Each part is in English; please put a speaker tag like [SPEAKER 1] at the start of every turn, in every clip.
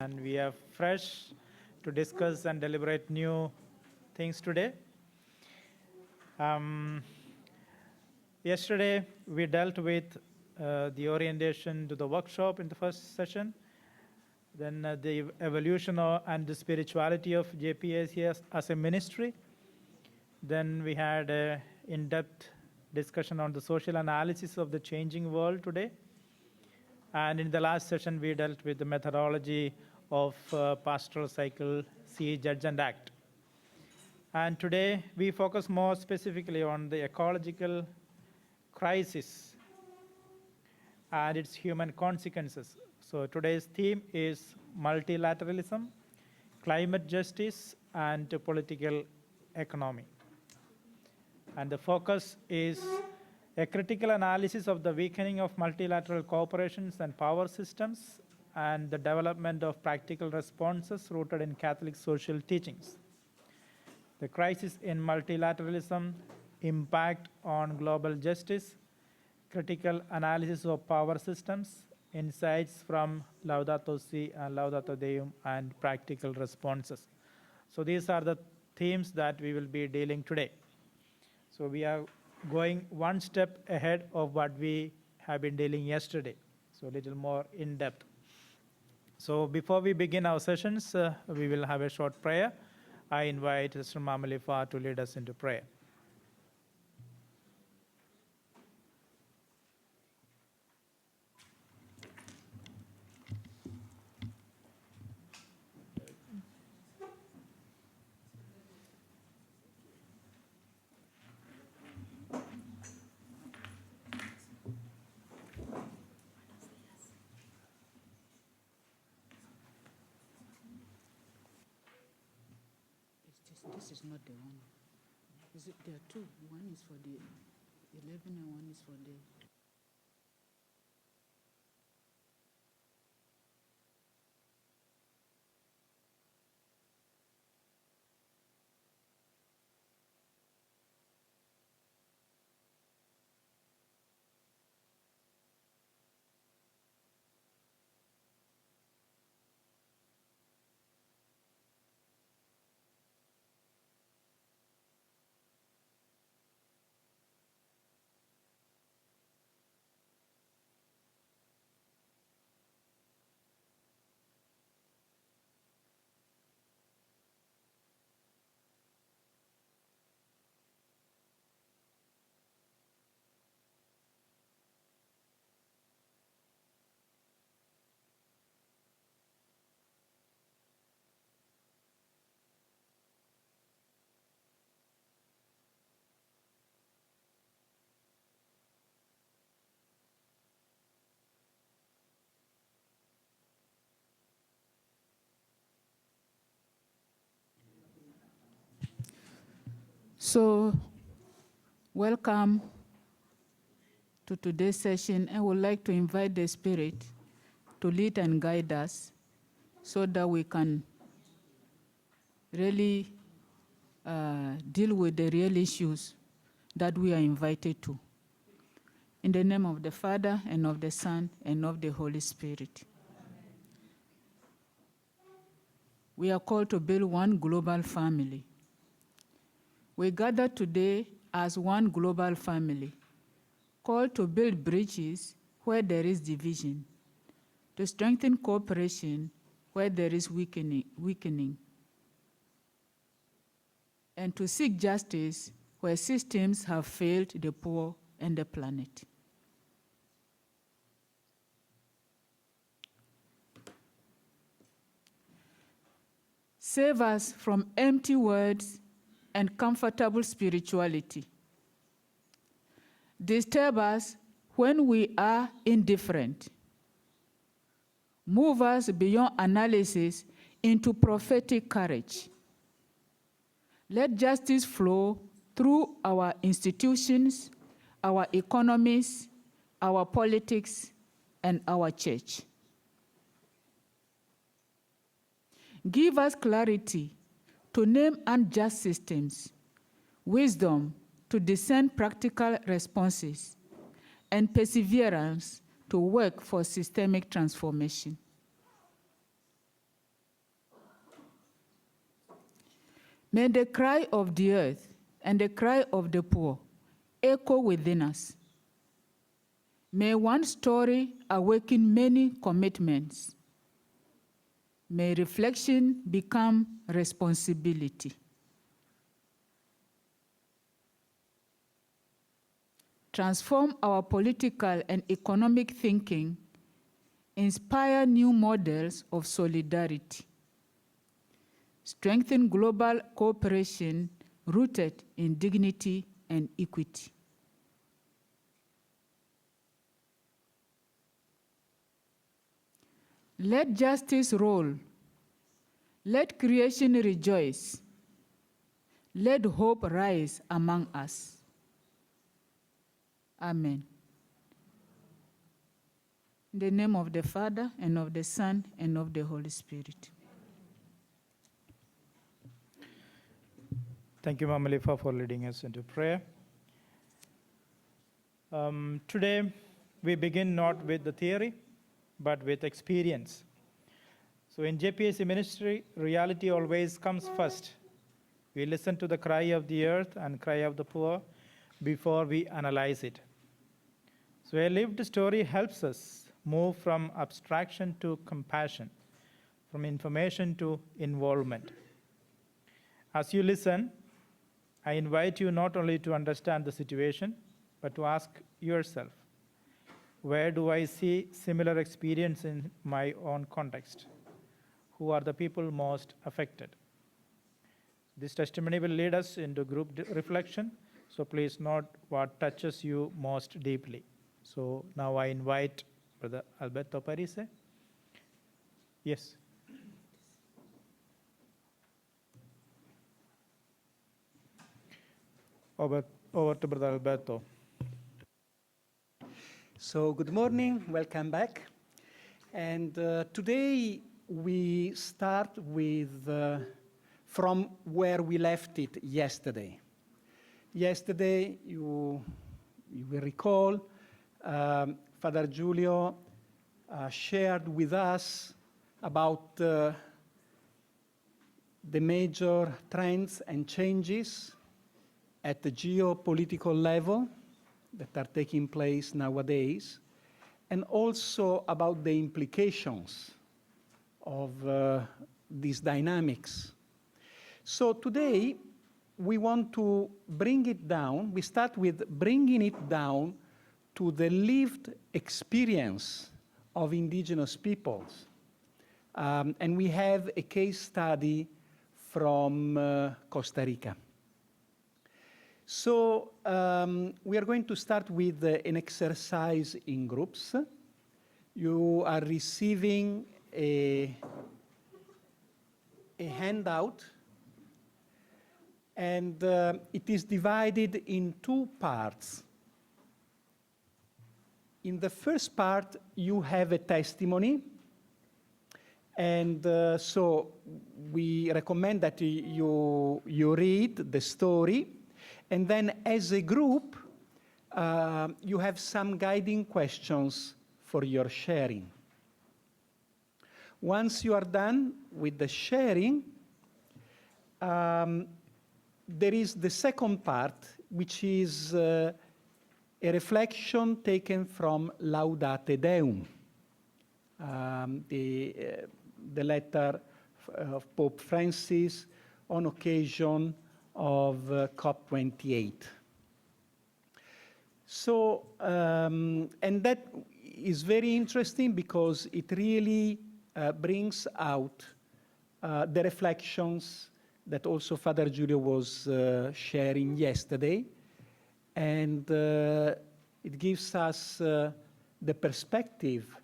[SPEAKER 1] and we are fresh to discuss and deliberate new things today. Yesterday, we dealt with the orientation to the workshop in the first session, then the evolution and the spirituality of JPIC as a ministry. Then we had an in-depth discussion on the social analysis of the changing world today. And in the last session, we dealt with the methodology of pastoral cycle, see, judge, and act. And today, we focus more specifically on the ecological crisis and its human consequences. So today's theme is multilateralism, climate justice, and political economy. And the focus is a critical analysis of the weakening of multilateral corporations and power systems and the development of practical responses rooted in Catholic social teachings. The crisis in multilateralism, impact on global justice, critical analysis of power systems, insights from Laudato Si and Laudato Deum, and practical responses. So these are the themes that we will be dealing today. So we are going one step ahead of what we have been dealing yesterday, so a little more in depth. So before we begin our sessions, we will have a short prayer. I invite Sister Mamalifa to lead us into prayer.
[SPEAKER 2] This is not the one. There are two. One is for the 11 and one is for the... So, welcome to today's session. I would like to invite the Spirit to lead and guide us so that we can really deal with the real issues that we are invited to. In the name of the Father, and of the Son, and of the Holy Spirit. We are called to build one global family. We gather today as one global family, called to build bridges where there is division, to strengthen cooperation where there is weakening, and to seek justice where systems have failed the poor and the planet. Save us from empty words and comfortable spirituality. Disturb us when we are indifferent. Move us beyond analysis into prophetic courage. Let justice flow through our institutions, our economies, our politics, and our church. Give us clarity to name unjust systems, wisdom to discern practical responses, and perseverance to work for systemic transformation. May the cry of the earth and the cry of the poor echo within us. May one story awaken many commitments. May reflection become responsibility. Transform our political and economic thinking. Inspire new models of solidarity. Strengthen global cooperation rooted in dignity and equity. Let justice roll. Let creation rejoice. Let hope rise among us. Amen. In the name of the Father, and of the Son, and of the Holy Spirit.
[SPEAKER 1] Thank you, Mama Lifa, for leading us into prayer. Today, we begin not with the theory, but with experience. So in JPIC ministry, reality always comes first. We listen to the cry of the earth and cry of the poor before we analyze it. So a lived story helps us move from abstraction to compassion, from information to involvement. As you listen, I invite you not only to understand the situation, but to ask yourself, where do I see similar experience in my own context? Who are the people most affected? This testimony will lead us into group reflection, so please note what touches you most deeply. So now I invite Brother Alberto Parise. Yes. Over to Brother Alberto.
[SPEAKER 3] So good morning, welcome back. And today we start with from where we left it yesterday. Yesterday, you will recall, Father Giulio shared with us about the major trends and changes at the geopolitical level that are taking place nowadays, and also about the implications of these dynamics. So today, we want to bring it down. We start with bringing it down to the lived experience of indigenous peoples. And we have a case study from Costa Rica. So we are going to start with an exercise in groups. You are receiving a handout, and it is divided in two parts. In the first part, you have a testimony, and so we recommend that you read the story, and then as a group, you have some guiding questions for your sharing. Once you are done with the sharing, there is the second part, which is a reflection taken from Laudate Deum, the letter of Pope Francis on occasion of COP28. So, and that is very interesting because it really brings out the reflections that also Father Giulio was sharing yesterday, and it gives us the perspective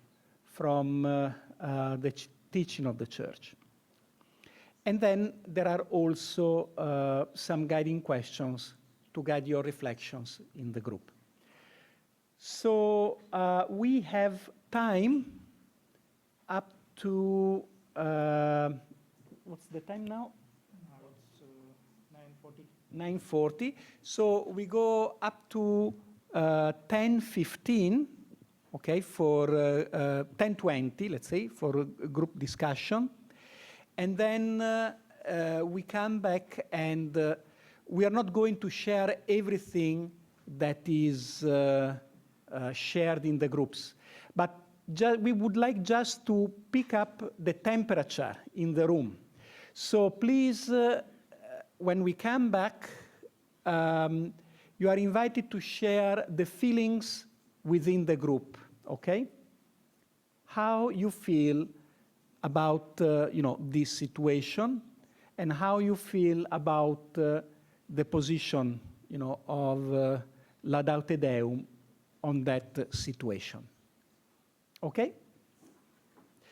[SPEAKER 3] from the teaching of the Church. And then there are also some guiding questions to guide your reflections in the group. So we have time up to, what's the time now? It's 9:40. So we go up to 10:15, okay, for 10:20, let's say, for a group discussion. And then we come back and we are not going to share everything that is shared in the groups. But we would like just to pick up the temperature in the room. So please, when we come back, you are invited to share the feelings within the group, okay? How you feel about this situation, and how you feel about the position of Laudate Deum on that situation. Okay?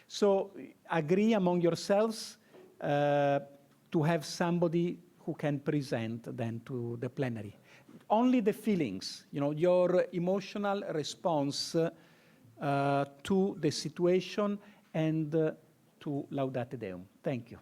[SPEAKER 3] So agree among yourselves to have somebody who can present then to the plenary. Only the feelings, your emotional response to the situation and to Laudate Deum. Thank you.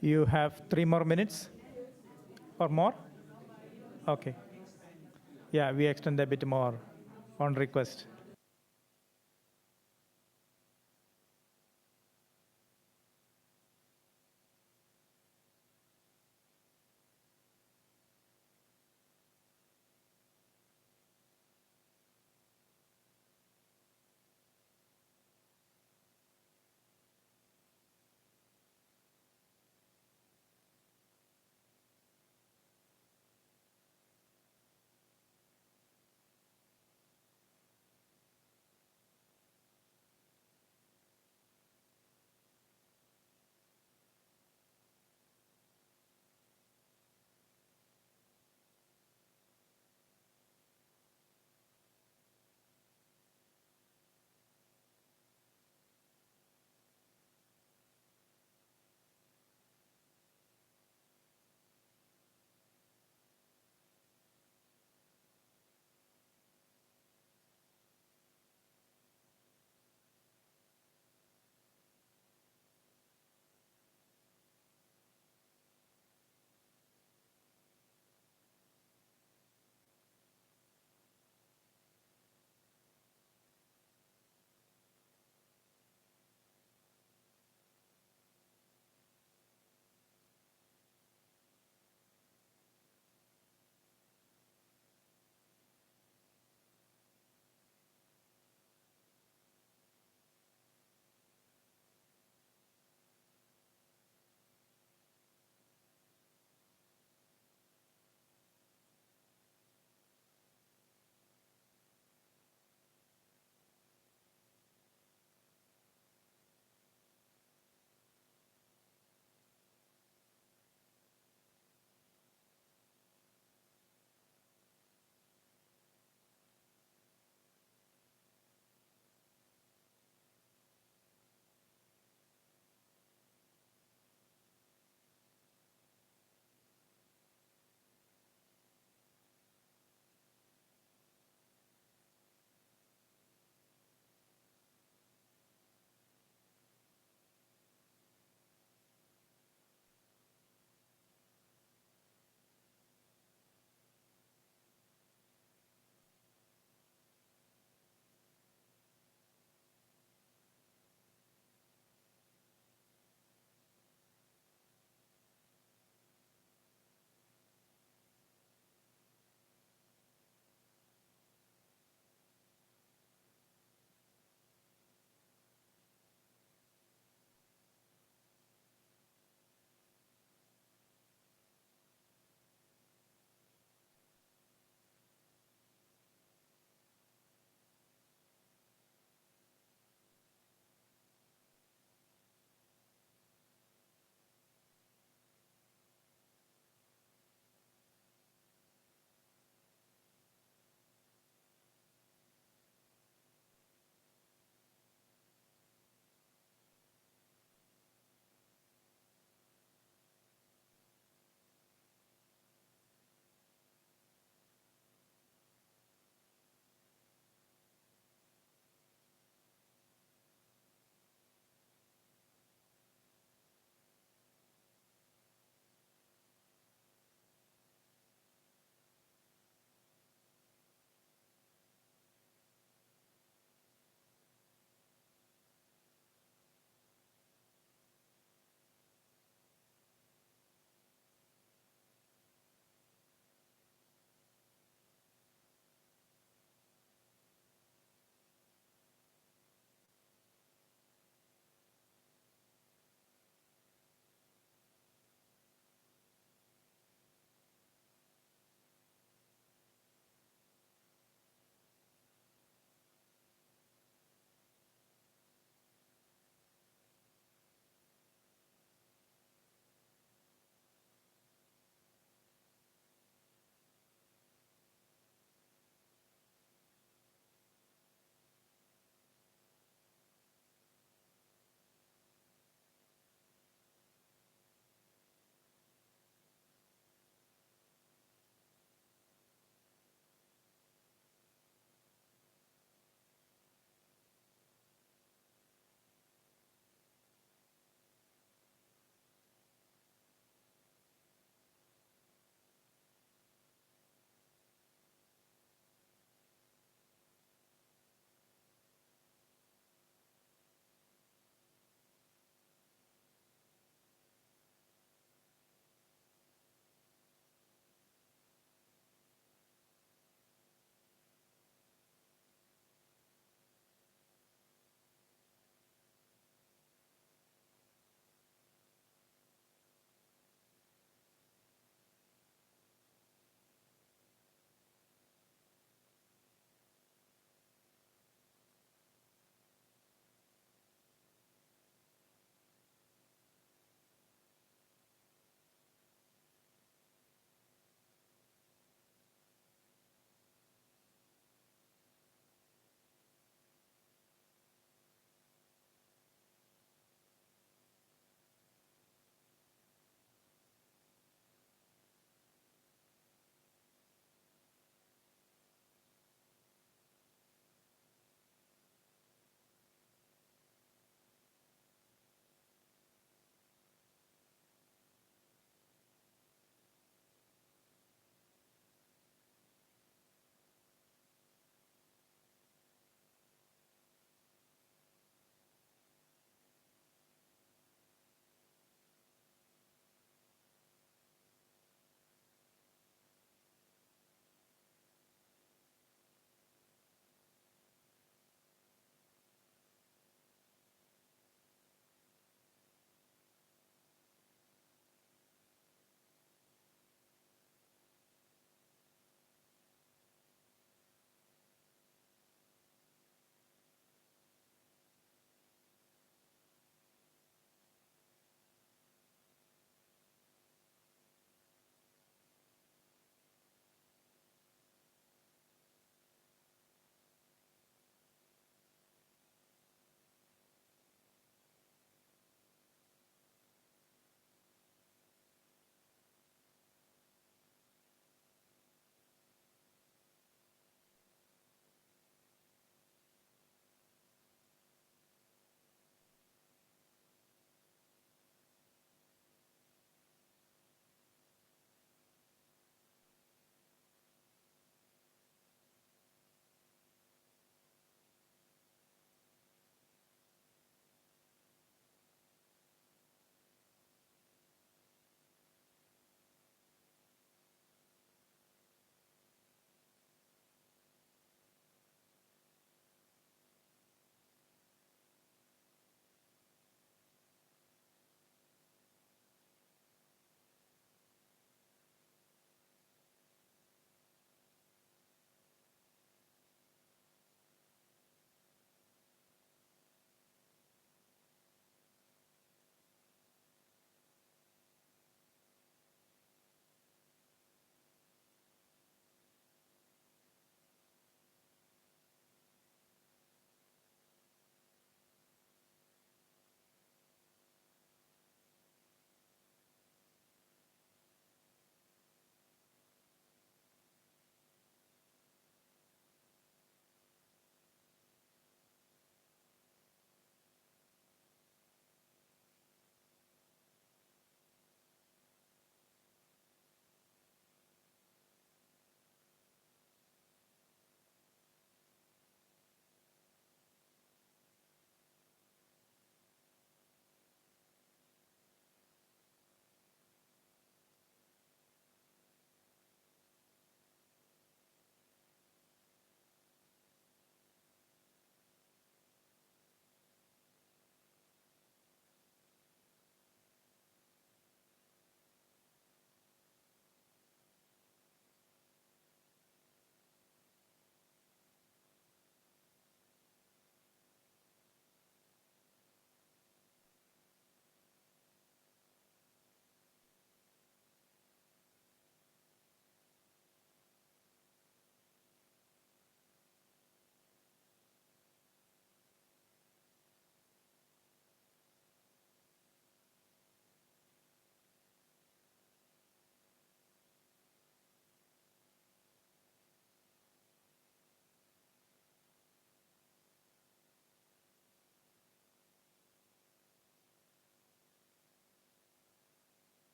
[SPEAKER 1] You have 3 more minutes or more? Okay. Yeah, we extend a bit more on request.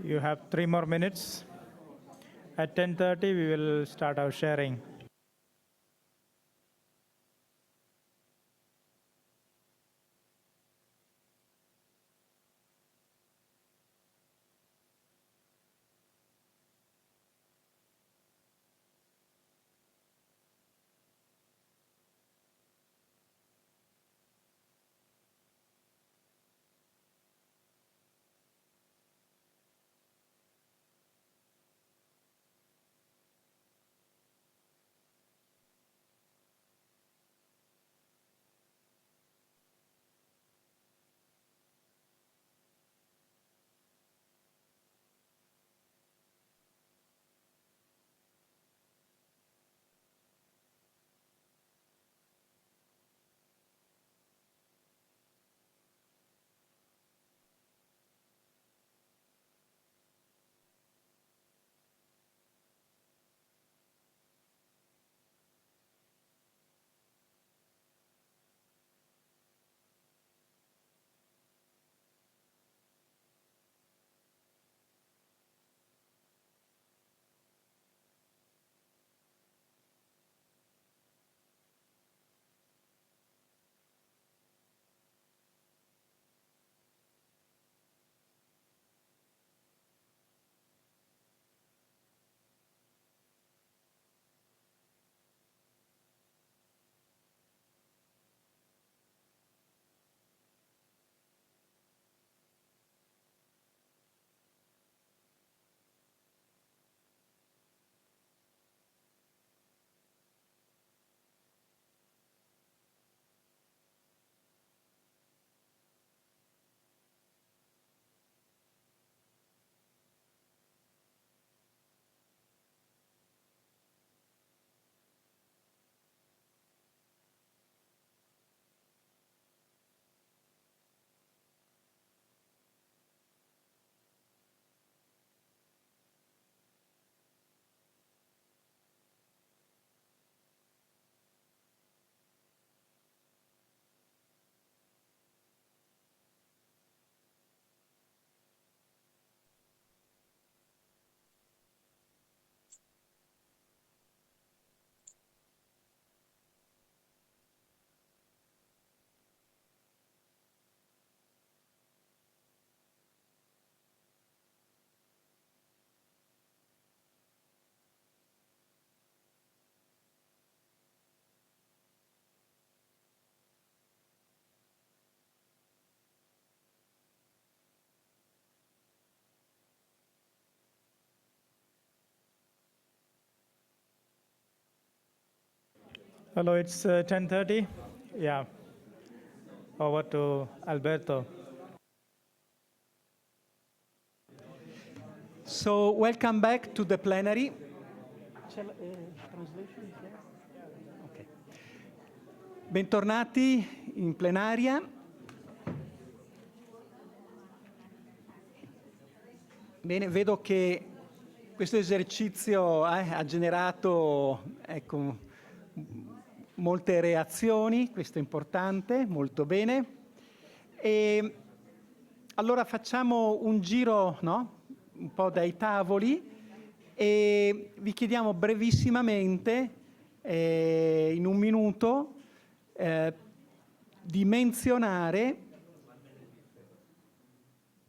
[SPEAKER 1] You have 3 more minutes. At 10:30, we will start our sharing. Hello, it's 10:30. Yeah, over to Alberto.
[SPEAKER 3] So welcome back to the plenary. Okay. Bentornati in plenaria. Bene, vedo che questo esercizio ha generato, ecco, molte reazioni, questo è importante, molto bene. E allora facciamo un giro, no? Un po' dai tavoli e vi chiediamo brevissimamente, in un minuto, di menzionare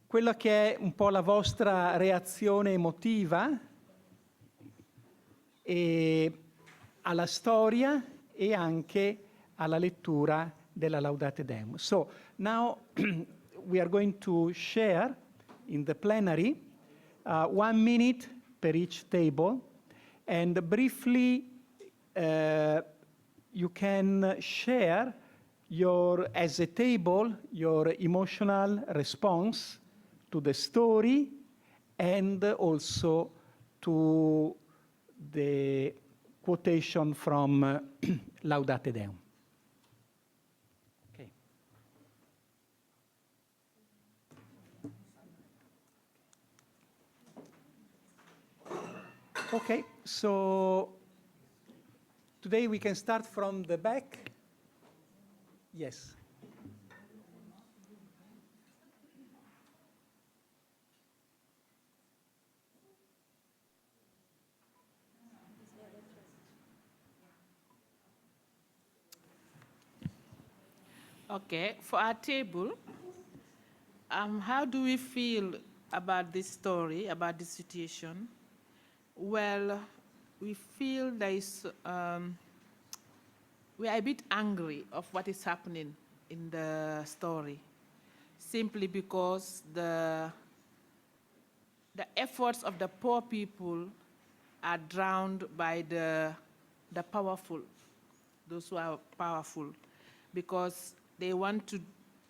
[SPEAKER 3] quella che è un po' la vostra reazione emotiva alla storia e anche alla lettura della Laudate Deum. So now we are going to share in the plenary 1 minute per each table, and briefly you can share as a table, your emotional response to the story and also to the quotation from Laudate Deum. Okay. Okay, so today we can start from the back. Yes.
[SPEAKER 4] Okay, for our table, how do we feel about this story, about this situation? Well, we feel we are a bit angry of what is happening in the story, simply because the efforts of the poor people are drowned by the powerful, those who are powerful, because they want to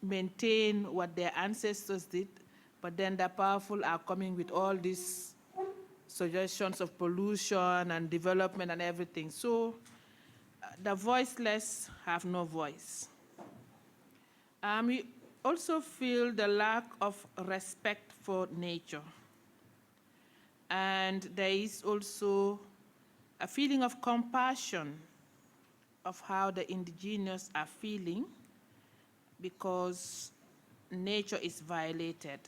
[SPEAKER 4] maintain what their ancestors did, but then the powerful are coming with all these suggestions of pollution and development and everything. So the voiceless have no voice. We also feel the lack of respect for nature. And there is also a feeling of compassion of how the indigenous are feeling because nature is violated.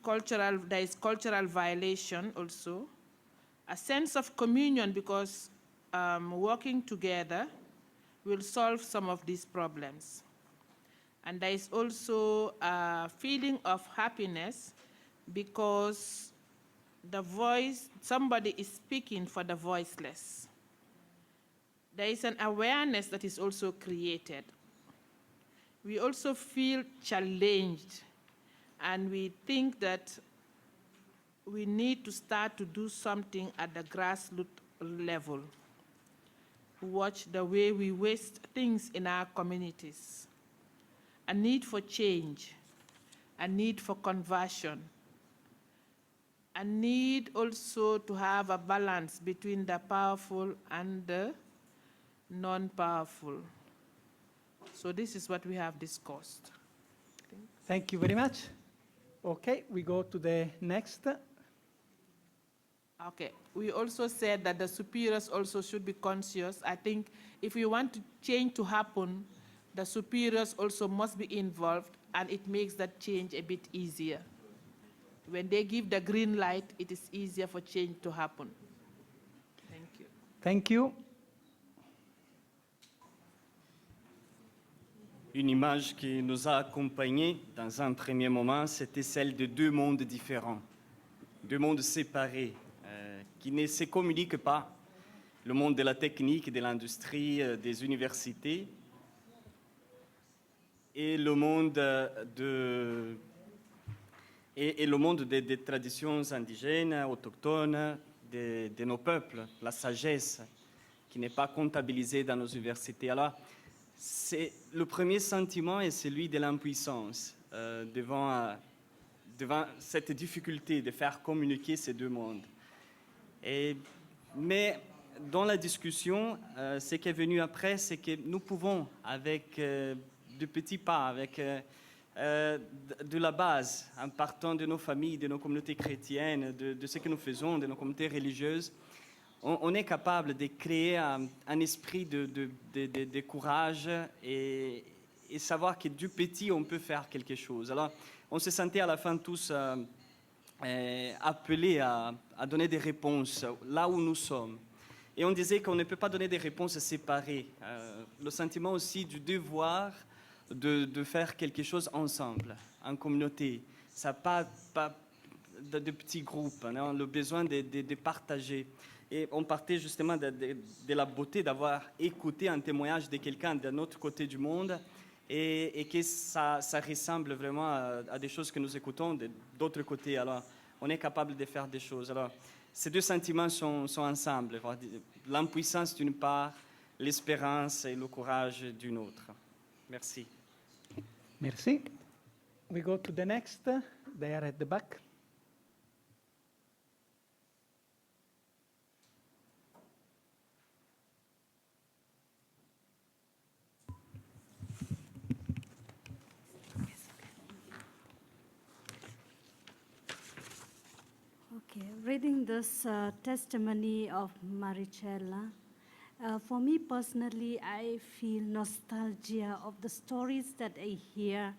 [SPEAKER 4] There is cultural violation also, a sense of communion because working together will solve some of these problems. And there is also a feeling of happiness because somebody is speaking for the voiceless. There is an awareness that is also created. We also feel challenged, and we think that we need to start to do something at the grassroots level. Watch the way we waste things in our communities. A need for change, a need for conversion, a need also to have a balance between the powerful and the non-powerful. So this is what we have discussed.
[SPEAKER 3] Thank you very much. Okay, we go to the next.
[SPEAKER 4] Okay, we also said that the superiors also should be conscious. I think if we want change to happen, the superiors also must be involved, and it makes that change a bit easier. When they give the green light, it is easier for change to happen. Thank you.
[SPEAKER 3] Thank you.
[SPEAKER 5] Une image qui nous a accompagnés dans un premier moment, c'était celle de deux mondes différents, deux mondes séparés, qui ne se communiquent pas. Le monde de la technique, de l'industrie, des universités, et le monde des traditions indigènes, autochtones, de nos peuples, la sagesse qui n'est pas comptabilisée dans nos universités. Alors, le premier sentiment est celui de l'impuissance devant cette difficulté de faire communiquer ces deux mondes. Mais dans la discussion, ce qui est venu après, c'est que nous pouvons, avec de petits pas, avec de la base, en partant de nos familles, de nos communautés chrétiennes, de ce que nous faisons, de nos communautés religieuses, on est capable de créer un esprit de courage et savoir que du petit, on peut faire quelque chose. Alors, on se sentait à la fin tous appelés à donner des réponses là où nous sommes. Et on disait qu'on ne peut pas donner des réponses séparées. Le sentiment aussi du devoir de faire quelque chose ensemble, en communauté. Ça pas de petits groupes, non? Le besoin de partager. Et on partait justement de la beauté d'avoir écouté un témoignage de quelqu'un d'un autre côté du monde et que ça ressemble vraiment à des choses que nous écoutons d'autres côtés. Alors, on est capable de faire des choses. Alors, ces deux sentiments sont ensemble. L'impuissance d'une part, l'espérance et le courage d'une autre. Merci.
[SPEAKER 3] Merci. We go to the next. There at the back.
[SPEAKER 6] Okay, reading this testimony of Maricela, for me personally, I feel nostalgia of the stories that I hear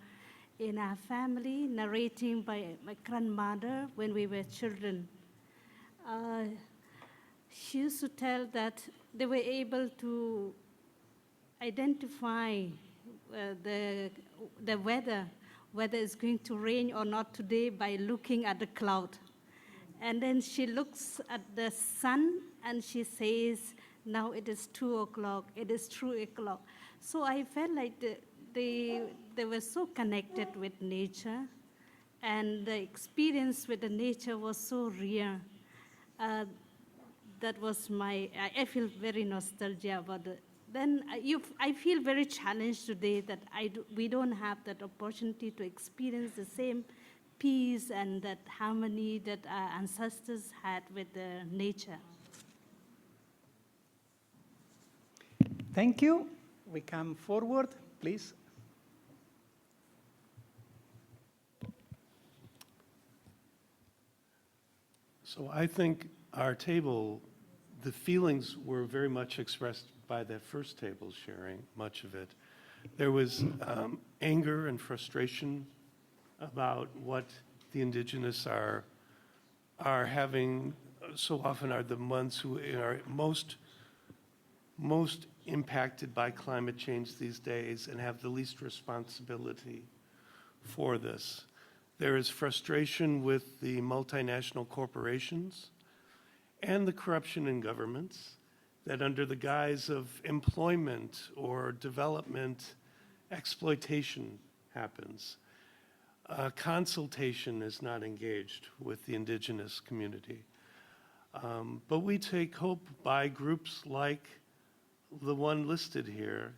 [SPEAKER 6] in our family, narrating by my grandmother when we were children. She used to tell that they were able to identify the weather, whether it's going to rain or not today, by looking at the cloud. And then she looks at the sun and she says, now it is 2 o'clock, it is 3 o'clock. So I felt like they were so connected with nature, and the experience with the nature was so real. That was I feel very nostalgia about it. Then I feel very challenged today that we don't have that opportunity to experience the same peace and that harmony that our ancestors had with the nature.
[SPEAKER 3] Thank you. We come forward, please.
[SPEAKER 7] So I think our table, the feelings were very much expressed by that first table sharing, much of it. There was anger and frustration about what the indigenous are having, so often are the ones who are most impacted by climate change these days and have the least responsibility for this. There is frustration with the multinational corporations and the corruption in governments that under the guise of employment or development, exploitation happens. Consultation is not engaged with the indigenous community. But we take hope by groups like the one listed here,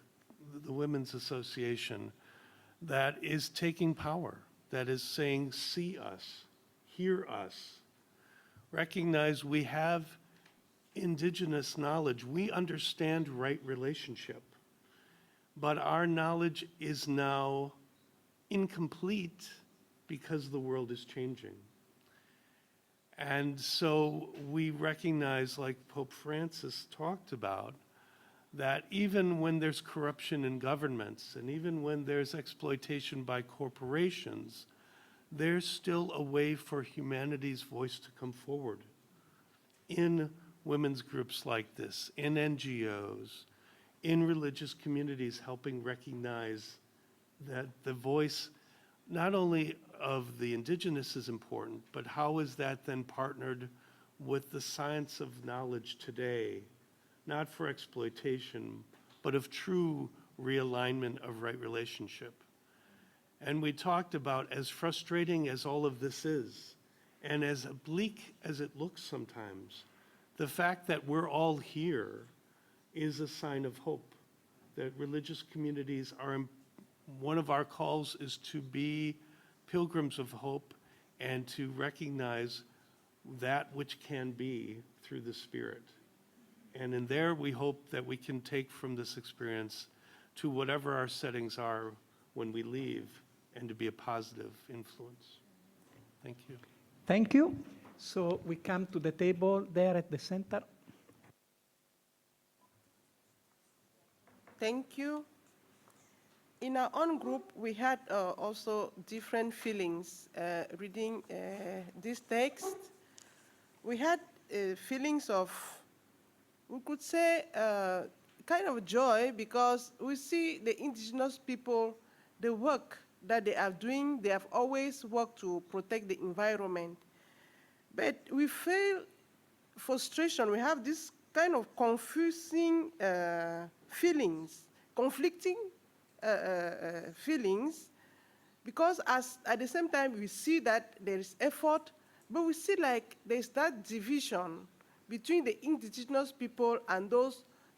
[SPEAKER 7] the Women's Association, that is taking power, that is saying, see us, hear us, recognize we have indigenous knowledge. We understand right relationship, but our knowledge is now incomplete because the world is changing. And so we recognize, like Pope Francis talked about, that even when there's corruption in governments and even when there's exploitation by corporations, there's still a way for humanity's voice to come forward in women's groups like this, in NGOs, in religious communities, helping recognize that the voice not only of the indigenous is important, but how is that then partnered with the science of knowledge today, not for exploitation, but of true realignment of right relationship. And we talked about, as frustrating as all of this is, and as bleak as it looks sometimes, the fact that we're all here is a sign of hope, that religious communities are, one of our calls is to be pilgrims of hope and to recognize that which can be through the Spirit. And in there, we hope that we can take from this experience to whatever our settings are when we leave, and to be a positive influence. Thank you.
[SPEAKER 3] Thank you. So we come to the table there at the center.
[SPEAKER 8] Thank you. In our own group, we had also different feelings reading this text. We had feelings of, we could say, kind of joy, because we see the indigenous people, the work that they are doing. They have always worked to protect the environment. But we feel frustration. We have this kind of confusing feelings, conflicting feelings, because at the same time we see that there is effort, but we see like there's that division between the indigenous people and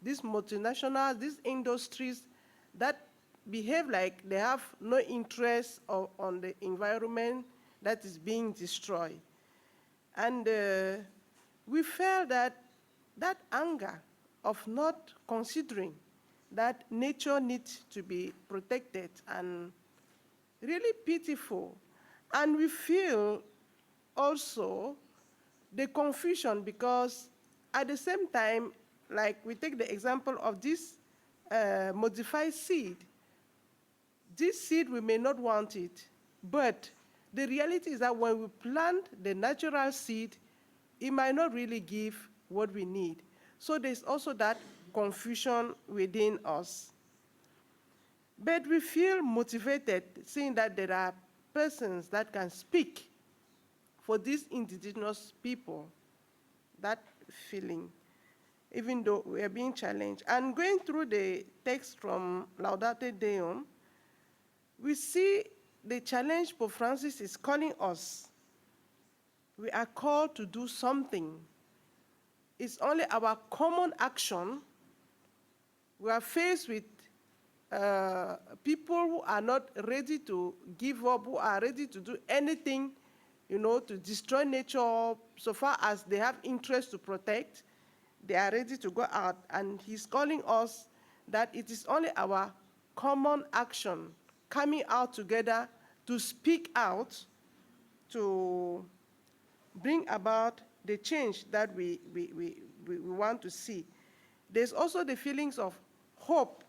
[SPEAKER 8] these multinationals, these industries that behave like they have no interest on the environment that is being destroyed. And we felt that anger of not considering that nature needs to be protected, and really pitiful. And we feel also the confusion, because at the same time, like we take the example of this modified seed. This seed, we may not want it, but the reality is that when we plant the natural seed, it might not really give what we need. So there's also that confusion within us. But we feel motivated seeing that there are persons that can speak for these indigenous people, that feeling, even though we are being challenged. And going through the text from Laudate Deum, we see the challenge Pope Francis is calling us. We are called to do something. It's only our common action. We are faced with people who are not ready to give up, who are ready to do anything, to destroy nature so far as they have interest to protect. They are ready to go out, and he's calling us that it is only our common action, coming out together to speak out, to bring about the change that we want to see. There's also the feelings of hope.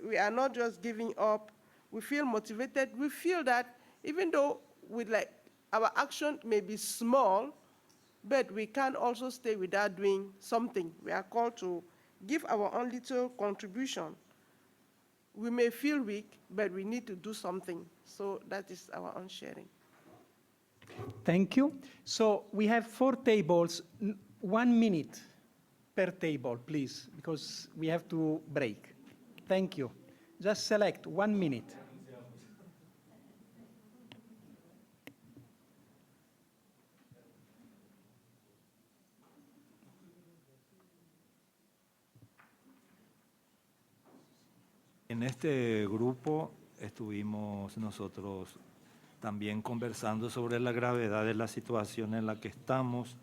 [SPEAKER 8] We are not just giving up. We feel motivated. We feel that even though our action may be small, but we can also stay without doing something. We are called to give our own little contribution. We may feel weak, but we need to do something. So that is our own sharing.
[SPEAKER 3] Thank you. So we have 4 tables, 1 minute per table, please, because we have to break. Thank you. Just select 1 minute.
[SPEAKER 9] En este grupo estuvimos nosotros también conversando sobre la gravedad de la situación en la que estamos,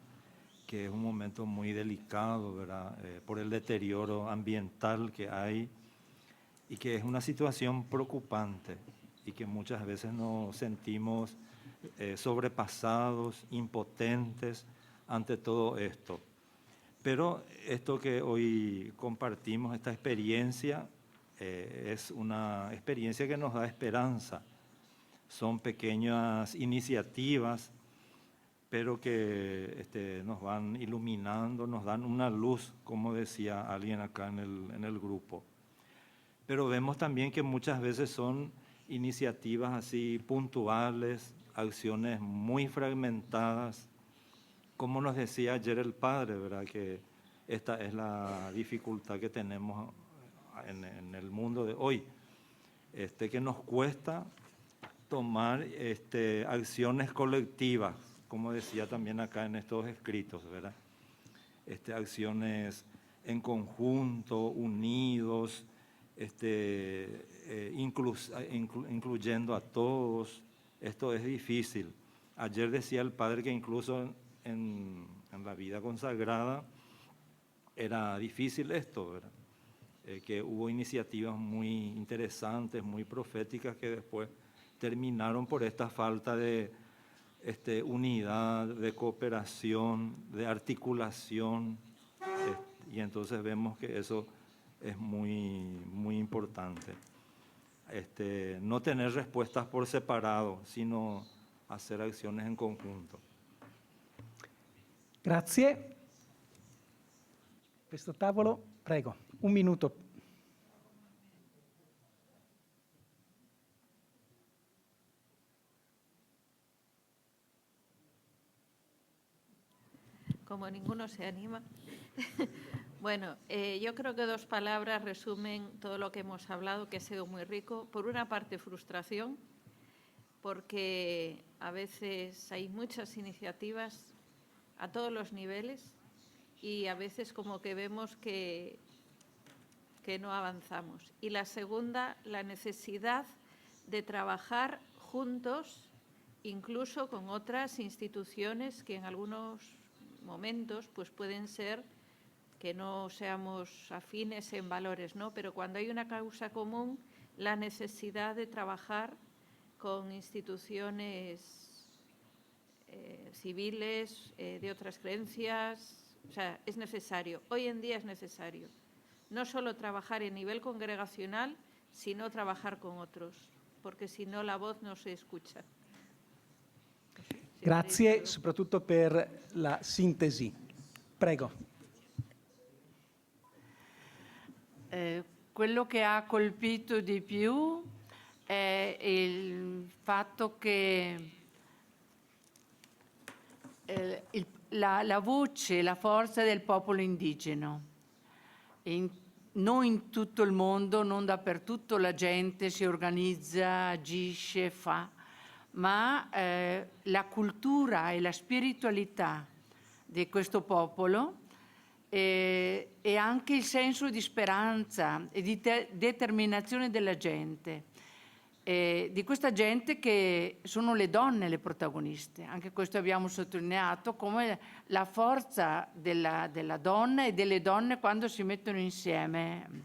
[SPEAKER 9] que es un momento muy delicado, ¿verdad? Por el deterioro ambiental que hay y que es una situación preocupante y que muchas veces nos sentimos sobrepasados, impotentes ante todo esto. Pero esto que hoy compartimos, esta experiencia, es una experiencia que nos da esperanza. Son pequeñas iniciativas, pero que nos van iluminando, nos dan una luz, como decía alguien acá en el grupo. Pero vemos también que muchas veces son iniciativas así puntuales, acciones muy fragmentadas. Como nos decía ayer el padre, ¿verdad? Que esta es la dificultad que tenemos en el mundo de hoy, que nos cuesta tomar acciones colectivas, como decía también acá en estos escritos, ¿verdad? Acciones en conjunto, unidos, incluyendo a todos. Esto es difícil. Ayer decía el padre que incluso en la vida consagrada era difícil esto, ¿verdad? Que hubo iniciativas muy interesantes, muy proféticas, que después terminaron por esta falta de unidad, de cooperación, de articulación, y entonces vemos que eso es muy, muy importante. No tener respuestas por separado, sino hacer acciones en conjunto.
[SPEAKER 3] Grazie. Questo tavolo, prego, 1 minuto.
[SPEAKER 10] Como ninguno se anima. Bueno, yo creo que 2 palabras resumen todo lo que hemos hablado, que ha sido muy rico. Por una parte, frustración, porque a veces hay muchas iniciativas a todos los niveles y a veces como que vemos que no avanzamos. Y la segunda, la necesidad de trabajar juntos, incluso con otras instituciones que en algunos momentos pues pueden ser que no seamos afines en valores, ¿no? Pero cuando hay una causa común, la necesidad de trabajar con instituciones civiles, de otras creencias, o sea, es necesario. Hoy en día es necesario. No solo trabajar en nivel congregacional, sino trabajar con otros, porque si no la voz no se escucha.
[SPEAKER 3] Grazie soprattutto per la sintesi. Prego.
[SPEAKER 11] quello che ha colpito di più è il fatto che la voce, la forza del popolo indigeno. Non in tutto il mondo, non dappertutto la gente si organizza, agisce, fa, ma la cultura e la spiritualità di questo popolo e anche il senso di speranza e di determinazione della gente. Di questa gente che sono le donne le protagoniste. Anche questo abbiamo sottolineato come la forza della donna e delle donne quando si mettono insieme.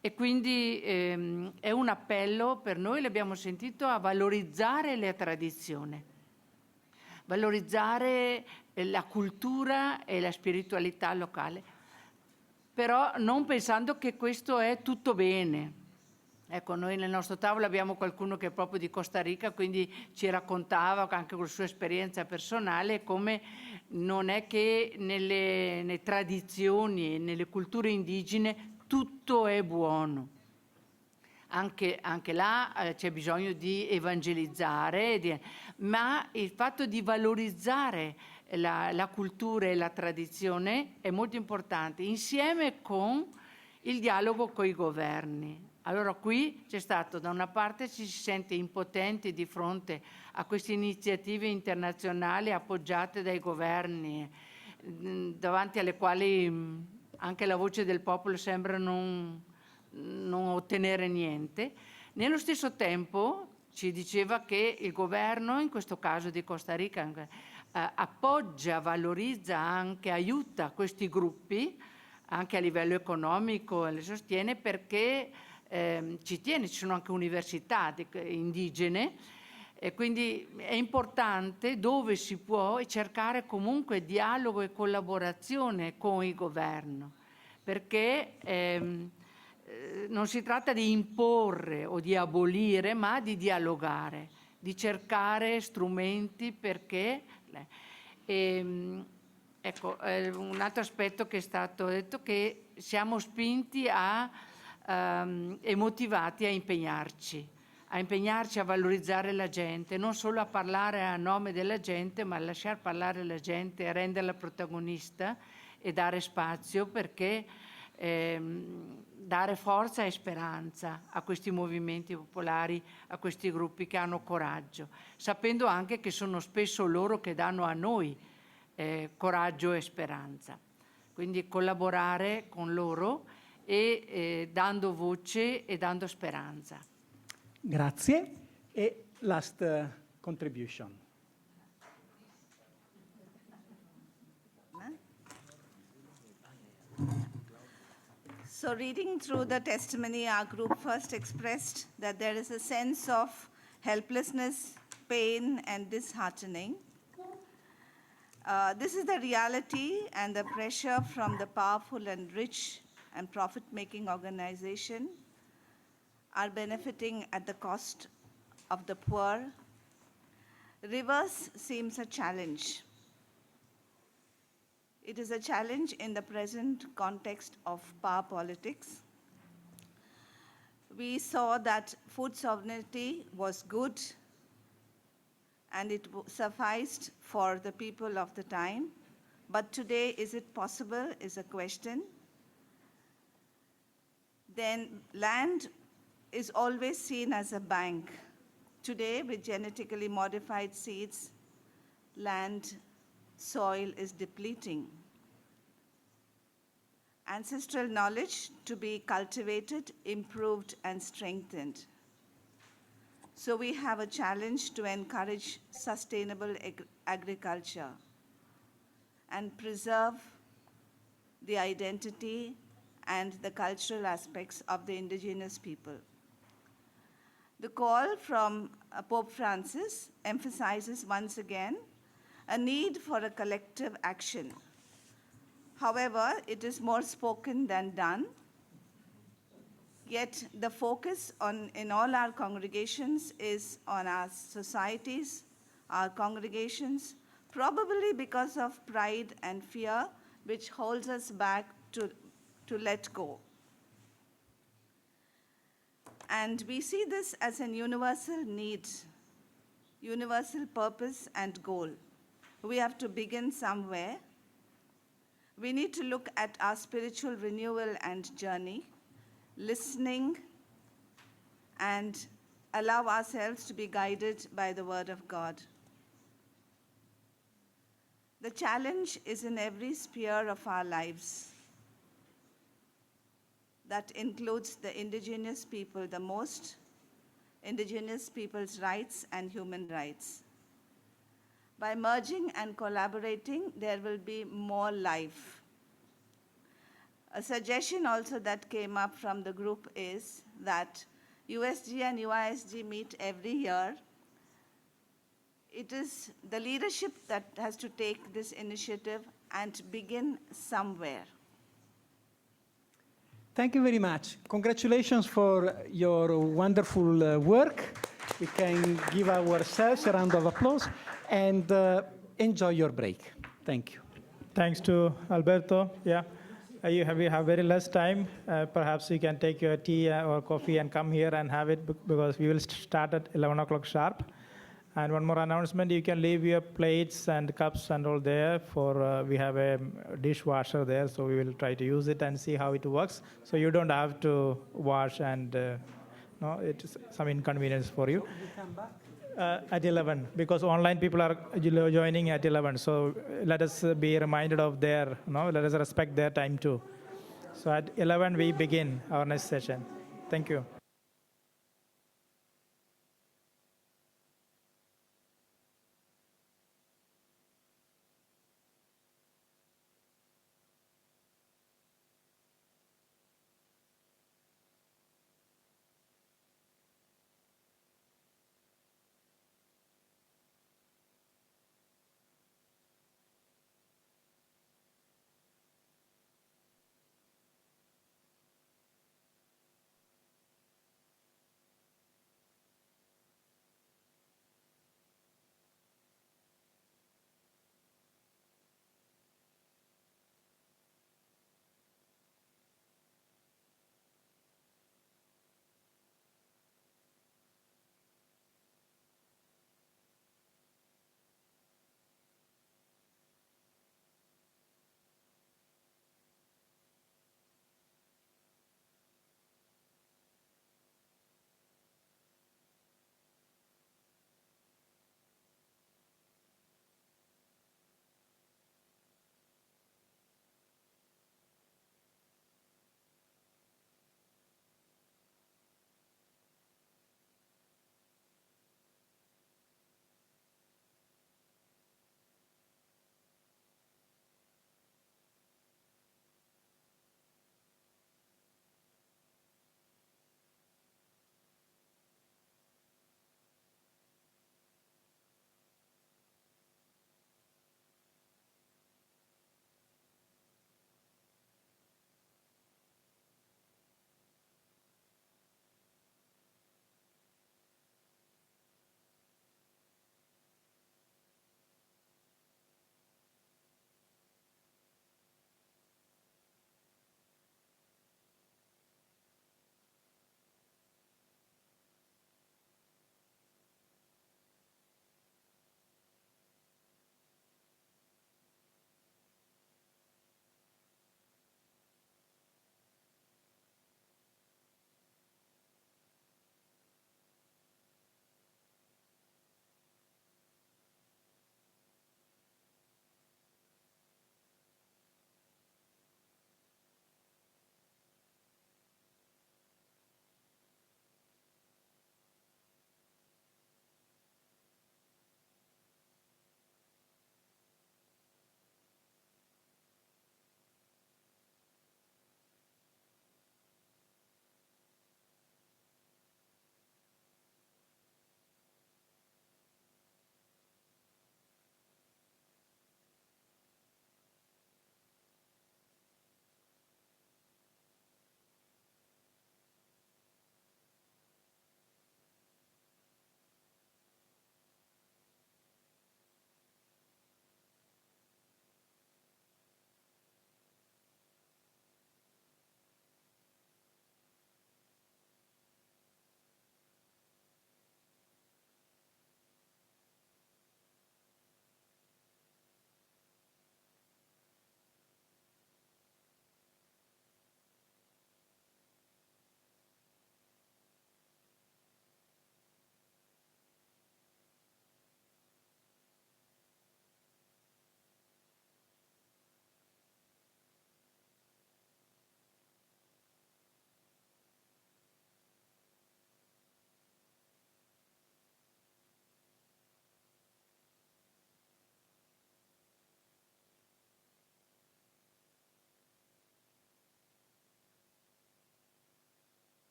[SPEAKER 11] E quindi è un appello per noi, l'abbiamo sentito, a valorizzare la tradizione, valorizzare la cultura e la spiritualità locale, però non pensando che questo è tutto bene. Ecco, noi nel nostro tavolo abbiamo qualcuno che è proprio di Costa Rica, quindi ci raccontava anche con la sua esperienza personale come non è che nelle tradizioni e nelle culture indigene tutto è buono. Anche là c'è bisogno di evangelizzare, ma il fatto di valorizzare la cultura e la tradizione è molto importante, insieme con il dialogo con i governi. Allora qui c'è stato, da una parte ci si sente impotenti di fronte a queste iniziative internazionali appoggiate dai governi, davanti alle quali anche la voce del popolo sembra non ottenere niente. Nello stesso tempo ci diceva che il governo, in questo caso di Costa Rica, appoggia, valorizza, anche aiuta questi gruppi, anche a livello economico, le sostiene perché ci sono anche università indigene, e quindi è importante dove si può cercare comunque dialogo e collaborazione con il governo, perché non si tratta di imporre o di abolire, ma di dialogare, di cercare strumenti perché... ecco, un altro aspetto che è stato detto, che siamo spinti e motivati a impegnarci a valorizzare la gente, non solo a parlare a nome della gente, ma a lasciar parlare la gente, a renderla protagonista e dare spazio, perché dare forza e speranza a questi movimenti popolari, a questi gruppi che hanno coraggio, sapendo anche che sono spesso loro che danno a noi coraggio e speranza. Quindi collaborare con loro e dando voce e dando speranza.
[SPEAKER 3] Grazie. E last contribution.
[SPEAKER 12] So reading through the testimony, our group first expressed that there is a sense of helplessness, pain, and disheartening. This is the reality and the pressure from the powerful and rich and profit-making organization are benefiting at the cost of the poor. Reverse seems a challenge. It is a challenge in the present context of power politics. We saw that food sovereignty was good and it sufficed for the people of the time. But today, is it possible, is a question. Then land is always seen as a bank. Today, with genetically modified seeds, land, soil is depleting. Ancestral knowledge to be cultivated, improved, and strengthened. So we have a challenge to encourage sustainable agriculture and preserve the identity and the cultural aspects of the indigenous people. The call from Pope Francis emphasizes once again a need for a collective action. However, it is more spoken than done. Yet the focus in all our congregations is on our societies, our congregations, probably because of pride and fear, which holds us back to let go. And we see this as an universal need, universal purpose and goal. We have to begin somewhere. We need to look at our spiritual renewal and journey, listening, and allow ourselves to be guided by the Word of God. The challenge is in every sphere of our lives. That includes the indigenous people the most, indigenous people's rights and human rights. By merging and collaborating, there will be more life. A suggestion also that came up from the group is that USG and UISG meet every year. It is the leadership that has to take this initiative and begin somewhere.
[SPEAKER 3] Thank you very much. Congratulations for your wonderful work. We can give ourselves a round of applause and enjoy your break. Thank you.
[SPEAKER 1] Thanks to Alberto. Yeah, we have very less time. Perhaps you can take your tea or coffee and come here and have it because we will start at 11 o'clock sharp. And one more announcement, you can leave your plates and cups and all there for, we have a dishwasher there, so we will try to use it and see how it works. So you don't have to wash and, no, it's some inconvenience for you. At 11, because online people are joining at 11. So let us be reminded of their, let us respect their time too. So at 11, we begin our next session. Thank you.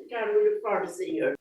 [SPEAKER 13] Carol, proud to see you.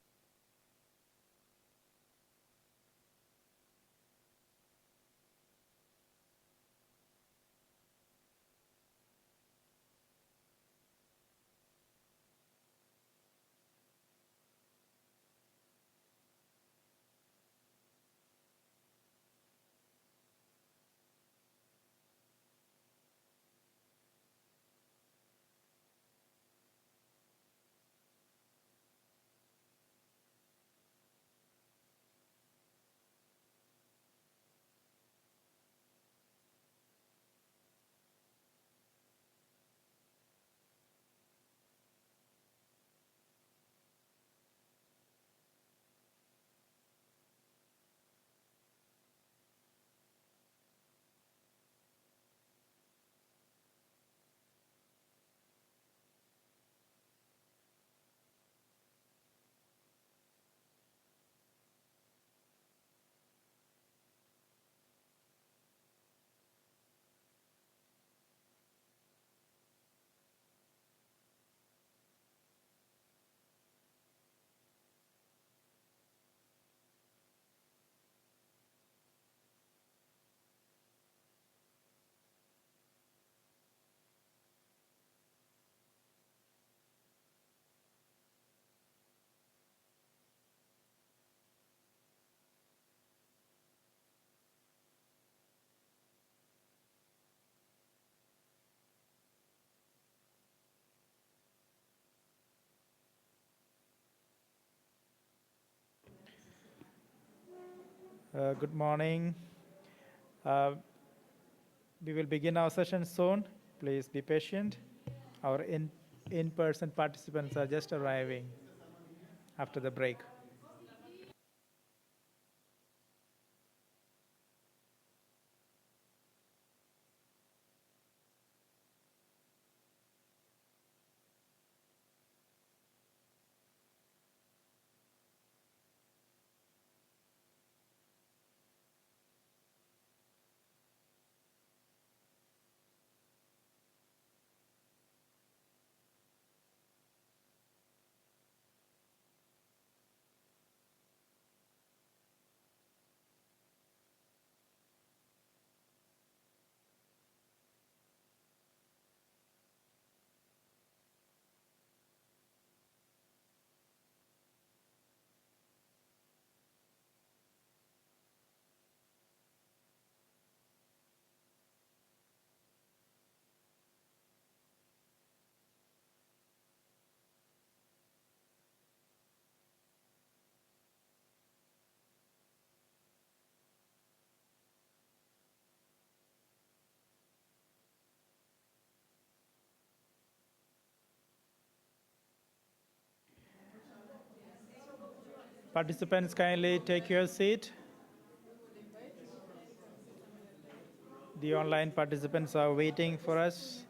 [SPEAKER 1] Good morning. We will begin our session soon. Please be patient. Our in-person participants are just arriving after the break. Participants, kindly take your seat. The online participants are waiting for us.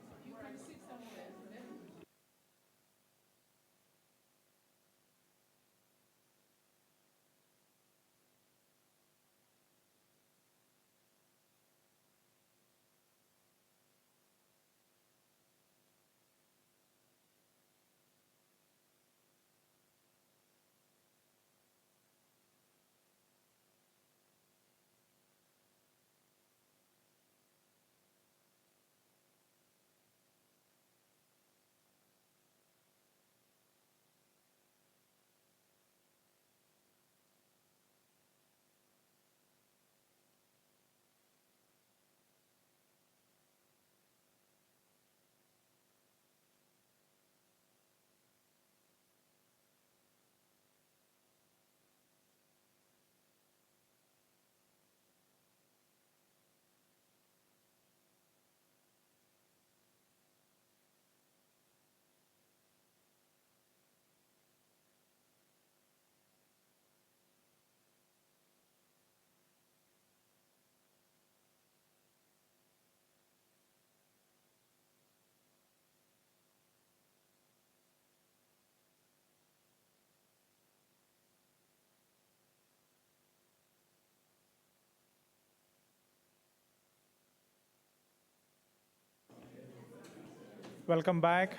[SPEAKER 1] Welcome back.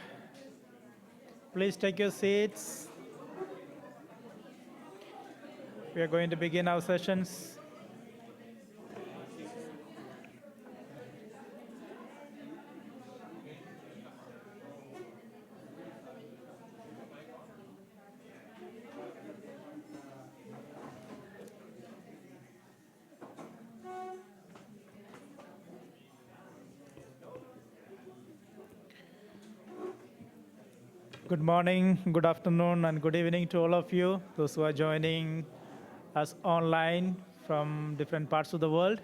[SPEAKER 1] Please take your seats. We are going to begin our sessions. Good morning, good afternoon, and good evening to all of you, those who are joining us online from different parts of the world.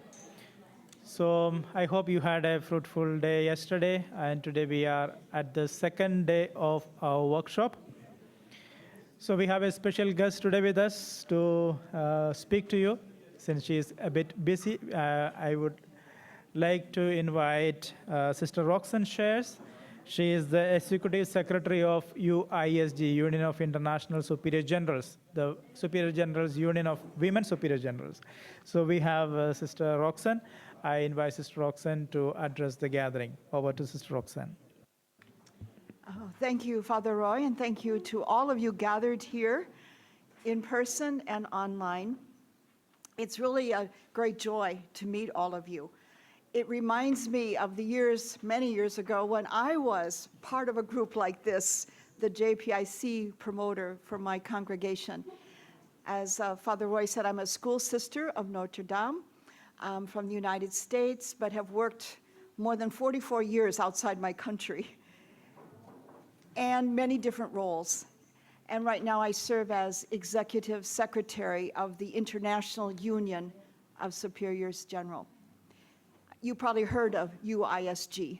[SPEAKER 1] So I hope you had a fruitful day yesterday, and today we are at the second day of our workshop. So we have a special guest today with us to speak to you. Since she is a bit busy, I would like to invite Sister Roxanne Shares. She is the Executive Secretary of UISG, Union of International Superior Generals, the Superior Generals Union of Women Superior Generals. So we have Sister Roxanne. I invite Sister Roxanne to address the gathering. Over to Sister Roxanne.
[SPEAKER 13] Oh, thank you, Father Roy, and thank you to all of you gathered here in person and online. It's really a great joy to meet all of you. It reminds me of the years, many years ago, when I was part of a group like this, the JPIC promoter for my congregation. As Father Roy said, I'm a school sister of Notre Dame from the United States, but have worked more than 44 years outside my country and many different roles. And right now I serve as Executive Secretary of the International Union of Superiors General. You probably heard of UISG.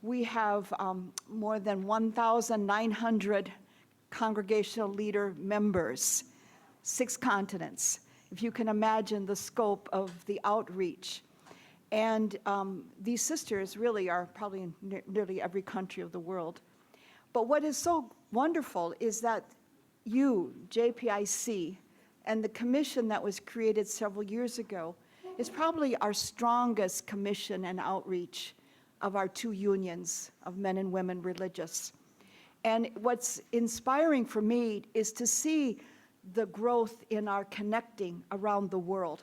[SPEAKER 13] We have more than 1,900 congregational leader members, 6 continents, if you can imagine the scope of the outreach. And these sisters really are probably in nearly every country of the world. But what is so wonderful is that you, JPIC, and the commission that was created several years ago is probably our strongest commission and outreach of our 2 unions of men and women religious. And what's inspiring for me is to see the growth in our connecting around the world.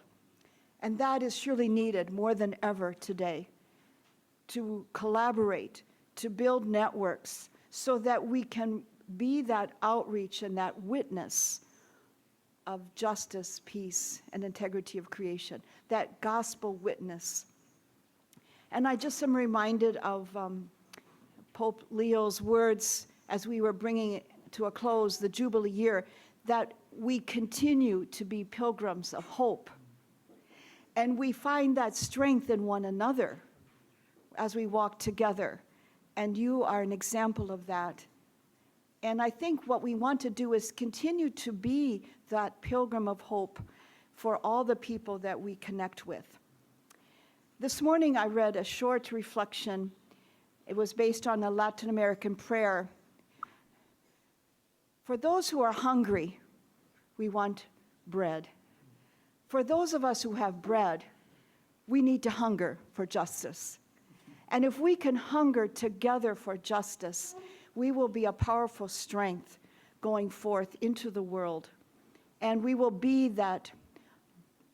[SPEAKER 13] And that is surely needed more than ever today, to collaborate, to build networks so that we can be that outreach and that witness of justice, peace, and integrity of creation, that gospel witness. And I just am reminded of Pope Leo's words as we were bringing it to a close, the Jubilee year, that we continue to be pilgrims of hope. And we find that strength in one another as we walk together. And you are an example of that. And I think what we want to do is continue to be that pilgrim of hope for all the people that we connect with. This morning I read a short reflection. It was based on a Latin American prayer. For those who are hungry, we want bread. For those of us who have bread, we need to hunger for justice. And if we can hunger together for justice, we will be a powerful strength going forth into the world. And we will be that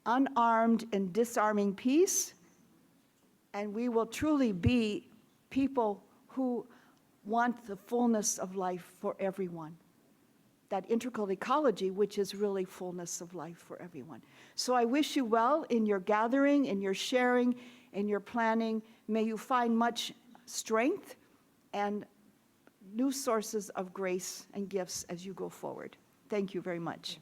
[SPEAKER 13] unarmed and disarming peace, and we will truly be people who want the fullness of life for everyone. That integral ecology, which is really fullness of life for everyone. So I wish you well in your gathering, in your sharing, in your planning. May you find much strength and new sources of grace and gifts as you go forward. Thank you very much.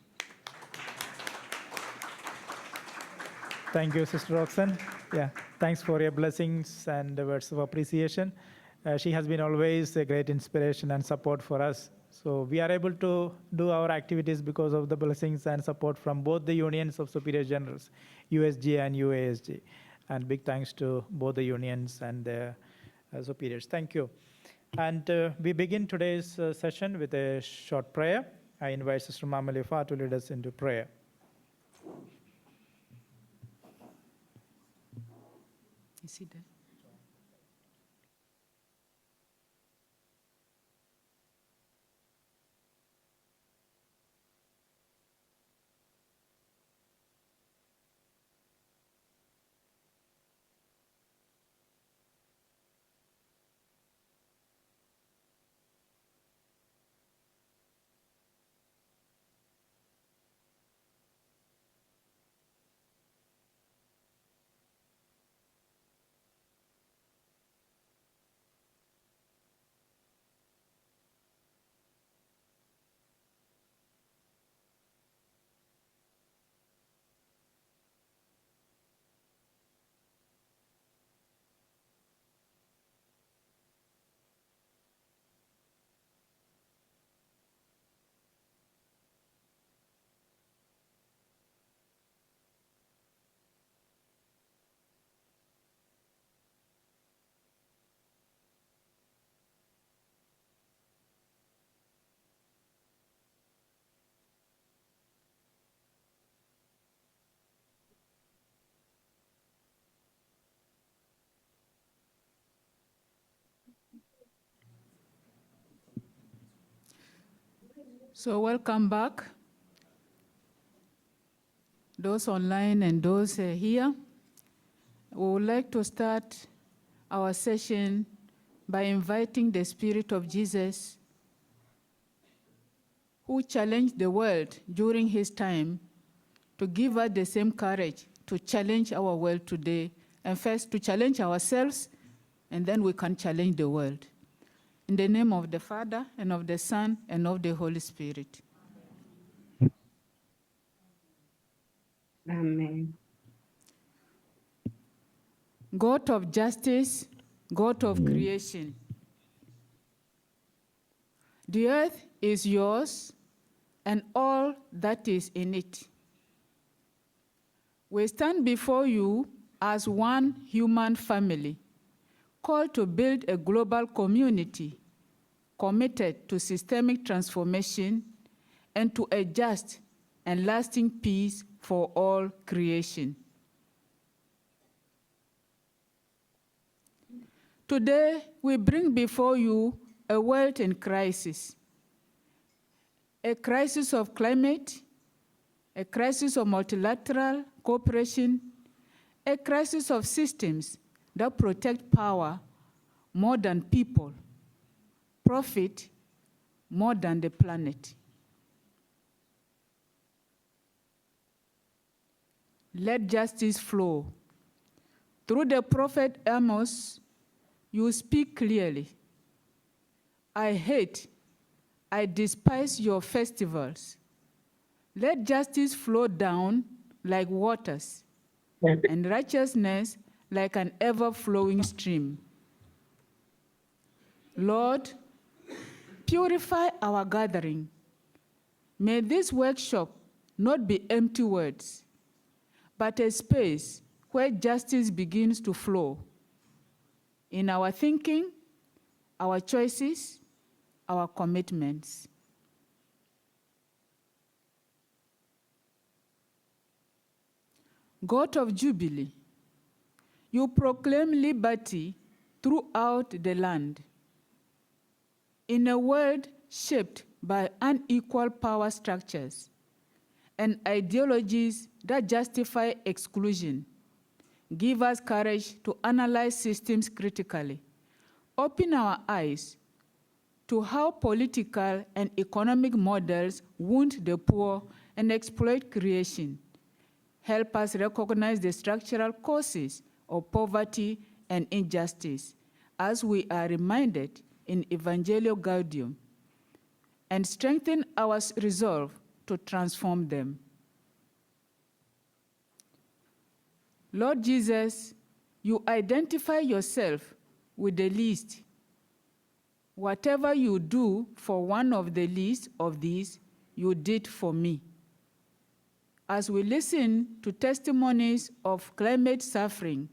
[SPEAKER 1] Thank you, Sister Roxanne. Yeah, thanks for your blessings and the words of appreciation. She has been always a great inspiration and support for us. So we are able to do our activities because of the blessings and support from both the unions of Superior Generals, USG and UASG. And big thanks to both the unions and their superiors. Thank you. And we begin today's session with a short prayer. I invite Sister Mamalifa to lead us into prayer.
[SPEAKER 2] Is he there? So welcome back, those online and those here. We would like to start our session by inviting the Spirit of Jesus, who challenged the world during his time, to give us the same courage to challenge our world today, and first to challenge ourselves, and then we can challenge the world. In the name of the Father, and of the Son, and of the Holy Spirit.
[SPEAKER 14] Amen.
[SPEAKER 2] God of justice, God of creation. The earth is yours and all that is in it. We stand before you as one human family, called to build a global community committed to systemic transformation and to a just and lasting peace for all creation. Today, we bring before you a world in crisis, a crisis of climate, a crisis of multilateral cooperation, a crisis of systems that protect power more than people, profit more than the planet. Let justice flow. Through the prophet Amos, you speak clearly. I hate, I despise your festivals. Let justice flow down like waters, and righteousness like an ever-flowing stream. Lord, purify our gathering. May this workshop not be empty words, but a space where justice begins to flow in our thinking, our choices, our commitments. God of Jubilee, you proclaim liberty throughout the land. In a world shaped by unequal power structures and ideologies that justify exclusion, give us courage to analyze systems critically, open our eyes to how political and economic models wound the poor and exploit creation. Help us recognize the structural causes of poverty and injustice, as we are reminded in Evangelio Gaudium, and strengthen our resolve to transform them. Lord Jesus, you identify yourself with the least. Whatever you do for one of the least of these, you did for me. As we listen to testimonies of climate suffering,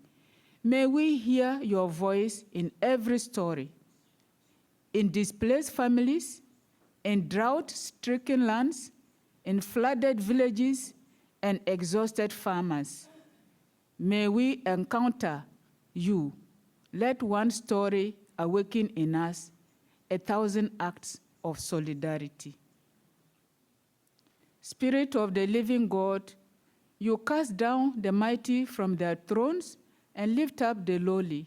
[SPEAKER 2] may we hear your voice in every story. In displaced families, in drought-stricken lands, in flooded villages, and exhausted farmers. May we encounter you. Let one story awaken in us 1,000 acts of solidarity. Spirit of the living God, you cast down the mighty from their thrones and lift up the lowly.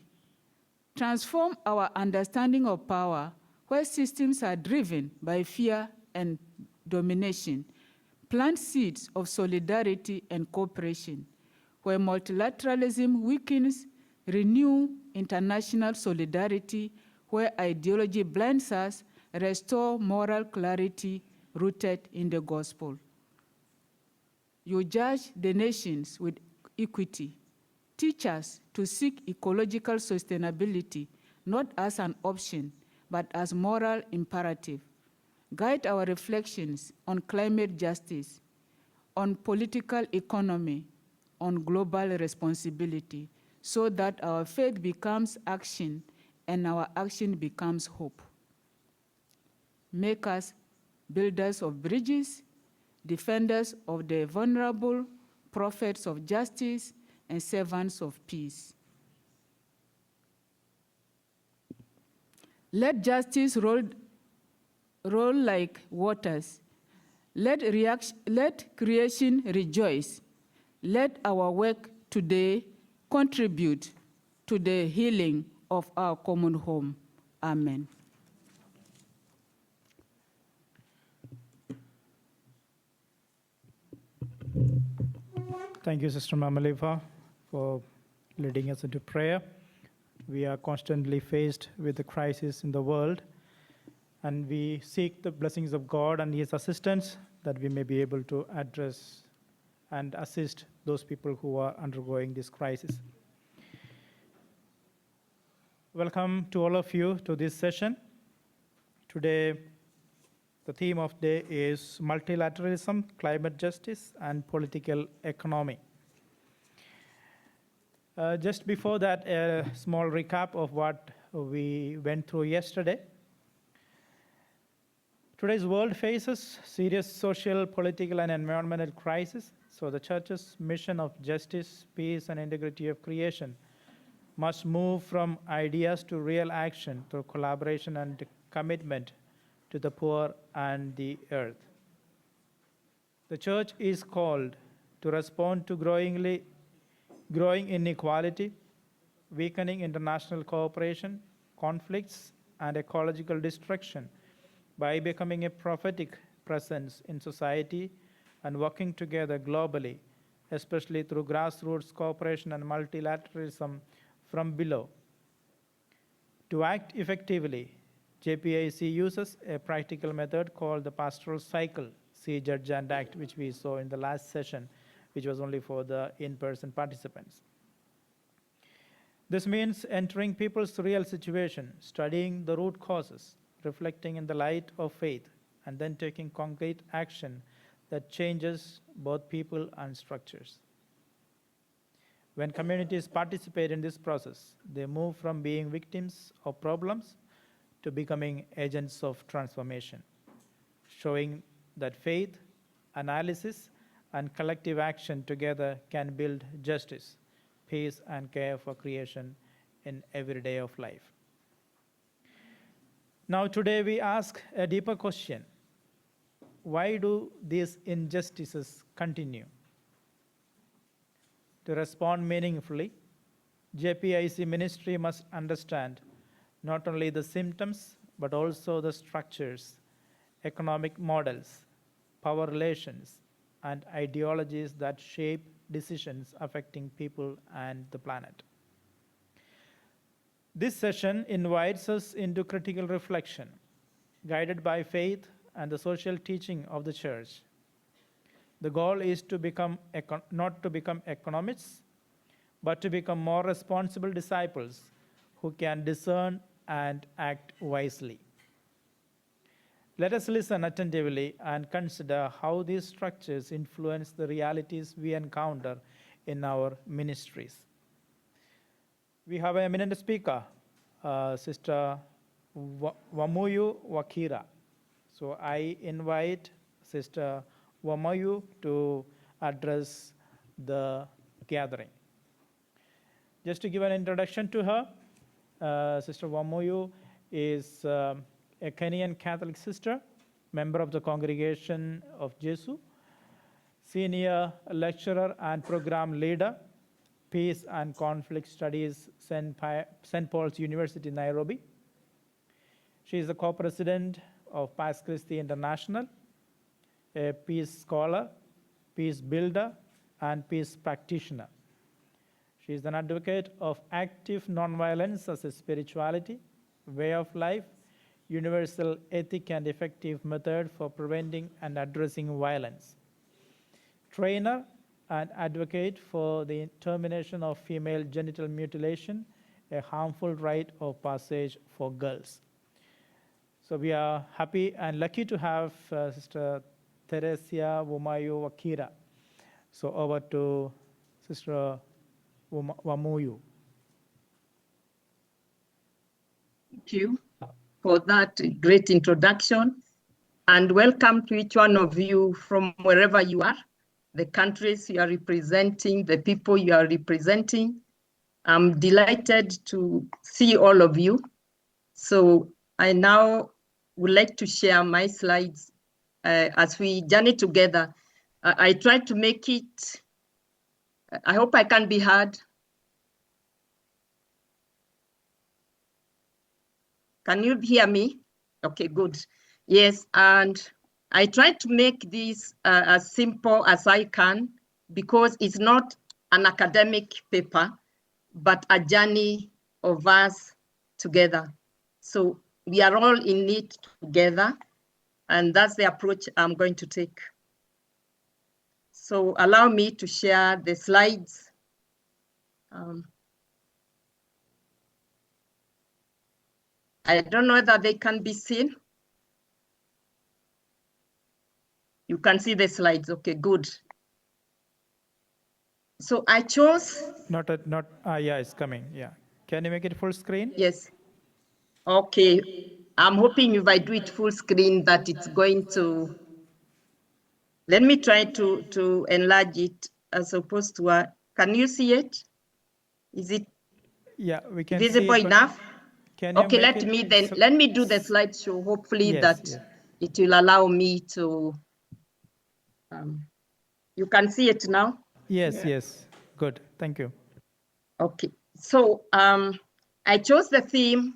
[SPEAKER 2] Transform our understanding of power, where systems are driven by fear and domination. Plant seeds of solidarity and cooperation. Where multilateralism weakens, renew international solidarity. Where ideology blinds us, restore moral clarity rooted in the gospel. You judge the nations with equity. Teach us to seek ecological sustainability, not as an option, but as moral imperative. Guide our reflections on climate justice, on political economy, on global responsibility, so that our faith becomes action and our action becomes hope. Make us builders of bridges, defenders of the vulnerable, prophets of justice, and servants of peace. Let justice roll like waters Let creation rejoice. Let our work today contribute to the healing of our common home. Amen.
[SPEAKER 1] Thank you, Sister Mamaliva, for leading us into prayer. We are constantly faced with the crisis in the world, and we seek the blessings of God and His assistance that we may be able to address and assist those people who are undergoing this crisis. Welcome to all of you to this session. Today, the theme of the day is multilateralism, climate justice, and political economy. Just before that, a small recap of what we went through yesterday. Today's world faces serious social, political, and environmental crisis. So the Church's mission of justice, peace, and integrity of creation must move from ideas to real action through collaboration and commitment to the poor and the earth. The Church is called to respond to growing inequality, weakening international cooperation, conflicts, and ecological destruction by becoming a prophetic presence in society and working together globally, especially through grassroots cooperation and multilateralism from below. To act effectively, JPIC uses a practical method called the pastoral cycle, see, judge, and act, which we saw in the last session, which was only for the in-person participants. This means entering people's real situation, studying the root causes, reflecting in the light of faith, and then taking concrete action that changes both people and structures. When communities participate in this process, they move from being victims of problems to becoming agents of transformation, showing that faith, analysis, and collective action together can build justice, peace, and care for creation in every day of life. Now, today we ask a deeper question. Why do these injustices continue? To respond meaningfully, JPIC ministry must understand not only the symptoms, but also the structures, economic models, power relations, and ideologies that shape decisions affecting people and the planet. This session invites us into critical reflection, guided by faith and the social teaching of the Church. The goal is to not to become economists, but to become more responsible disciples who can discern and act wisely. Let us listen attentively and consider how these structures influence the realities we encounter in our ministries. We have an eminent speaker, Sister Wamuyu Wakira. So I invite Sister Wamuyu to address the gathering. Just to give an introduction to her, Sister Wamuyu is a Kenyan Catholic sister, member of the Congregation of Jesu, senior lecturer and program leader, Peace and Conflict Studies, St. Paul's University, Nairobi. She is the co-president of Pax Christi International, a peace scholar, peace builder, and peace practitioner. She is an advocate of active nonviolence as a spirituality, way of life, universal ethic, and effective method for preventing and addressing violence. Trainer and advocate for the termination of female genital mutilation, a harmful rite of passage for girls. So we are happy and lucky to have Sister Teresia Wamuyu Wakira. So over to Sister Wamuyu.
[SPEAKER 14] Thank you for that great introduction, and welcome to each one of you from wherever you are, the countries you are representing, the people you are representing. I'm delighted to see all of you. So I now would like to share my slides as we journey together. I try to make it, I hope I can be heard. Can you hear me? Okay, good. Yes, and I try to make this as simple as I can because it's not an academic paper, but a journey of us together. So we are all in it together, and that's the approach I'm going to take. So allow me to share the slides. I don't know whether they can be seen. You can see the slides. Okay, good. So I chose.
[SPEAKER 1] Yeah, it's coming. Yeah. Can you make it full screen?
[SPEAKER 14] Yes. Okay. I'm hoping if I do it full screen that it's going to. Let me try to enlarge it as opposed to. Can you see it? Is it
[SPEAKER 1] Yeah, we can
[SPEAKER 14] visible
[SPEAKER 1] see it,
[SPEAKER 14] enough?
[SPEAKER 1] Can you
[SPEAKER 14] Okay,
[SPEAKER 1] make
[SPEAKER 14] let me do the slideshow. Hopefully
[SPEAKER 1] Yes,
[SPEAKER 14] that
[SPEAKER 1] yes.
[SPEAKER 14] it will allow me to. You can see it now?
[SPEAKER 1] Yes, yes. Good. Thank you.
[SPEAKER 14] Okay. So I chose the theme,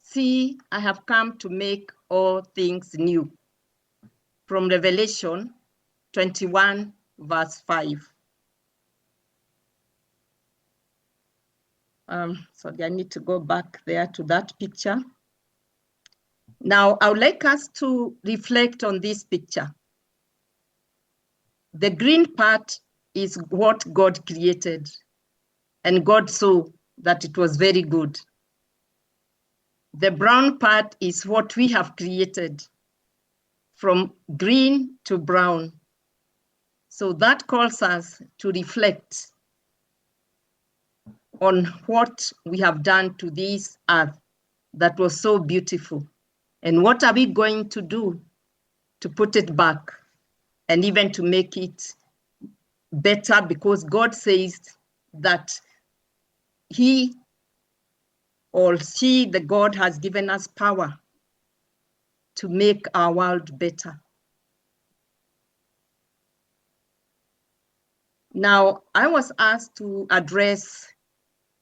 [SPEAKER 14] See, I have come to make all things new, from Revelation 21, verse 5. Sorry, I need to go back there to that picture. Now, I would like us to reflect on this picture. The green part is what God created, and God saw that it was very good. The brown part is what we have created, from green to brown. So that calls us to reflect on what we have done to this earth that was so beautiful. And what are we going to do to put it back and even to make it better? Because God says that he or she, the God, has given us power to make our world better. Now, I was asked to address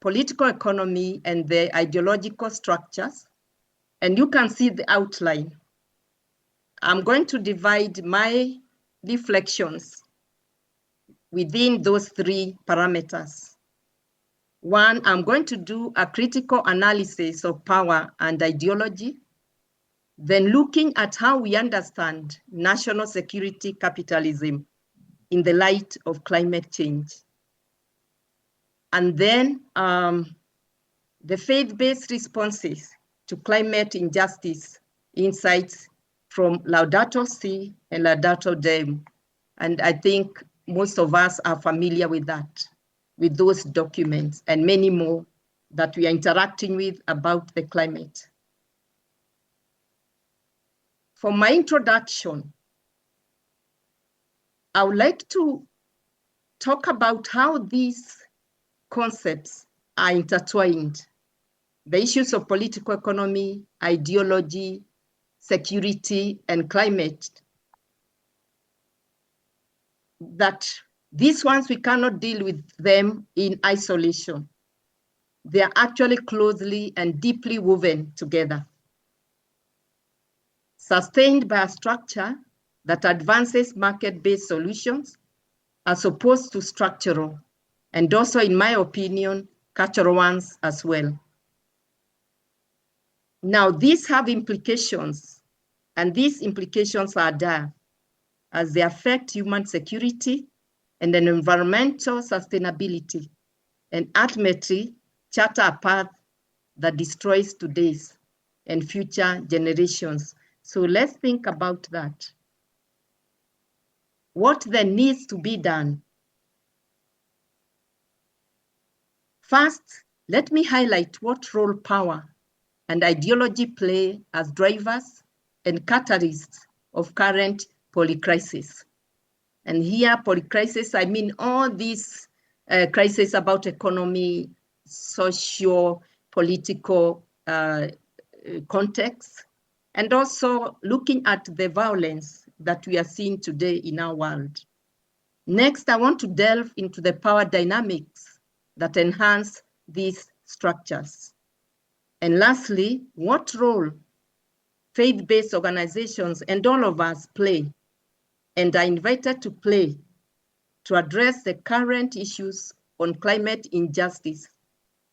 [SPEAKER 14] political economy and the ideological structures, and you can see the outline. I'm going to divide my reflections within those three parameters. One, I'm going to do a critical analysis of power and ideology, then looking at how we understand national security capitalism in the light of climate change. And then the faith-based responses to climate injustice, insights from Laudato Si and Laudato Deum. And I think most of us are familiar with that, with those documents and many more that we are interacting with about the climate. For my introduction, I would like to talk about how these concepts are intertwined. The issues of political economy, ideology, security, and climate, that these ones, we cannot deal with them in isolation. They are actually closely and deeply woven together, sustained by a structure that advances market-based solutions as opposed to structural, and also, in my opinion, cultural ones as well. Now, these have implications, and these implications are dire as they affect human security and an environmental sustainability, and ultimately chart a path that destroys today's and future generations. So let's think about that. What then needs to be done? First, let me highlight what role power and ideology play as drivers and catalysts of current polycrisis. And here, polycrisis, I mean all these crises about economy, socio, political context, and also looking at the violence that we are seeing today in our world. Next, I want to delve into the power dynamics that enhance these structures. And lastly, what role faith-based organizations and all of us play and are invited to play to address the current issues on climate injustice,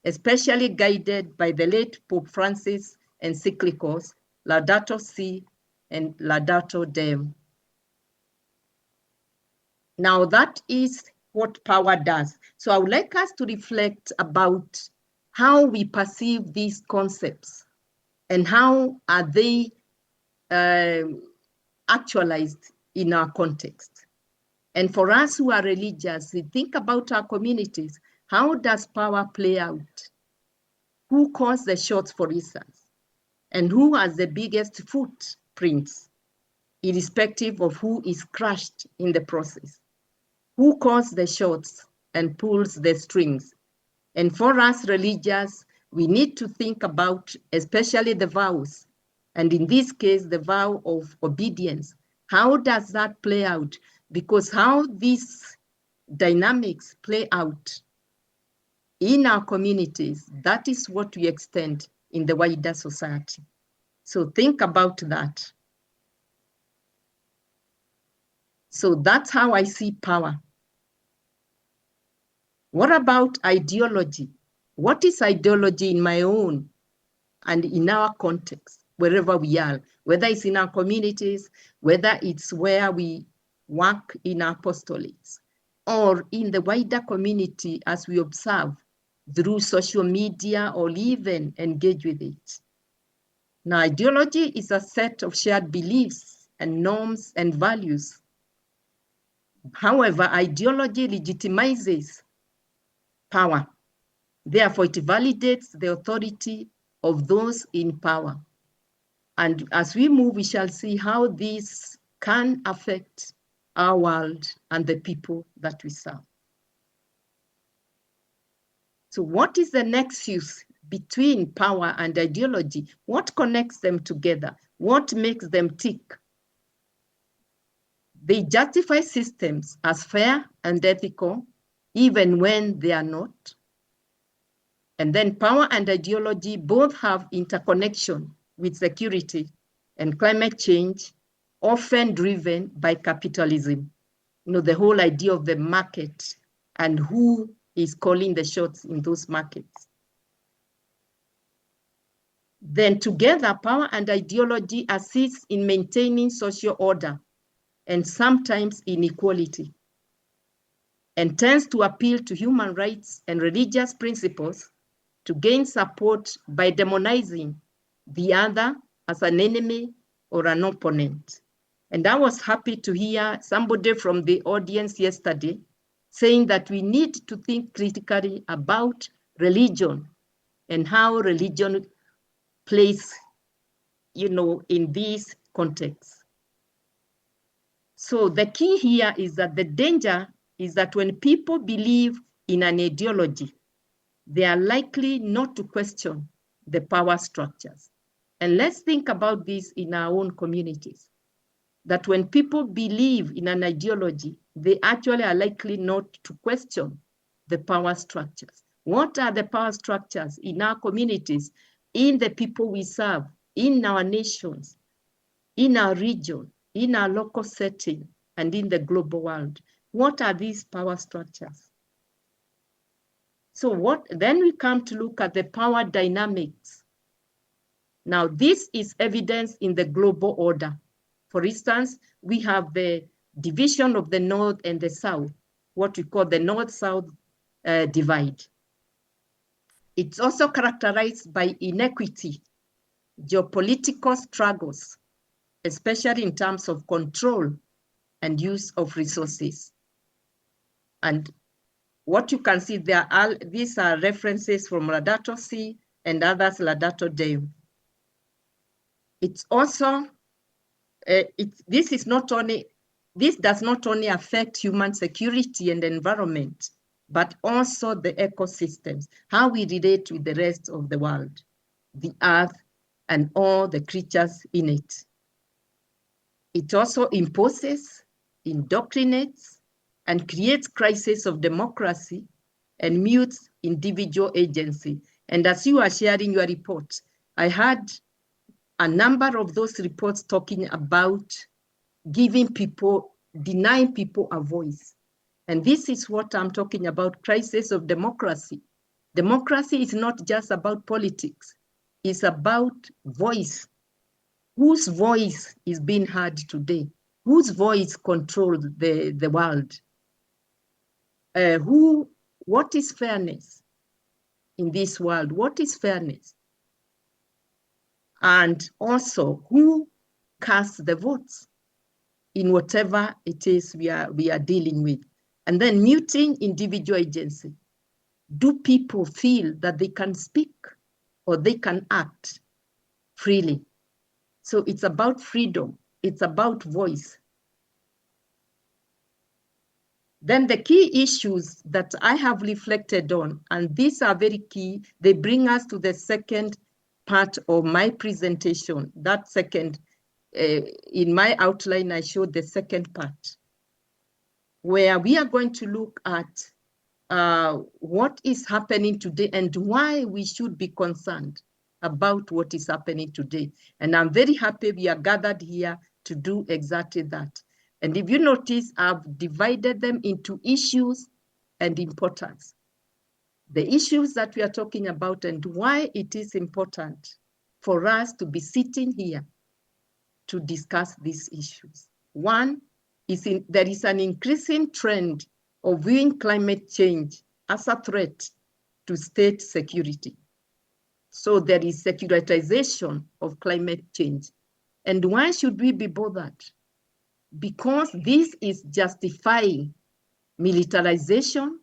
[SPEAKER 14] especially guided by the late Pope Francis encyclicals Laudato Si and Laudato Deum. Now that is what power does. So I would like us to reflect about how we perceive these concepts and how are they actualized in our context. And for us who are religious, we think about our communities. How does power play out? Who calls the shots, for instance? And who has the biggest footprints, irrespective of who is crushed in the process? Who calls the shots and pulls the strings? And for us religious, we need to think about especially the vows. And in this case, the vow of obedience. How does that play out? Because how these dynamics play out in our communities, that is what we extend in the wider society. So think about that. So that's how I see power. What about ideology? What is ideology in my own and in our context, wherever we are, whether it's in our communities, whether it's where we work in apostolates, or in the wider community as we observe through social media or even engage with it. Now, ideology is a set of shared beliefs and norms and values. However, ideology legitimizes power. Therefore, it validates the authority of those in power. And as we move, we shall see how this can affect our world and the people that we serve. So what is the nexus between power and ideology? What connects them together? What makes them tick? They justify systems as fair and ethical, even when they are not. And then power and ideology both have interconnection with security and climate change, often driven by capitalism. You know, the whole idea of the market and who is calling the shots in those markets. Then together, power and ideology assist in maintaining social order and sometimes inequality, and tends to appeal to human rights and religious principles to gain support by demonizing the other as an enemy or an opponent. And I was happy to hear somebody from the audience yesterday saying that we need to think critically about religion and how religion plays, you know, in these contexts. So the key here is that the danger is that when people believe in an ideology, they are likely not to question the power structures. And let's think about this in our own communities, that when people believe in an ideology, they actually are likely not to question the power structures. What are the power structures in our communities, in the people we serve, in our nations, in our region, in our local setting, and in the global world? What are these power structures? So then we come to look at the power dynamics. Now, this is evidence in the global order. For instance, we have the division of the North and the South, what we call the North-South divide. It's also characterized by inequity, geopolitical struggles, especially in terms of control and use of resources. And what you can see there, these are references from Laudato Si and others Laudato Deum. It's also, this does not only affect human security and environment, but also the ecosystems, how we relate with the rest of the world, the earth, and all the creatures in it. It also imposes, indoctrinates, and creates crisis of democracy and mutes individual agency. And as you are sharing your report, I had a number of those reports talking about denying people a voice. And this is what I'm talking about, crisis of democracy. Democracy is not just about politics. It's about voice. Whose voice is being heard today? Whose voice controls the world? What is fairness in this world? What is fairness? And also, who casts the votes in whatever it is we are dealing with? And then muting individual agency. Do people feel that they can speak or they can act freely? So it's about freedom. It's about voice. Then the key issues that I have reflected on, and these are very key, they bring us to the second part of my presentation. That second, in my outline, I showed the second part, where we are going to look at what is happening today and why we should be concerned about what is happening today. And I'm very happy we are gathered here to do exactly that. And if you notice, I've divided them into issues and importance. The issues that we are talking about and why it is important for us to be sitting here to discuss these issues. One is there is an increasing trend of viewing climate change as a threat to state security. So there is securitization of climate change. And why should we be bothered? Because this is justifying militarization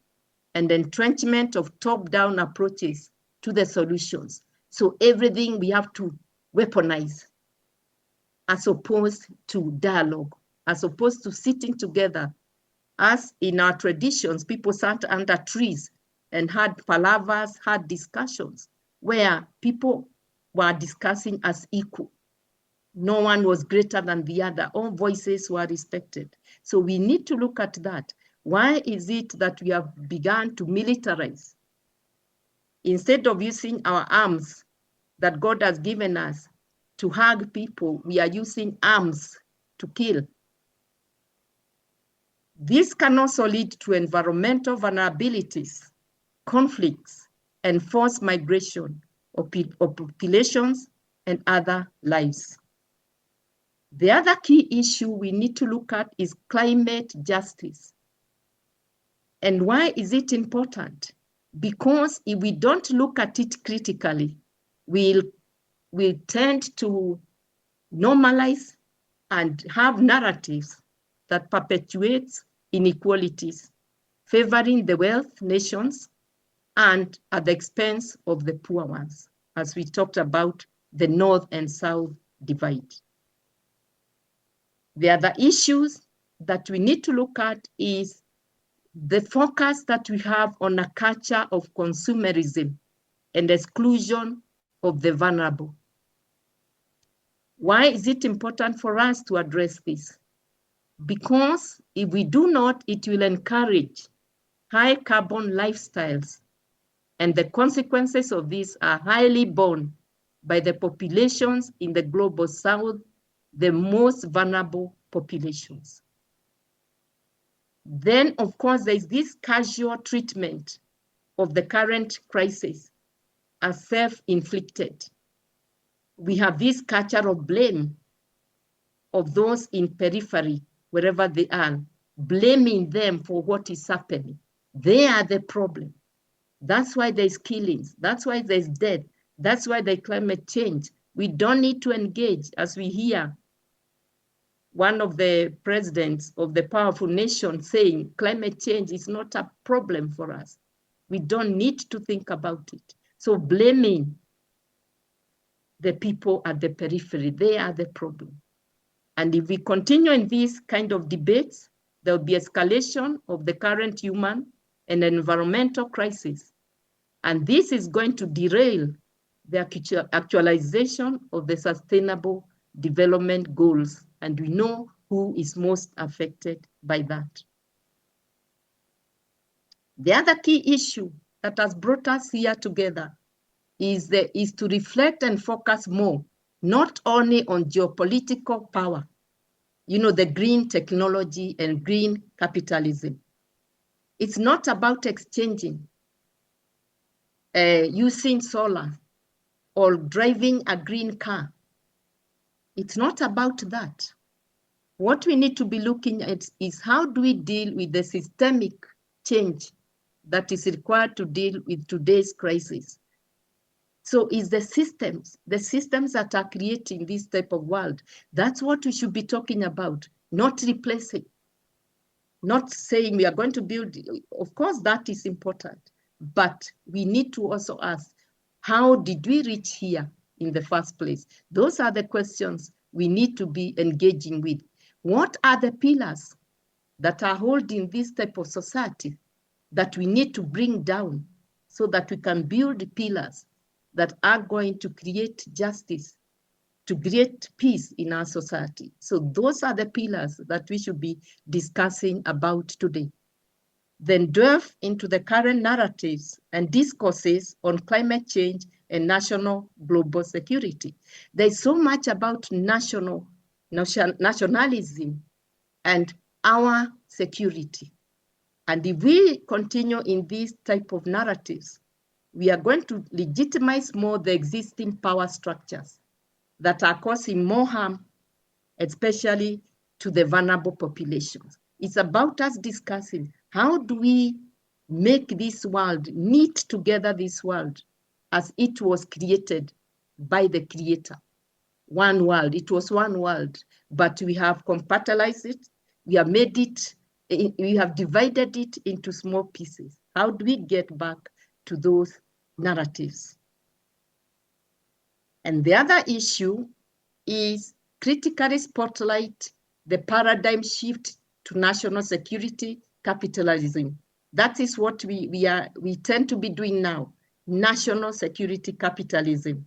[SPEAKER 14] and entrenchment of top-down approaches to the solutions. So everything we have to weaponize as opposed to dialogue, as opposed to sitting together. As in our traditions, people sat under trees and had palavers, had discussions where people were discussing as equal. No one was greater than the other. All voices were respected. So we need to look at that. Why is it that we have begun to militarize? Instead of using our arms that God has given us to hug people, we are using arms to kill. This can also lead to environmental vulnerabilities, conflicts, and forced migration of populations and other lives. The other key issue we need to look at is climate justice. And why is it important? Because if we don't look at it critically, we'll tend to normalize and have narratives that perpetuates inequalities, favoring the wealth nations and at the expense of the poor ones, as we talked about the North and South divide. The other issues that we need to look at is the focus that we have on a culture of consumerism and exclusion of the vulnerable. Why is it important for us to address this? Because if we do not, it will encourage high carbon lifestyles, and the consequences of this are highly borne by the populations in the global South, the most vulnerable populations. Then, of course, there is this casual treatment of the current crisis as self-inflicted. We have this culture of blame of those in periphery, wherever they are, blaming them for what is happening. They are the problem. That's why there's killings. That's why there's death. That's why there's climate change. We don't need to engage, as we hear one of the presidents of the powerful nation saying climate change is not a problem for us. We don't need to think about it. So blaming the people at the periphery, they are the problem. And if we continue in these kind of debates, there will be escalation of the current human and environmental crisis. And this is going to derail the actualization of the Sustainable Development Goals and we know who is most affected by that. The other key issue that has brought us here together is to reflect and focus more, not only on geopolitical power, the green technology and green capitalism. It's not about exchanging, using solar or driving a green car. It's not about that. What we need to be looking at is how do we deal with the systemic change that is required to deal with today's crisis. So it's the systems that are creating this type of world. That's what we should be talking about, not replacing, not saying we are going to build. Of course, that is important, but we need to also ask, how did we reach here in the first place? Those are the questions we need to be engaging with. What are the pillars that are holding this type of society that we need to bring down so that we can build pillars that are going to create justice, to create peace in our society? So those are the pillars that we should be discussing about today. Then delve into the current narratives and discourses on climate change and national global security. There's so much about nationalism and our security. And if we continue in these type of narratives, we are going to legitimize more the existing power structures that are causing more harm, especially to the vulnerable populations. It's about us discussing how do we make this world, knit together this world as it was created by the Creator. One world, it was one world, but we have compartmentalized it, we have made it, we have divided it into small pieces. How do we get back to those narratives? And the other issue is critically spotlight the paradigm shift to national security capitalism. That is what we tend to be doing now, national security capitalism.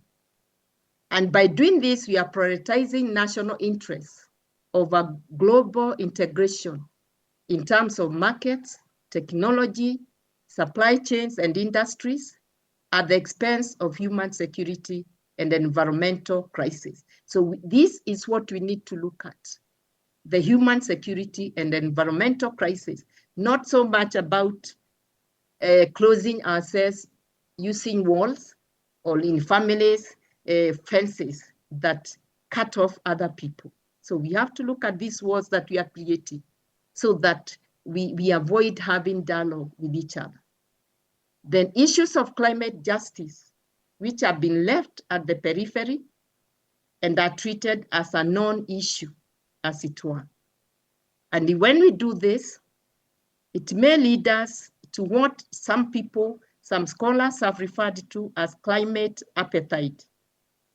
[SPEAKER 14] And by doing this, we are prioritizing national interests over global integration in terms of markets, technology, supply chains, and industries at the expense of human security and environmental crisis. So this is what we need to look at, the human security and environmental crisis, not so much about closing ourselves using walls or in families, fences that cut off other people. So we have to look at these walls that we are creating so that we avoid having dialogue with each other. Then issues of climate justice, which have been left at the periphery and are treated as a non-issue, as it were. And when we do this, it may lead us to what some scholars have referred to as climate apartheid,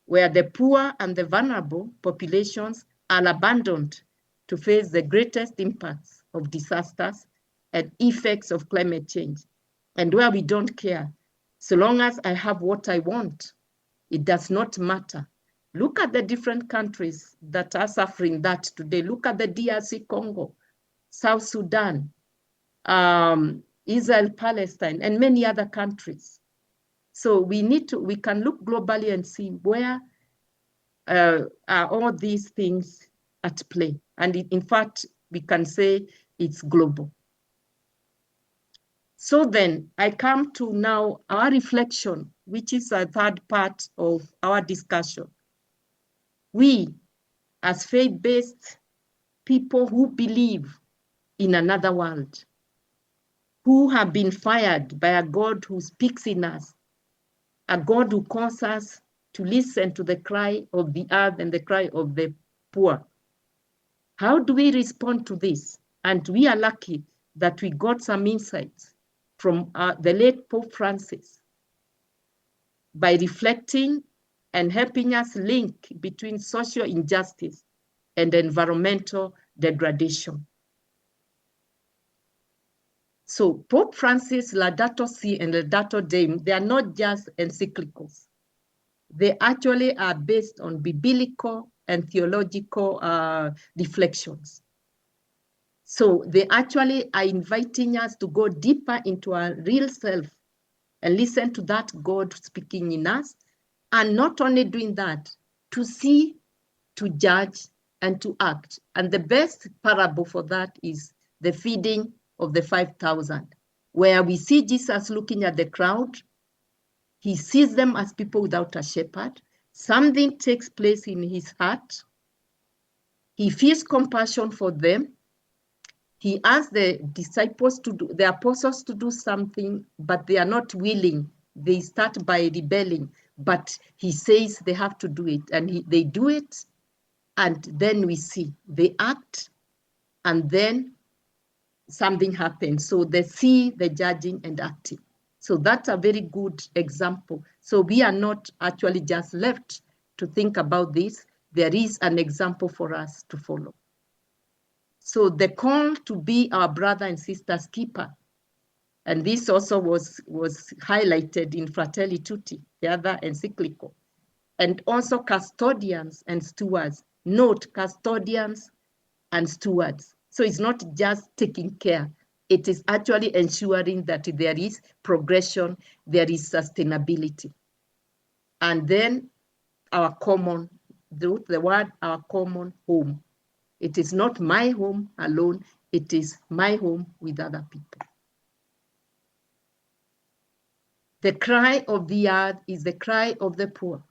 [SPEAKER 14] where the poor and the vulnerable populations are abandoned to face the greatest impacts of disasters and effects of climate change, and where we don't care. So long as I have what I want, it does not matter. Look at the different countries that are suffering that today. Look at the DRC Congo, South Sudan, Israel, Palestine, and many other countries. So we can look globally and see where are all these things at play. And in fact, we can say it's global. So then I come to now our reflection, which is a third part of our discussion. We, as faith-based people who believe in another world, who have been fired by a God who speaks in us, a God who calls us to listen to the cry of the earth and the cry of the poor. How do we respond to this? And we are lucky that we got some insights from the late Pope Francis by reflecting and helping us link between social injustice and environmental degradation. So Pope Francis' Laudato Si and Laudato Deum, they are not just encyclicals. They actually are based on biblical and theological reflections. So they actually are inviting us to go deeper into our real self and listen to that God speaking in us. And not only doing that, to see, to judge, and to act. And the best parable for that is the feeding of the 5,000, where we see Jesus looking at the crowd. He sees them as people without a shepherd. Something takes place in his heart. He feels compassion for them. He asks the disciples to do, the apostles to do something, but they are not willing. They start by rebelling, but he says they have to do it, and they do it, and then we see they act, and then something happens. So they see the judging and acting. So that's a very good example. So we are not actually just left to think about this. There is an example for us to follow. So the call to be our brother and sister's keeper, and this also was highlighted in Fratelli Tutti, the other encyclical, and also custodians and stewards. Note, custodians and stewards. So it's not just taking care, it is actually ensuring that there is progression, there is sustainability. And then our common, the word our common home. It is not my home alone, it is my home with other people. The cry of the earth is the cry of the poor.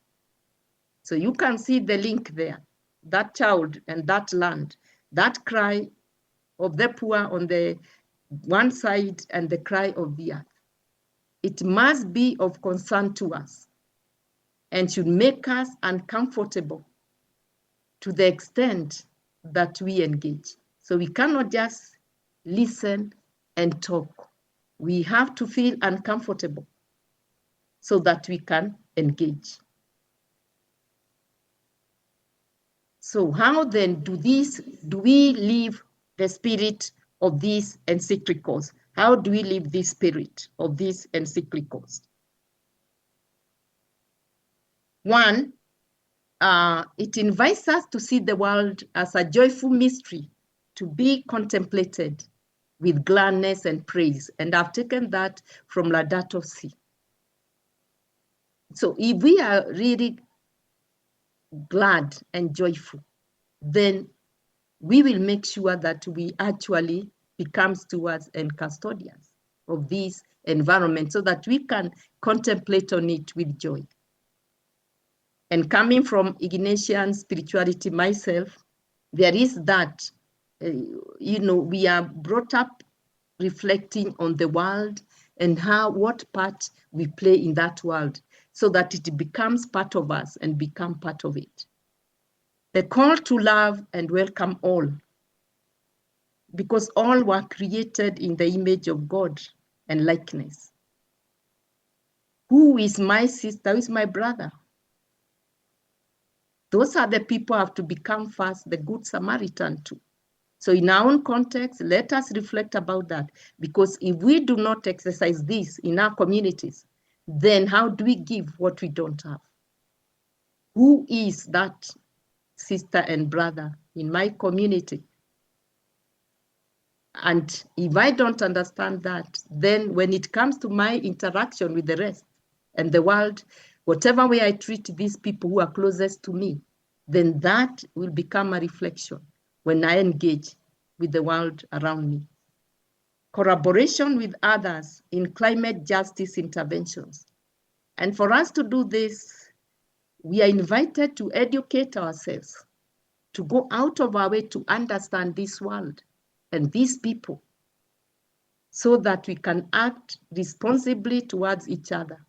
[SPEAKER 14] So you can see the link there, that child and that land, that cry of the poor on the one side and the cry of the earth. It must be of concern to us and should make us uncomfortable to the extent that we engage. So we cannot just listen and talk. We have to feel uncomfortable so that we can engage. So how then do we live the spirit of these encyclicals? How do we live the spirit of these encyclicals? One, it invites us to see the world as a joyful mystery to be contemplated with gladness and praise. And I've taken that from Laudato Si. So if we are really glad and joyful, then we will make sure that we actually become stewards and custodians of this environment so that we can contemplate on it with joy. And coming from Ignatian spirituality myself, there is that, we are brought up reflecting on the world and what part we play in that world so that it becomes part of us and become part of it. The call to love and welcome all, because all were created in the image of God and likeness. Who is my sister? Who is my brother? Those are the people who have to become first the Good Samaritan too. So in our own context, let us reflect about that, because if we do not exercise this in our communities, then how do we give what we don't have? Who is that sister and brother in my community? And if I don't understand that, then when it comes to my interaction with the rest and the world, whatever way I treat these people who are closest to me, then that will become a reflection when I engage with the world around me. Collaboration with others in climate justice interventions. And for us to do this, we are invited to educate ourselves, to go out of our way to understand this world and these people so that we can act responsibly towards each other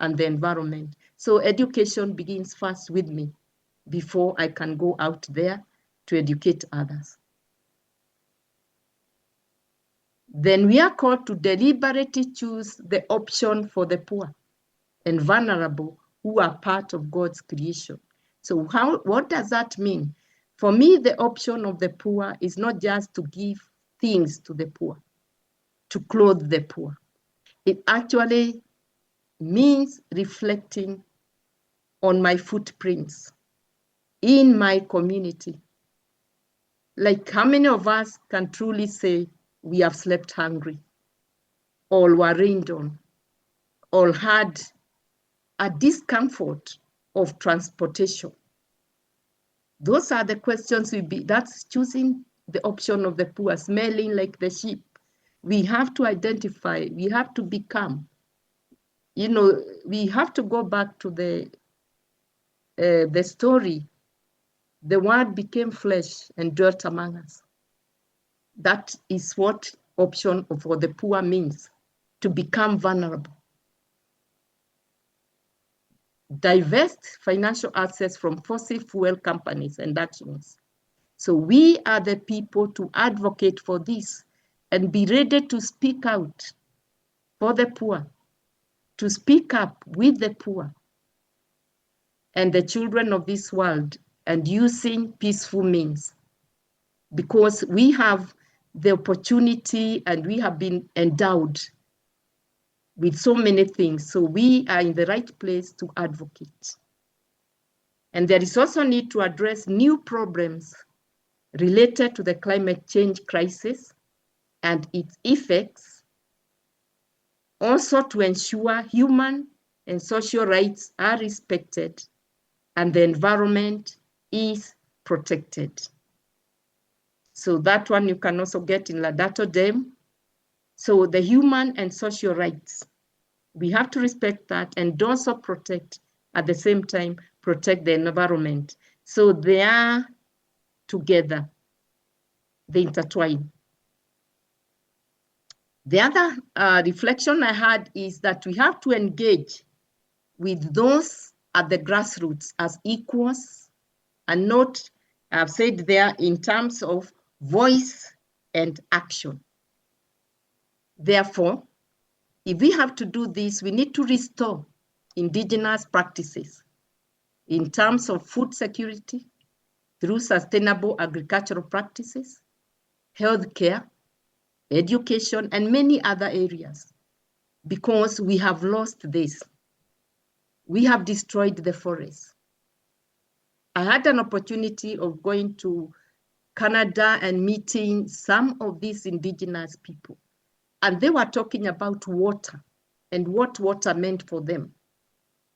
[SPEAKER 14] and the environment. So education begins first with me before I can go out there to educate others. Then we are called to deliberately choose the option for the poor and vulnerable who are part of God's creation. So what does that mean? For me, the option of the poor is not just to give things to the poor, to clothe the poor. It actually means reflecting on my footprints in my community. Like, how many of us can truly say we have slept hungry, or were rained on, or had a discomfort of transportation? Those are the questions that's choosing the option of the poor, smelling like the sheep. We have to identify, we have to become, we have to go back to the story. The word became flesh and dwelt among us. That is what option for the poor means, to become vulnerable. Divest financial access from fossil fuel companies and actions. So we are the people to advocate for this and be ready to speak out for the poor, to speak up with the poor and the children of this world, and using peaceful means, because we have the opportunity and we have been endowed with so many things. So we are in the right place to advocate. And there is also need to address new problems related to the climate change crisis and its effects, also to ensure human and social rights are respected and the environment is protected. So that one you can also get in Ladato Dam. So the human and social rights, we have to respect that and also protect, at the same time, protect the environment. So they are together, they intertwine. The other reflection I had is that we have to engage with those at the grassroots as equals, and not, I've said there, in terms of voice and action. Therefore, if we have to do this, we need to restore indigenous practices in terms of food security through sustainable agricultural practices, healthcare, education, and many other areas, because we have lost this. We have destroyed the forest. I had an opportunity of going to Canada and meeting some of these indigenous people, and they were talking about water and what water meant for them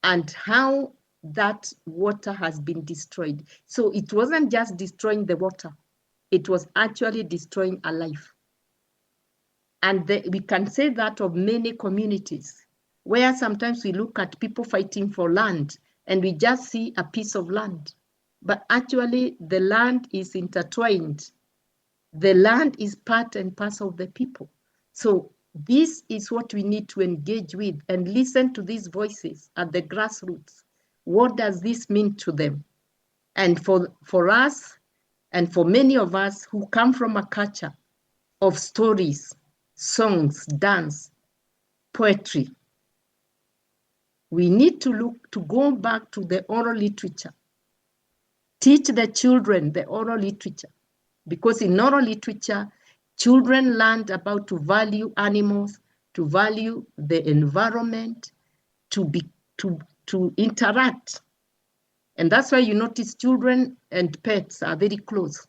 [SPEAKER 14] and how that water has been destroyed. So it wasn't just destroying the water, it was actually destroying a life. And we can say that of many communities, where sometimes we look at people fighting for land and we just see a piece of land. But actually, the land is intertwined. The land is part and parcel of the people. So this is what we need to engage with and listen to these voices at the grassroots. What does this mean to them? And for us, and for many of us who come from a culture of stories, songs, dance, poetry, we need to go back to the oral literature. Teach the children the oral literature, because in oral literature, children learned about to value animals, to value the environment, to interact. And that's why you notice children and pets are very close.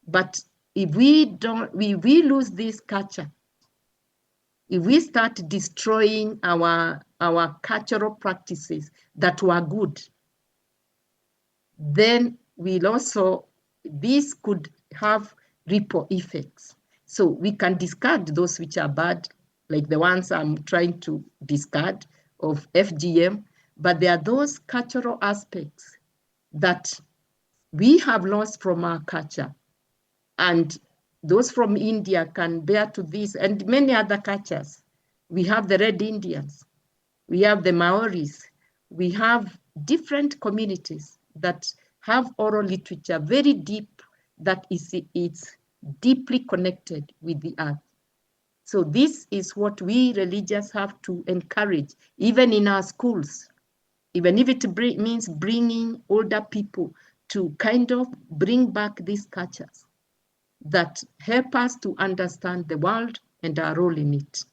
[SPEAKER 14] But if we lose this culture, if we start destroying our cultural practices that were good, then this could have ripple effects. So we can discard those which are bad, like the ones I'm trying to discard of FGM, but there are those cultural aspects that we have lost from our culture. And those from India can bear to this, and many other cultures. We have the Red Indians, we have the Maoris, we have different communities that have oral literature very deep, that it's deeply connected with the earth. So this is what we religious have to encourage, even in our schools, even if it means bringing older people to kind of bring back these cultures that help us to understand the world and our role in it.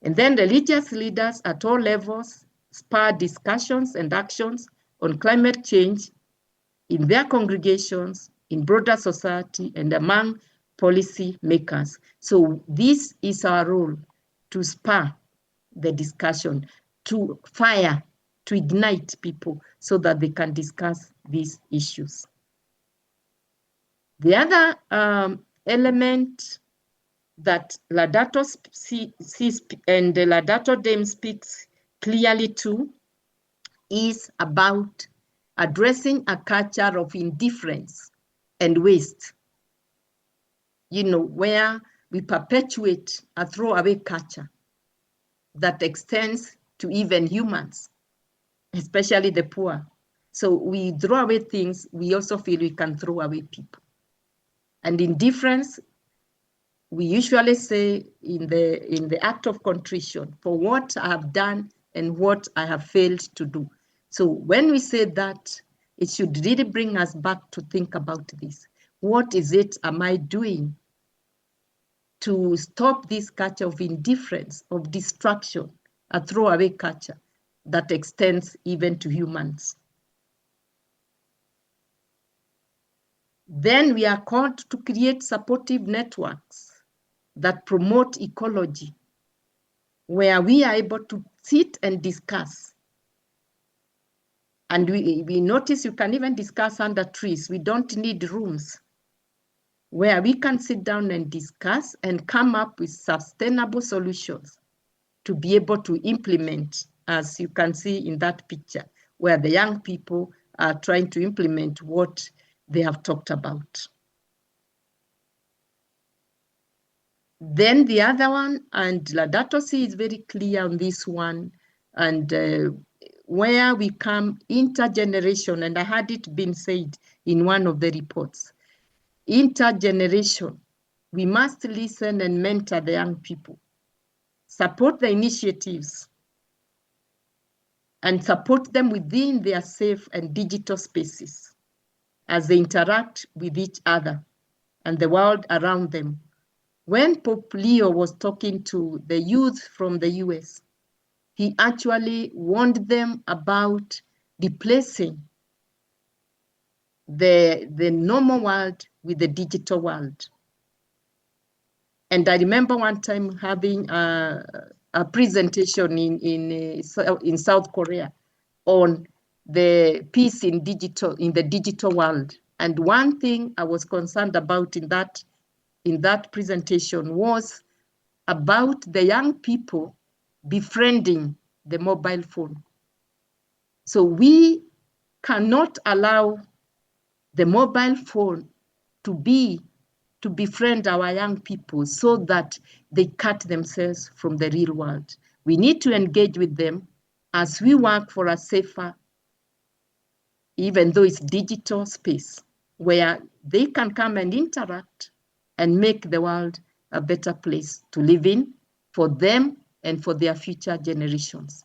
[SPEAKER 14] And then religious leaders at all levels spur discussions and actions on climate change in their congregations, in broader society, and among policy makers. So this is our role, to spur the discussion, to fire, to ignite people so that they can discuss these issues. The other element that Laudato Si and Laudato Deum speaks clearly to is about addressing a culture of indifference and waste, where we perpetuate a throwaway culture that extends to even humans, especially the poor. So we throw away things, we also feel we can throw away people. And indifference, we usually say in the act of contrition, for what I have done and what I have failed to do. So when we say that, it should really bring us back to think about this. What is it am I doing to stop this culture of indifference, of destruction, a throwaway culture that extends even to humans? Then we are called to create supportive networks that promote ecology, where we are able to sit and discuss. And we notice you can even discuss under trees. We don't need rooms, where we can sit down and discuss and come up with sustainable solutions to be able to implement, as you can see in that picture, where the young people are trying to implement what they have talked about. Then the other one, and Laudato Si is very clear on this one, and where we come intergeneration, and I had it been said in one of the reports, intergeneration, we must listen and mentor the young people, support the initiatives, and support them within their safe and digital spaces as they interact with each other and the world around them. When Pope Leo was talking to the youth from the US, he actually warned them about replacing the normal world with the digital world. And I remember one time having a presentation in South Korea on the peace in the digital world. And one thing I was concerned about in that presentation was about the young people befriending the mobile phone. So we cannot allow the mobile phone to befriend our young people so that they cut themselves from the real world. We need to engage with them as we work for a safer, even though it's digital space, where they can come and interact and make the world a better place to live in for them and for their future generations.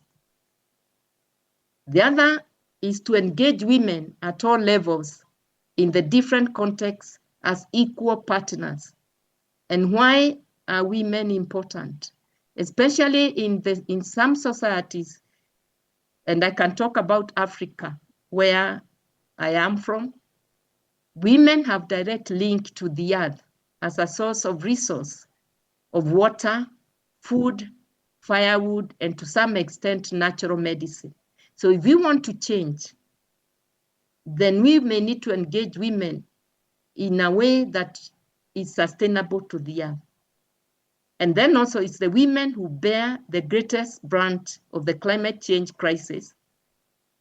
[SPEAKER 14] The other is to engage women at all levels in the different contexts as equal partners. And why are women important? Especially in some societies, and I can talk about Africa, where I am from, women have direct link to the earth as a source of resource, of water, food, firewood, and to some extent, natural medicine. So if we want to change, then we may need to engage women in a way that is sustainable to the earth. And then also it's the women who bear the greatest brunt of the climate change crisis,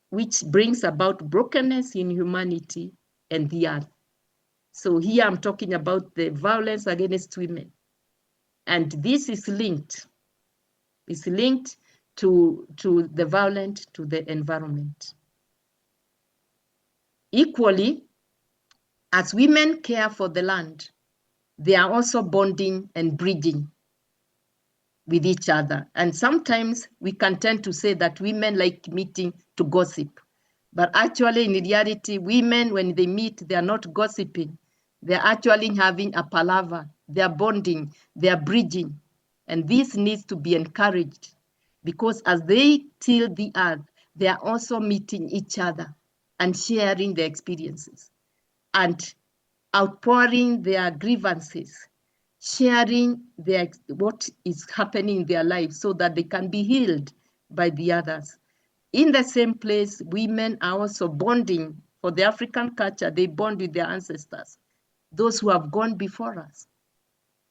[SPEAKER 14] which brings about brokenness in humanity and the earth. So here I'm talking about the violence against women. And this is linked. It's linked to the violence to the environment. Equally, as women care for the land, they are also bonding and bridging with each other. And sometimes we can tend to say that women like meeting to gossip. But actually, in reality, women, when they meet, they are not gossiping. They're actually having a palaver. They're bonding, they're bridging. And this needs to be encouraged because as they till the earth, they are also meeting each other and sharing their experiences and outpouring their grievances, sharing what is happening in their lives so that they can be healed by the others. In the same place, women are also bonding. For the African culture, they bond with their ancestors, those who have gone before us,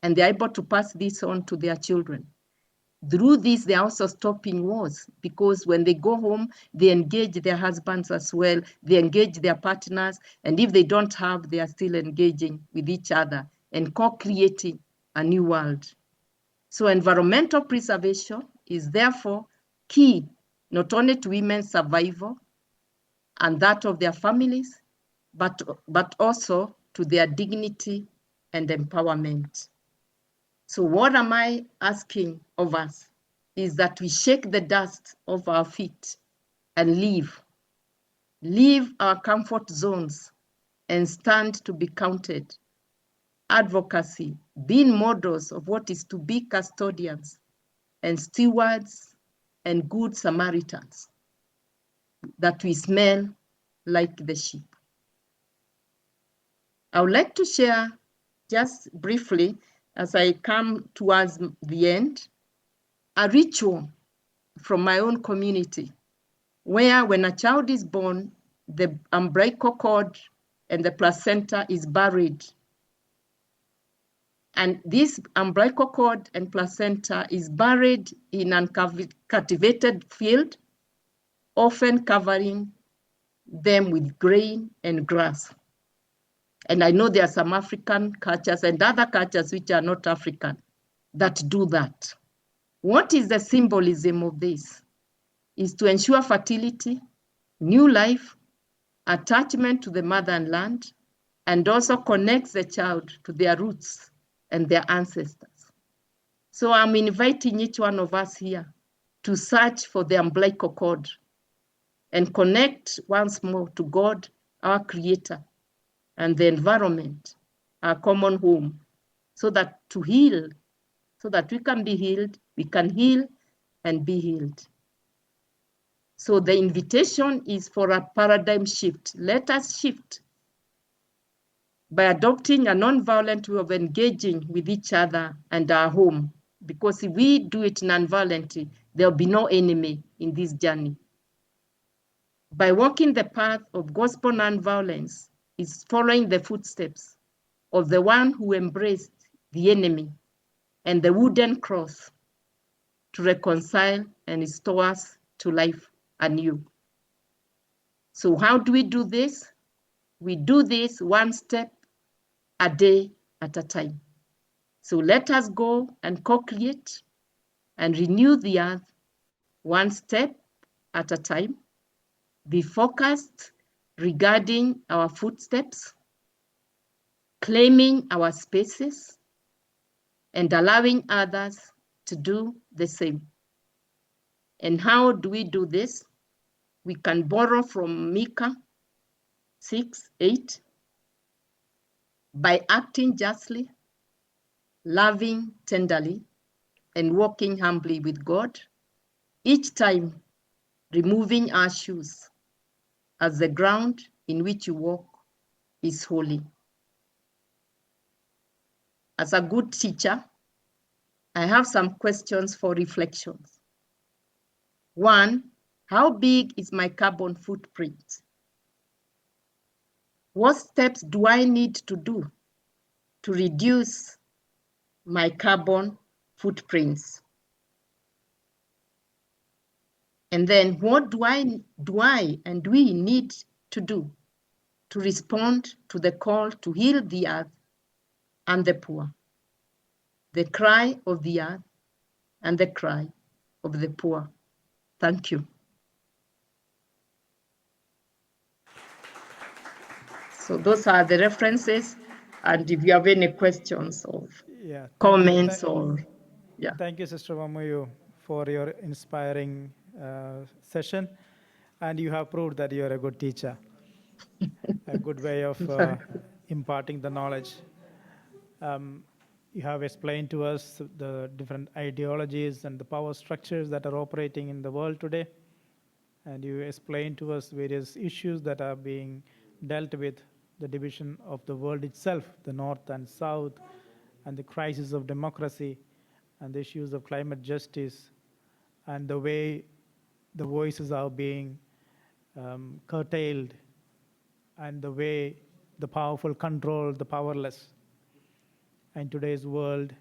[SPEAKER 14] and they're able to pass this on to their children. Through this, they're also stopping wars, because when they go home, they engage their husbands as well, they engage their partners, and if they don't have, they are still engaging with each other and co-creating a new world. So environmental preservation is therefore key, not only to women's survival and that of their families, but also to their dignity and empowerment. So what am I asking of us is that we shake the dust off our feet and leave our comfort zones and stand to be counted. Advocacy, being models of what is to be custodians and stewards and good Samaritans, that we smell like the sheep. I would like to share just briefly, as I come towards the end, a ritual from my own community, where when a child is born, the umbilical cord and the placenta is buried. And this umbilical cord and placenta is buried in an cultivated field, often covering them with grain and grass. And I know there are some African cultures and other cultures which are not African that do that. What is the symbolism of this? Is to ensure fertility, new life, attachment to the motherland, and also connects the child to their roots and their ancestors. So I'm inviting each one of us here to search for the umbilical cord and connect once more to God, our creator, and the environment, our common home, so that to heal, so that we can be healed, we can heal and be healed. So the invitation is for a paradigm shift. Let us shift by adopting a non-violent way of engaging with each other and our home. Because if we do it non-violently, there'll be no enemy in this journey. By walking the path of gospel non-violence is following the footsteps of the one who embraced the enemy and the wooden cross to reconcile and restore us to life anew. So how do we do this? We do this one step a day at a time. So let us go and co-create and renew the earth one step at a time. Be focused regarding our footsteps, claiming our spaces, and allowing others to do the same. And how do we do this? We can borrow from Micah 6:8 by acting justly, loving tenderly, and walking humbly with God, each time removing our shoes, as the ground in which you walk is holy. As a good teacher, I have some questions for reflections. One, how big is my carbon footprint? What steps do I need to do to reduce my carbon footprints? And then what do I and we need to do to respond to the call to heal the earth and the poor, the cry of the earth and the cry of the poor? Thank you. So those are the references. And if you have any questions or comments or, yeah.
[SPEAKER 1] Thank you, Sister Mamuyu, for your inspiring session. And you have proved that you're a good teacher, a good way of imparting the knowledge. You have explained to us the different ideologies and the power structures that are operating in the world today. and you explained to us various issues that are being dealt with, the division of the world itself, the North and South, and the crisis of democracy, and the issues of climate justice, and the way the voices are being curtailed, and the way the powerful control the powerless. In today's world,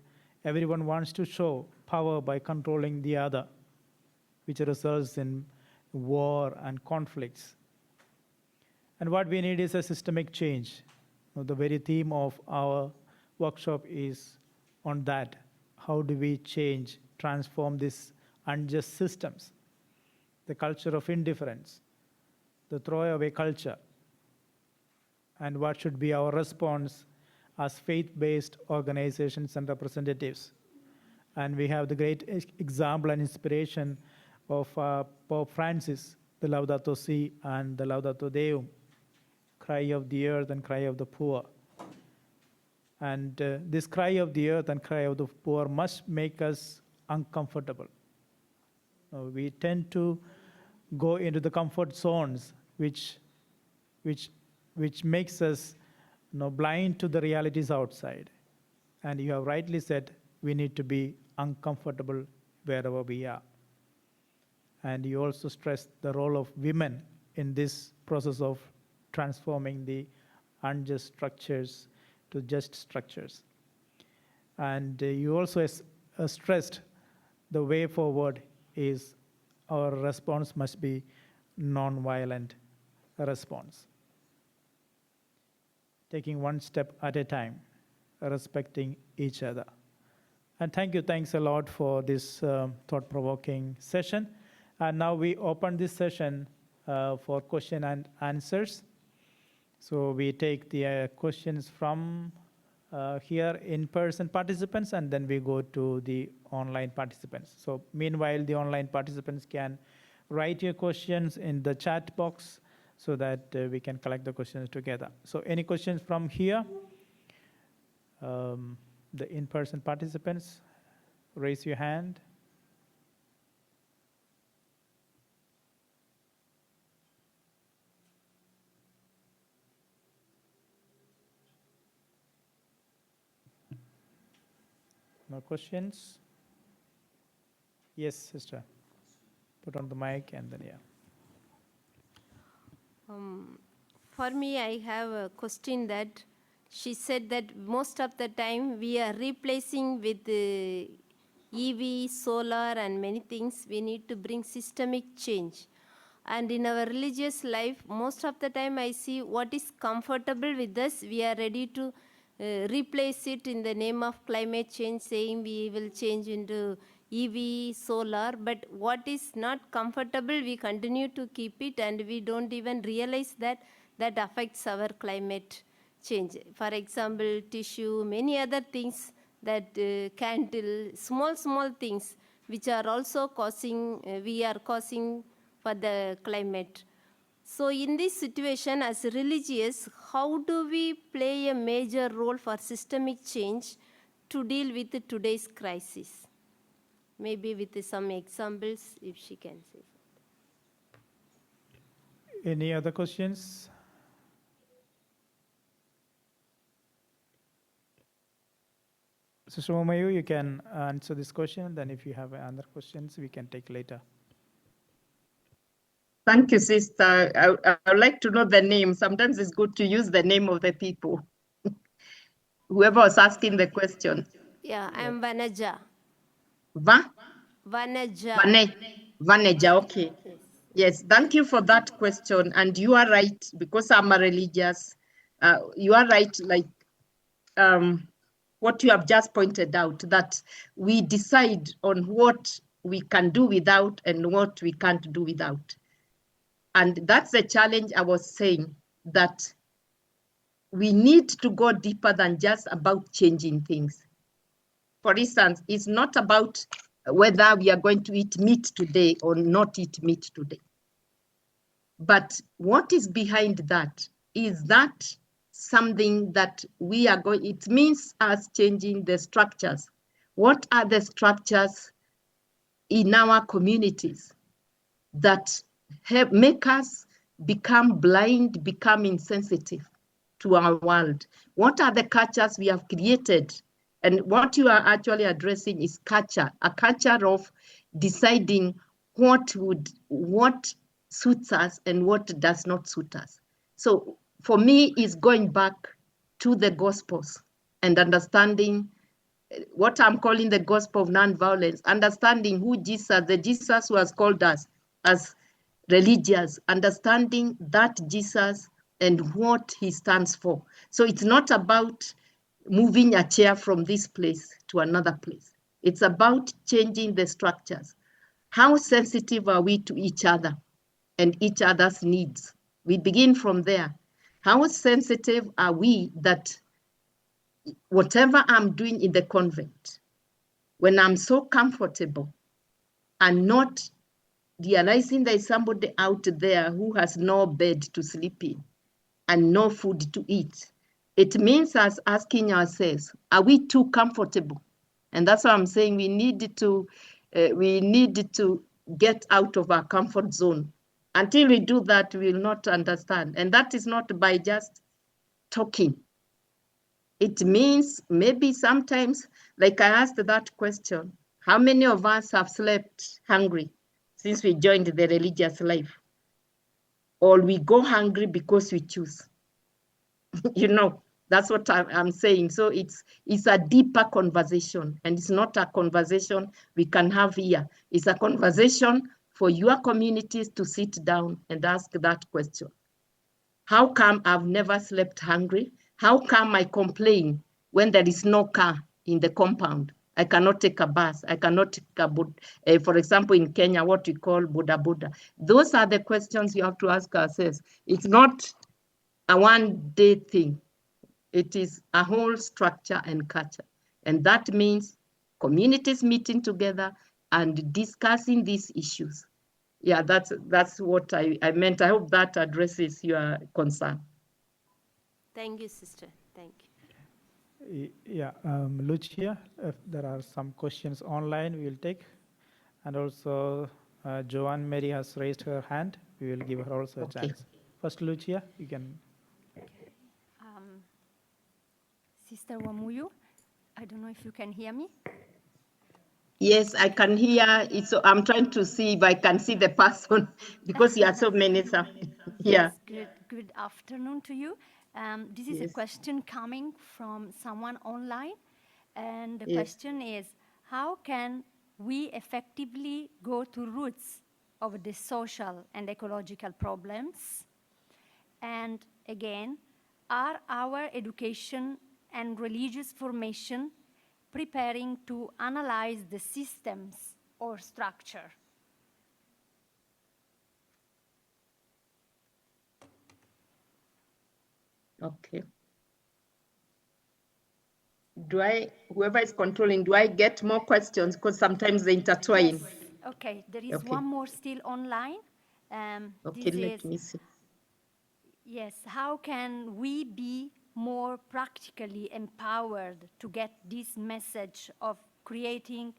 [SPEAKER 1] everyone wants to show power by controlling the other, which results in war and conflicts. And what we need is a systemic change. The very theme of our workshop is on that. How do we change, transform these unjust systems? The culture of indifference, the throwaway culture, and what should be our response as faith-based organizations and representatives. And we have the great example and inspiration of Pope Francis, the Laudato Si and the Laudato Deum, cry of the earth and cry of the poor. And this cry of the earth and cry of the poor must make us uncomfortable. We tend to go into the comfort zones, which makes us blind to the realities outside. And you have rightly said, we need to be uncomfortable wherever we are. And you also stressed the role of women in this process of transforming the unjust structures to just structures. And you also stressed the way forward is our response must be non-violent response. Taking one step at a time, respecting each other. And thanks a lot for this thought-provoking session. And now we open this session for question and answers. So we take the questions from here in-person participants, and then we go to the online participants. So meanwhile, the online participants can write your questions in the chat box so that we can collect the questions together. So any questions from here? The in-person participants, raise your hand. No questions? Yes, sister. Put on the mic and then, yeah.
[SPEAKER 15] For me, I have a question that she said that most of the time we are replacing with EV, solar, and many things. We need to bring systemic change. And in our religious life, most of the time I see what is comfortable with us, we are ready to replace it in the name of climate change, saying we will change into EV, solar, but what is not comfortable, we continue to keep it, and we don't even realize that that affects our climate change. For example, tissue, many other things, that candle, small things, which are also causing, we are causing for the climate. So in this situation, as religious, how do we play a major role for systemic change to deal with today's crisis? Maybe with some examples, if she can say.
[SPEAKER 1] Any other questions? Sister Umayu, you can answer this question. Then if you have other questions, we can take later.
[SPEAKER 14] Thank you, sister. I would like to know the name. Sometimes it's good to use the name of the people. Whoever was asking the question.
[SPEAKER 15] Yeah, I'm Vanaja. Vanaja.
[SPEAKER 14] Vanaja, okay. Yes, thank you for that question. And you are right, because I'm a religious, you are right, like what you have just pointed out, that we decide on what we can do without and what we can't do without. And that's the challenge I was saying, that we need to go deeper than just about changing things. For instance, it's not about whether we are going to eat meat today or not eat meat today. But what is behind that? Is that something that we are going, it means us changing the structures. What are the structures in our communities that make us become blind, become insensitive to our world. What are the cultures we have created? And what you are actually addressing is culture, a culture of deciding what suits us and what does not suit us. So for me, it's going back to the Gospels and understanding what I'm calling the gospel of nonviolence, understanding who Jesus, the Jesus who has called us as religious, understanding that Jesus and what he stands for. So it's not about moving a chair from this place to another place. It's about changing the structures. How sensitive are we to each other and each other's needs? We begin from there. How sensitive are we that whatever I'm doing in the convent, when I'm so comfortable and not realizing there's somebody out there who has no bed to sleep in and no food to eat, it means us asking ourselves, are we too comfortable? And that's why I'm saying we need to get out of our comfort zone. Until we do that, we will not understand. And that is not by just talking. It means maybe sometimes, like I asked that question, how many of us have slept hungry since we joined the religious life? Or we go hungry because we choose? You know, that's what I'm saying. So it's a deeper conversation, and it's not a conversation we can have here. It's a conversation for your communities to sit down and ask that question. How come I've never slept hungry? How come I complain when there is no car in the compound? I cannot take a bus. I cannot take a boat. For example, in Kenya, what we call boda boda. Those are the questions you have to ask ourselves. It's not a one-day thing. It is a whole structure and culture. And that means communities meeting together and discussing these issues. Yeah, that's what I meant. I hope that addresses your concern.
[SPEAKER 15] Thank you, sister. Thank you.
[SPEAKER 1] Yeah, Lucia, if there are some questions online, we will take. And also, Joanne Mary has raised her hand. We will give her also a chance. First, Lucia, you can.
[SPEAKER 16] Sister Wamuyu, I don't know if you can hear me.
[SPEAKER 14] Yes, I can hear. So I'm trying to see if I can see the person because you are so many. So, yeah.
[SPEAKER 16] Yes, good afternoon to you. This is a question coming from someone online. And the question is, how can we effectively go to roots of the social and ecological problems? And again, are our education and religious formation preparing to analyze the systems or structure?
[SPEAKER 14] Okay. Whoever is controlling, do I get more questions? Because sometimes they intertwine.
[SPEAKER 16] Yes. Okay, there is one more still online.
[SPEAKER 14] Okay, let me see.
[SPEAKER 16] Yes, how can we be more practically empowered to get this message of creating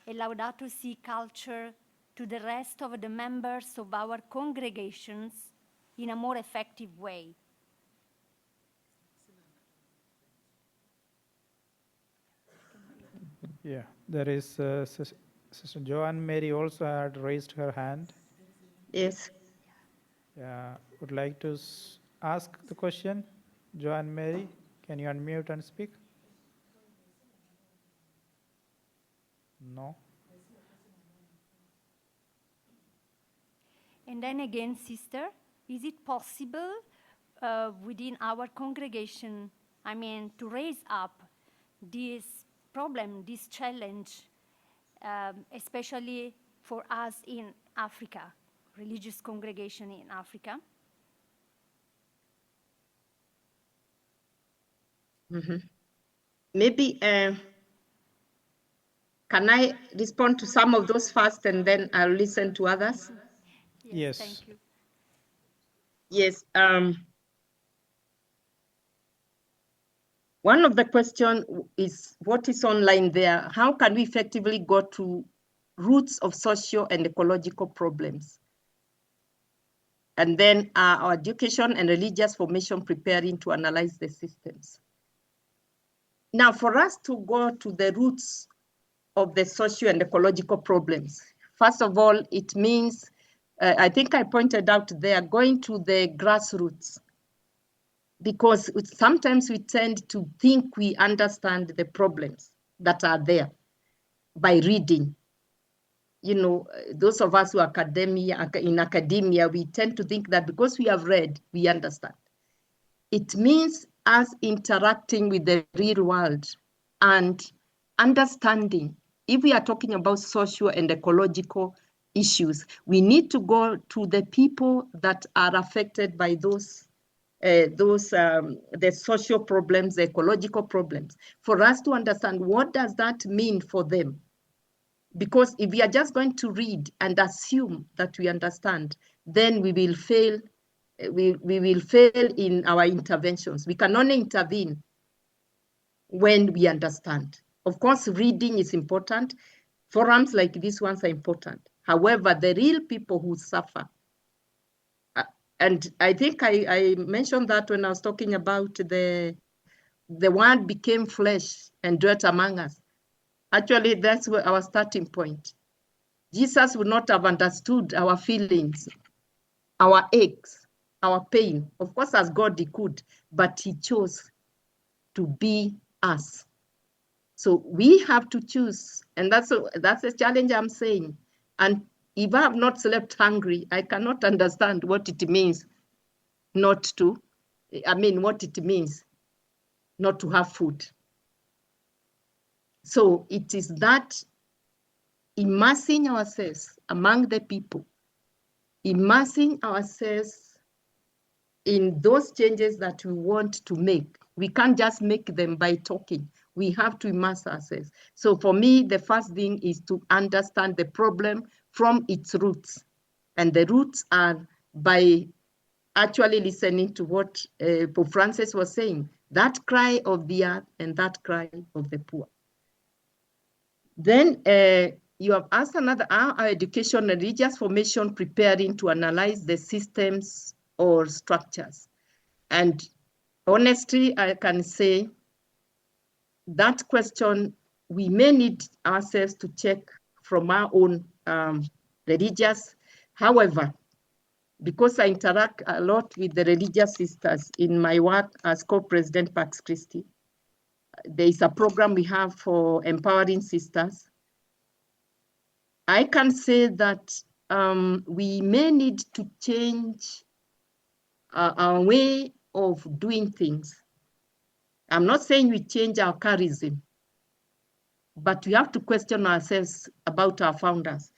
[SPEAKER 16] a Laudato Si culture to the rest of the members of our congregations in a more effective way?
[SPEAKER 1] Yeah, there is Sister Joanne Mary also had raised her hand.
[SPEAKER 14] Yes.
[SPEAKER 1] Yeah, would like to ask the question. Joanne Mary, can you unmute and speak? No.
[SPEAKER 16] And then again, sister, is it possible within our congregation, to raise up this problem, this challenge, especially for us in Africa, religious congregation in Africa?
[SPEAKER 14] Maybe, can I respond to some of those first and then I'll listen to others?
[SPEAKER 1] Yes.
[SPEAKER 16] Thank you.
[SPEAKER 14] Yes. One of the questions is what is online there? How can we effectively go to roots of social and ecological problems? And then our education and religious formation preparing to analyze the systems. Now, for us to go to the roots of the socio and ecological problems, first of all, it means, I think I pointed out there, going to the grassroots, because sometimes we tend to think we understand the problems that are there by reading. You know, those of us who are in academia, we tend to think that because we have read, we understand. It means us interacting with the real world and understanding. If we are talking about social and ecological issues, we need to go to the people that are affected by the social problems, the ecological problems, for us to understand what does that mean for them. Because if we are just going to read and assume that we understand, then we will fail. We will fail in our interventions. We can only intervene when we understand. Of course, reading is important. Forums like these ones are important. However, the real people who suffer, and I think I mentioned that when I was talking about the word became flesh and dwelt among us. Actually, that's where our starting point. Jesus would not have understood our feelings, our aches, our pain. Of course, as God, he could, but he chose to be us. So we have to choose, and that's a challenge I'm saying. And if I have not slept hungry, I cannot understand what it means not to, what it means not to have food. So it is that immersing ourselves among the people, immersing ourselves in those changes that we want to make. We can't just make them by talking. We have to immerse ourselves. So for me, the first thing is to understand the problem from its roots. And the roots are by actually listening to what Pope Francis was saying, that cry of the earth and that cry of the poor. Then you have asked another, our education and religious formation preparing to analyze the systems or structures. And honestly, I can say that question, we may need ourselves to check from our own religious. However, because I interact a lot with the religious sisters in my work as co-president Pax Christi, there is a program we have for empowering sisters. I can say that we may need to change our way of doing things. I'm not saying we change our charism, but we have to question ourselves about our founders.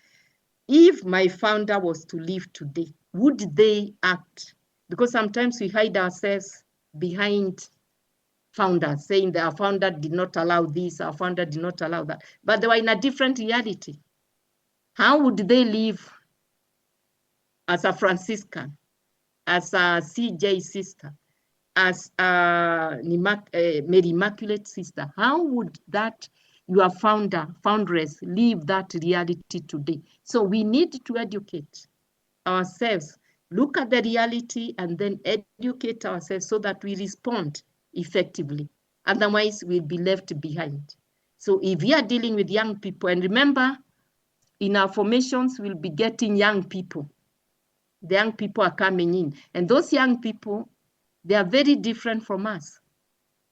[SPEAKER 14] If my founder was to live today, would they act? Because sometimes we hide ourselves behind founders, saying that our founder did not allow this, our founder did not allow that, but they were in a different reality. How would they live as a Franciscan, as a CJ sister, as a Mary Immaculate sister? How would that your foundress live that reality today? So we need to educate ourselves, look at the reality and then educate ourselves so that we respond effectively. Otherwise, we'll be left behind. So if we are dealing with young people, and remember, in our formations, we'll be getting young people. The young people are coming in. And those young people, they are very different from us.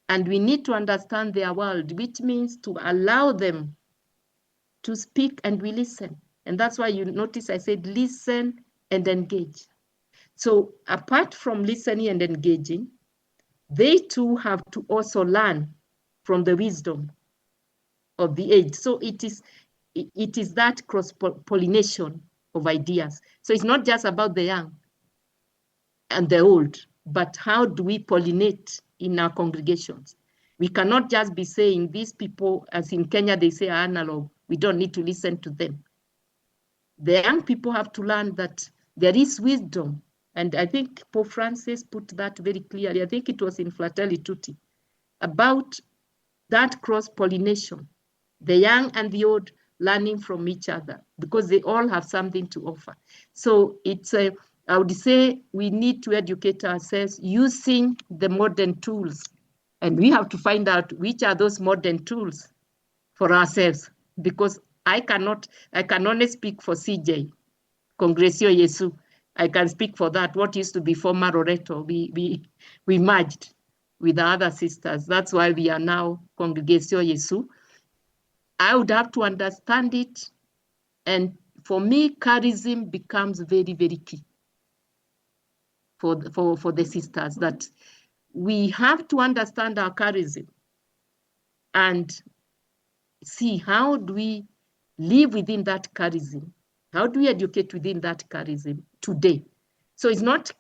[SPEAKER 14] And we need to understand their world, which means to allow them to speak and we listen. And that's why you notice I said listen and engage. So apart from listening and engaging, they too have to also learn from the wisdom of the age. So it is that cross-pollination of ideas. So it's not just about the young and the old, but how do we pollinate in our congregations? We cannot just be saying these people, as in Kenya, they say are analog. We don't need to listen to them. The young people have to learn that there is wisdom. And I think Pope Francis put that very clearly. I think it was in Fratelli Tutti, about that cross-pollination, the young and the old learning from each other, because they all have something to offer. So it's I would say we need to educate ourselves using the modern tools. And we have to find out which are those modern tools for ourselves, because I can only speak for CJ, Congresio Yesu. I can speak for that. What used to be former Loreto, we merged with the other sisters. That's why we are now Congregatio Yesu. I would have to understand it. And for me, charism becomes very, very key for the sisters, that we have to understand our charism and see how do we live within that charism. How do we educate within that charism today? So it's not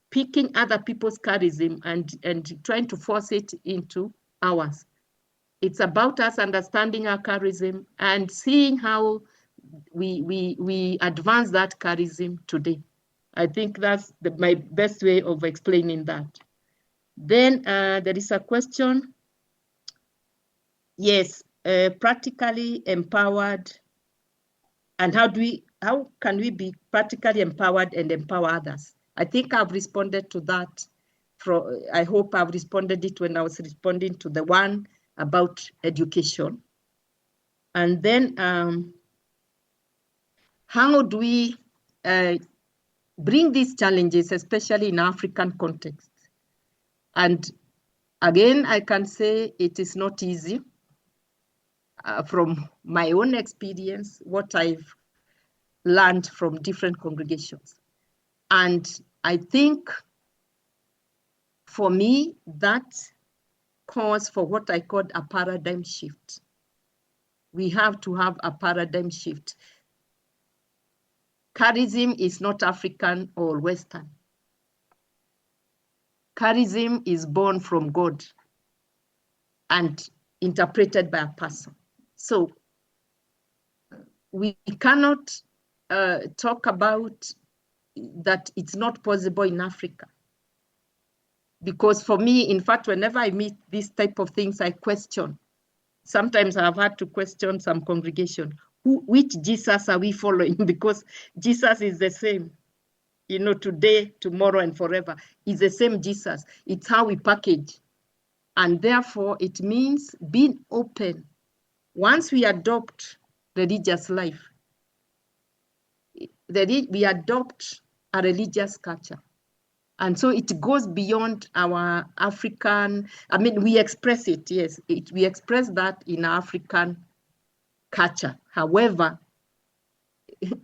[SPEAKER 14] picking other people's charism and trying to force it into ours. It's about us understanding our charism and seeing how we advance that charism today. I think that's my best way of explaining that. Then there is a question. Yes, practically empowered. And how can we be practically empowered and empower others? I think I've responded to that. I hope I've responded it when I was responding to the one about education. And then how do we bring these challenges, especially in African context? And again, I can say it is not easy. From my own experience, what I've learned from different congregations. And I think for me, that calls for what I call a paradigm shift. We have to have a paradigm shift. Charism is not African or Western. Charism is born from God and interpreted by a person. So we cannot talk about that it's not possible in Africa. Because for me, in fact, whenever I meet these type of things, I question. Sometimes I've had to question some congregation. Which Jesus are we following? Because Jesus is the same, today, tomorrow, and forever. It's the same Jesus. It's how we package. And therefore, it means being open. Once we adopt religious life, we adopt a religious culture. And so it goes beyond our African, we express it, yes. We express that in African culture. However,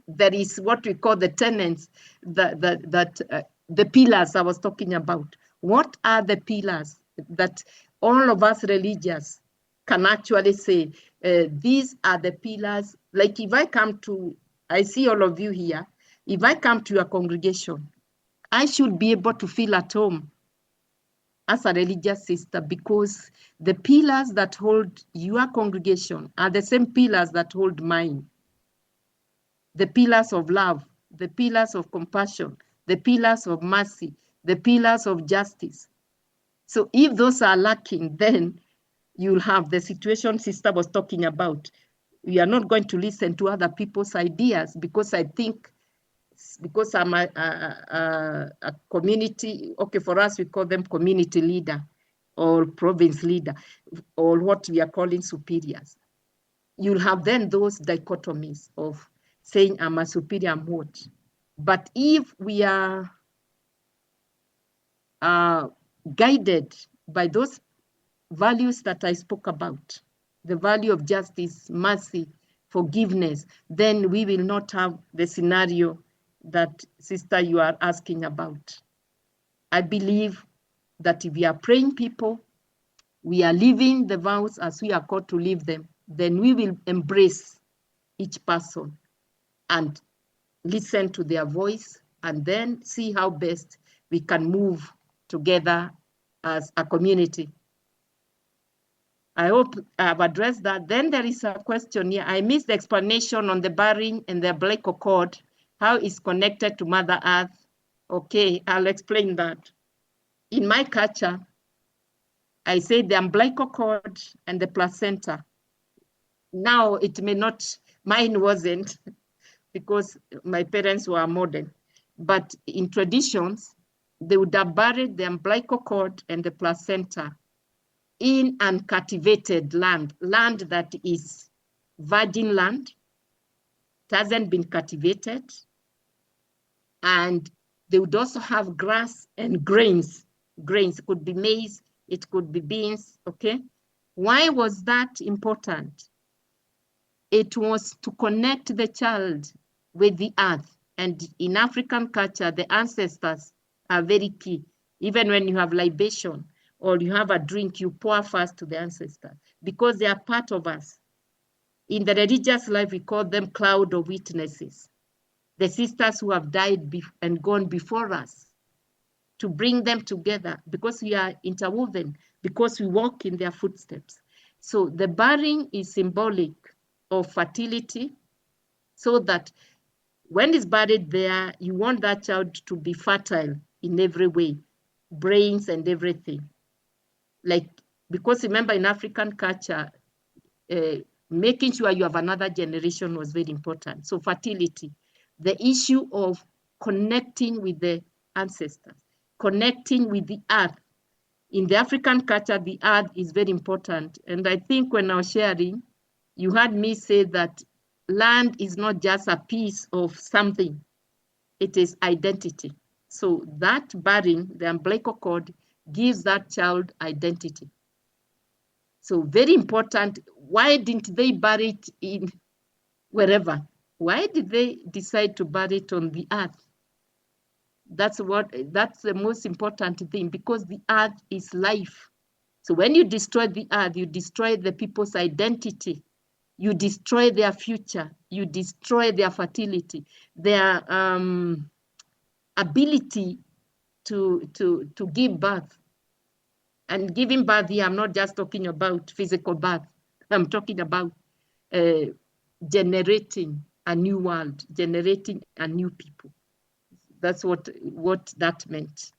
[SPEAKER 14] there is what we call the tenets, the pillars I was talking about. What are the pillars that all of us religious can actually say, these are the pillars? Like if I see all of you here, if I come to your congregation, I should be able to feel at home as a religious sister, because the pillars that hold your congregation are the same pillars that hold mine. The pillars of love, the pillars of compassion, the pillars of mercy, the pillars of justice. So if those are lacking, then you'll have the situation sister was talking about. We are not going to listen to other people's ideas, because I think, because I'm a community, okay, for us, we call them community leader or province leader, or what we are calling superiors. You'll have then those dichotomies of saying I'm a superior, I'm what. But if we are guided by those values that I spoke about, the value of justice, mercy, forgiveness, then we will not have the scenario that, sister, you are asking about. I believe that if we are praying people, we are living the vows as we are called to live them, then we will embrace each person and listen to their voice, and then see how best we can move together as a community. I hope I've addressed that. Then there is a question here. I missed the explanation on the barring and the umbilical cord, how it's connected to Mother Earth. Okay, I'll explain that. In my culture, I say the umbilical cord and the placenta. Now it may not, mine wasn't, because my parents were modern. But in traditions, they would have buried the umbilical cord and the placenta in uncultivated land, land that is virgin land, it hasn't been cultivated, and they would also have grass and grains. Grains, it could be maize, it could be beans, okay? Why was that important? It was to connect the child with the earth. And in African culture, the ancestors are very key. Even when you have libation or you have a drink, you pour first to the ancestors because they are part of us. In the religious life, we call them cloud of witnesses. The sisters who have died and gone before us, to bring them together because we are interwoven, because we walk in their footsteps. So the burying is symbolic of fertility, so that when it's buried there, you want that child to be fertile in every way, brains and everything. Like, because remember in African culture, making sure you have another generation was very important. So fertility, the issue of connecting with the ancestors, connecting with the earth. In the African culture, the earth is very important. And I think when I was sharing, you heard me say that land is not just a piece of something, it is identity. So that burying, the umbilical cord, gives that child identity. So very important. Why didn't they bury it in wherever? Why did they decide to bury it on the earth? That's the most important thing, because the earth is life. So when you destroy the earth, you destroy the people's identity. You destroy their future. You destroy their fertility, their ability to give birth. And giving birth here, I'm not just talking about physical birth. I'm talking about generating a new world, generating a new people. That's what that meant.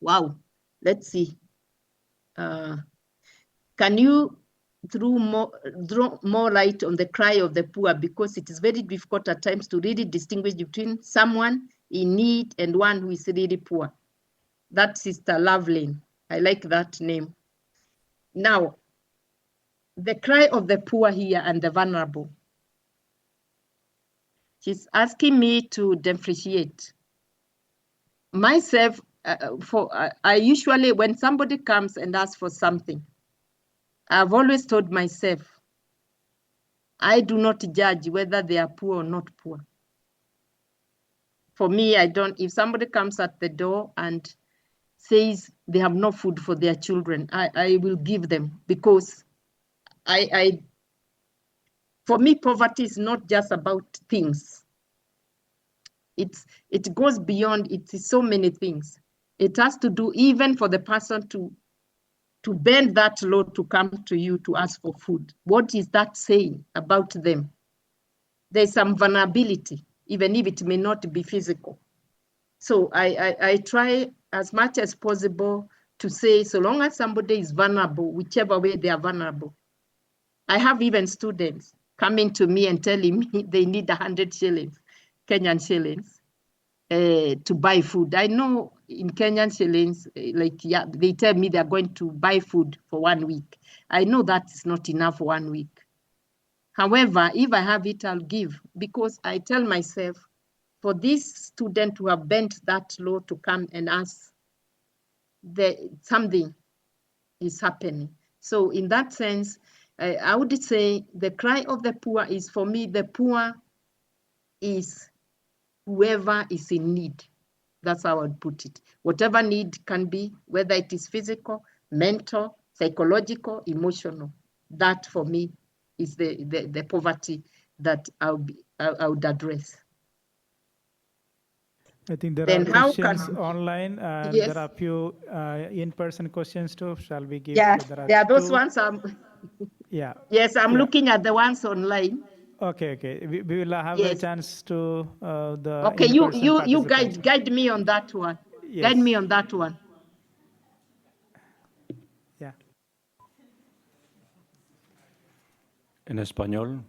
[SPEAKER 14] Wow, let's see. Can you draw more light on the cry of the poor, because it is very difficult at times to really distinguish between someone in need and one who is really poor. That's Sister Loveline. I like that name. Now, the cry of the poor here and the vulnerable. She's asking me to differentiate. Myself, I usually, when somebody comes and asks for something, I've always told myself, I do not judge whether they are poor or not poor. For me, if somebody comes at the door and says they have no food for their children, I will give them, because for me, poverty is not just about things. It goes beyond, it is so many things. It has to do even for the person to bend that low to come to you to ask for food. What is that saying about them? There's some vulnerability, even if it may not be physical. So I try as much as possible to say, so long as somebody is vulnerable, whichever way they are vulnerable. I have even students coming to me and telling me they need 100 shillings, Kenyan shillings, to buy food. I know in Kenyan shillings, they tell me they're going to buy food for 1 week. I know that's not enough for 1 week. However, if I have it, I'll give, because I tell myself, for this student who have bent that low to come and ask, something is happening. So in that sense, I would say the cry of the poor is, for me, the poor is whoever is in need. That's how I would put it. Whatever need can be, whether it is physical, mental, psychological, emotional. That for me is the poverty that I would address.
[SPEAKER 1] I think there
[SPEAKER 14] Then
[SPEAKER 1] are
[SPEAKER 14] how
[SPEAKER 1] questions
[SPEAKER 14] can,
[SPEAKER 1] online, and
[SPEAKER 14] yes.
[SPEAKER 1] there are a few in-person questions too. Shall we give?
[SPEAKER 14] Yeah,
[SPEAKER 1] There are
[SPEAKER 14] those
[SPEAKER 1] two.
[SPEAKER 14] ones.
[SPEAKER 1] Yeah.
[SPEAKER 14] Yes, I'm
[SPEAKER 1] Yeah.
[SPEAKER 14] looking at the ones online.
[SPEAKER 1] Okay. We will have a
[SPEAKER 14] Yes.
[SPEAKER 1] chance to the
[SPEAKER 14] Okay,
[SPEAKER 1] in-person
[SPEAKER 14] you
[SPEAKER 1] participants.
[SPEAKER 14] guide me on that one.
[SPEAKER 1] Yes.
[SPEAKER 14] Guide me on that one.
[SPEAKER 1] Yeah.
[SPEAKER 17] En español.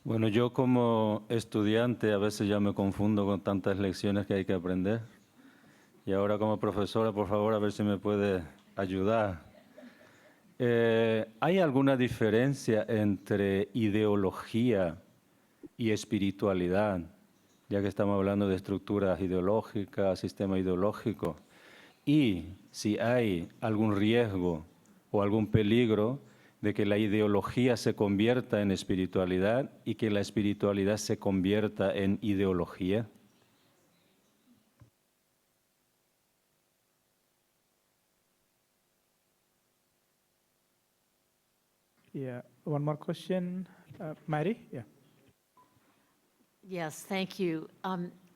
[SPEAKER 17] Bueno, yo como estudiante a veces ya me confundo con tantas lecciones que hay que aprender. Y ahora como profesora, por favor, a ver si me puede ayudar. ¿Hay alguna diferencia entre ideología y espiritualidad? Ya que estamos hablando de estructuras ideológicas, sistema ideológico. Y si hay algún riesgo o algún peligro de que la ideología se convierta en espiritualidad y que la espiritualidad se convierta en ideología.
[SPEAKER 1] Yeah, one more question. Mary? Yeah.
[SPEAKER 18] Yes, thank you.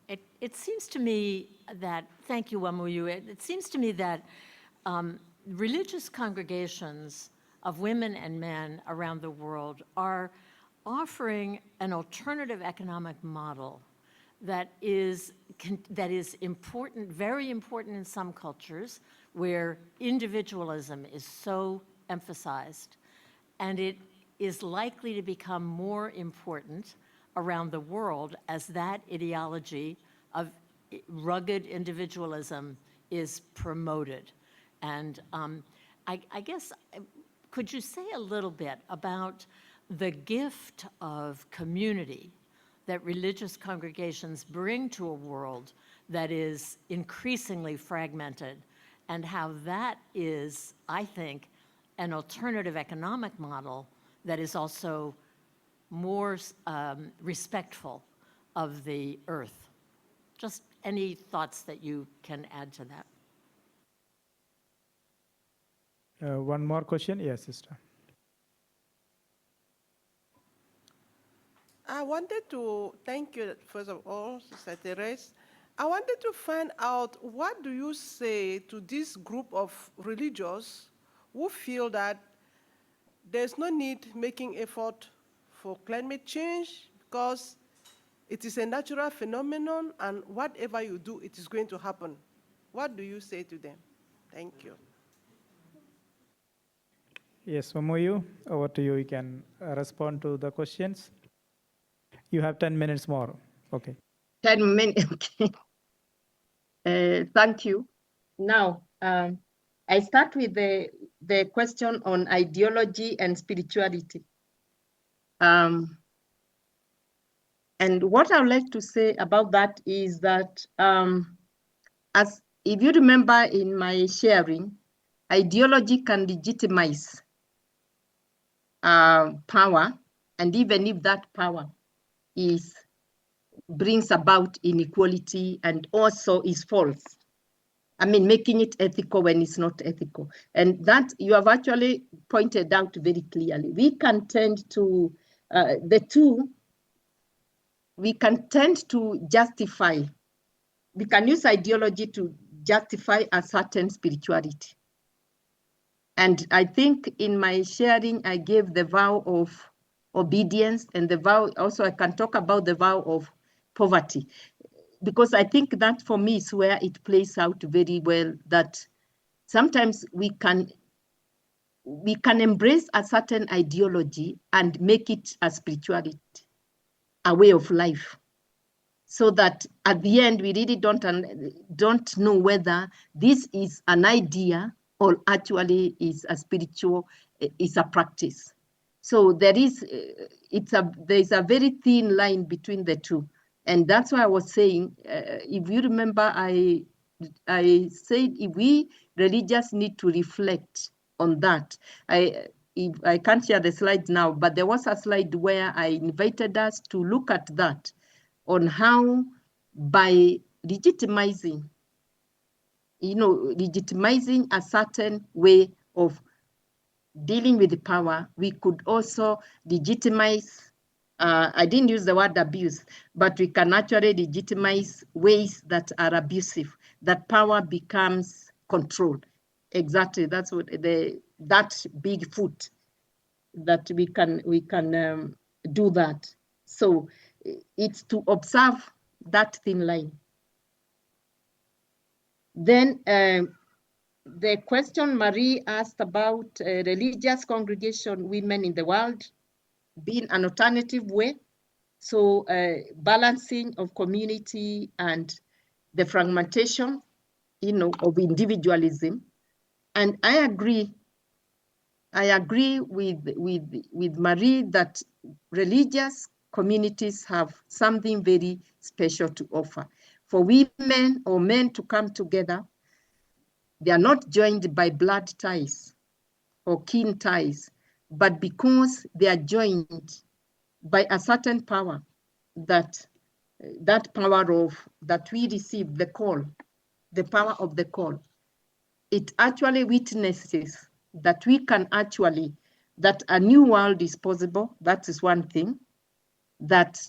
[SPEAKER 18] It seems to me that, thank you, Wamuyu. It seems to me that religious congregations of women and men around the world are offering an alternative economic model that is important, very important in some cultures where individualism is so emphasized, and it is likely to become more important around the world as that ideology of rugged individualism is promoted. And I guess, could you say a little bit about the gift of community that religious congregations bring to a world that is increasingly fragmented, and how that is, I think, an alternative economic model that is also more respectful of the earth? Just any thoughts that you can add to that?
[SPEAKER 1] One more question. Yes, sister.
[SPEAKER 8] I wanted to thank you, first of all, Sister Therese. I wanted to find out, what do you say to this group of religious who feel that there's no need making effort for climate change because it is a natural phenomenon, and whatever you do, it is going to happen? What do you say to them? Thank you.
[SPEAKER 1] Yes, Wamuyu, over to you. You can respond to the questions. You have 10 minutes more. Okay.
[SPEAKER 14] 10 minutes, okay. Thank you. Now, I start with the question on ideology and spirituality. And what I would like to say about that is that, as if you remember in my sharing, ideology can legitimize power, and even if that power brings about inequality and also is false. I mean, making it ethical when it's not ethical. And that you have actually pointed out very clearly. We can tend to, we can tend to justify, we can use ideology to justify a certain spirituality. And I think in my sharing, I gave the vow of obedience, and the vow, also I can talk about the vow of poverty, because I think that for me is where it plays out very well, that sometimes we can embrace a certain ideology and make it a spirituality, a way of life, so that at the end we really don't know whether this is an idea or actually is a spiritual, is a practice. So there is a very thin line between the two. And that's why I was saying, if you remember, I said if we religious need to reflect on that. I can't share the slides now, but there was a slide where I invited us to look at that, on how by legitimizing a certain way of dealing with the power, we could also legitimize, I didn't use the word abuse, but we can actually legitimize ways that are abusive, that power becomes controlled. Exactly, that's what that big foot, that we can do that. So it's to observe that thin line. Then the question Marie asked about religious congregation women in the world being an alternative way. So balancing of community and the fragmentation, of individualism. And I agree with Marie that religious communities have something very special to offer. For women or men to come together, they are not joined by blood ties or kin ties, but because they are joined by a certain power, that power of that we receive, the call, the power of the call. It actually witnesses that we can actually, that a new world is possible. That is one thing. That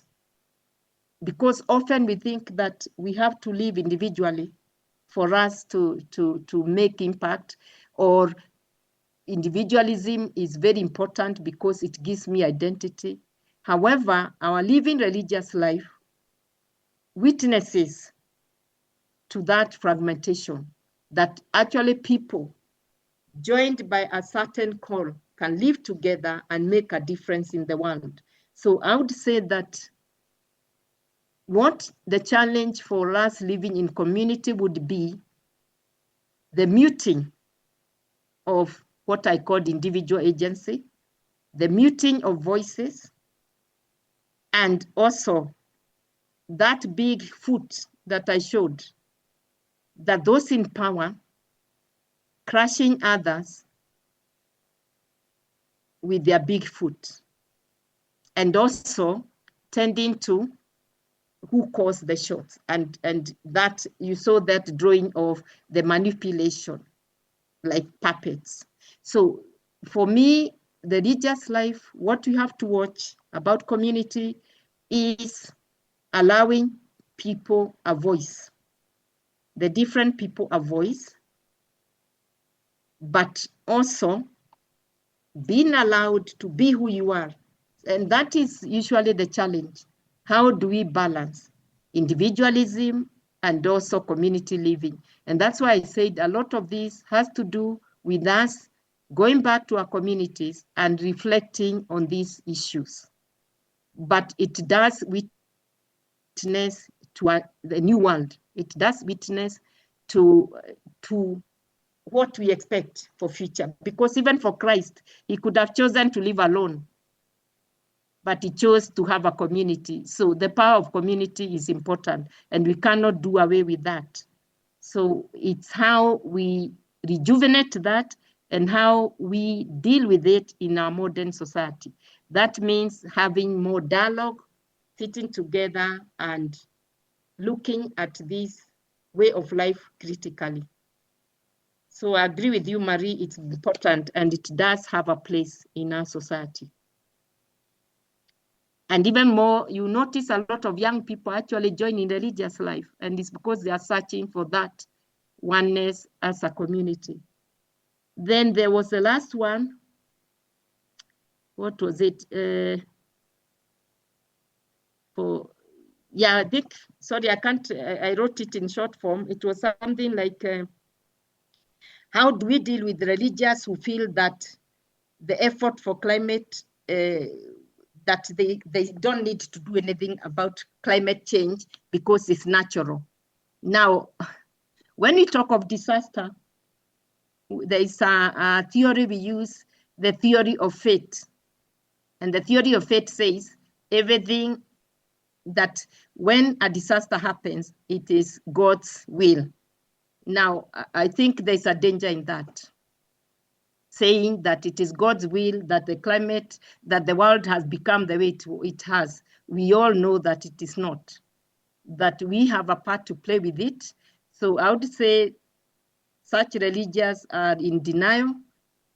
[SPEAKER 14] because often we think that we have to live individually for us to make impact, or individualism is very important because it gives me identity. However, our living religious life witnesses to that fragmentation, that actually people joined by a certain call can live together and make a difference in the world. So I would say that what the challenge for us living in community would be the muting of what I called individual agency, the muting of voices, and also that big foot that I showed, that those in power crushing others with their big foot, and also tending to who calls the shots, and that you saw that drawing of the manipulation, like puppets. So for me, the religious life, what you have to watch about community is allowing people a voice, the different people a voice, but also being allowed to be who you are. And that is usually the challenge. How do we balance individualism and also community living? And that's why I said a lot of this has to do with us going back to our communities and reflecting on these issues. But it does witness to the new world. It does witness to what we expect for future. Because even for Christ, he could have chosen to live alone, but he chose to have a community. So the power of community is important, and we cannot do away with that. So it's how we rejuvenate that and how we deal with it in our modern society. That means having more dialogue, sitting together and looking at this way of life critically. So I agree with you, Marie, it's important and it does have a place in our society. And even more, you notice a lot of young people actually joining religious life, and it's because they are searching for that oneness as a community. Then there was the last one. What was it? I think, sorry, I can't, I wrote it in short form. It was something like, how do we deal with religious who feel that the effort for climate, that they don't need to do anything about climate change because it's natural. Now, when we talk of disaster, there is a theory we use, the theory of fate. And the theory of fate says everything that when a disaster happens, it is God's will. Now, I think there's a danger in that, saying that it is God's will that the climate, that the world has become the way it has. We all know that it is not, that we have a part to play with it. So I would say such religions are in denial,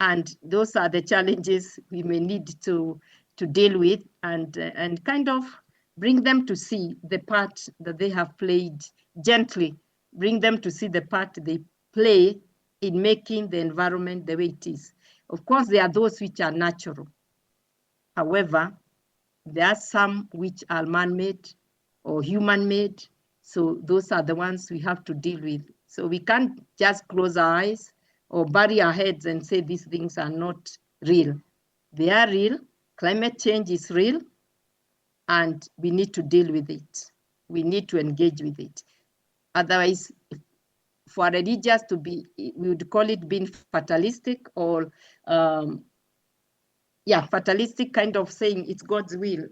[SPEAKER 14] and those are the challenges we may need to deal with and kind of bring them to see the part that they have played, gently bring them to see the part they play in making the environment the way it is. Of course, there are those which are natural. However, there are some which are man-made or human-made. So those are the ones we have to deal with. So we can't just close our eyes or bury our heads and say these things are not real. They are real. Climate change is real. and we need to deal with it. We need to engage with it. Otherwise, for religious to be, we would call it being fatalistic or, fatalistic kind of saying it's God's will.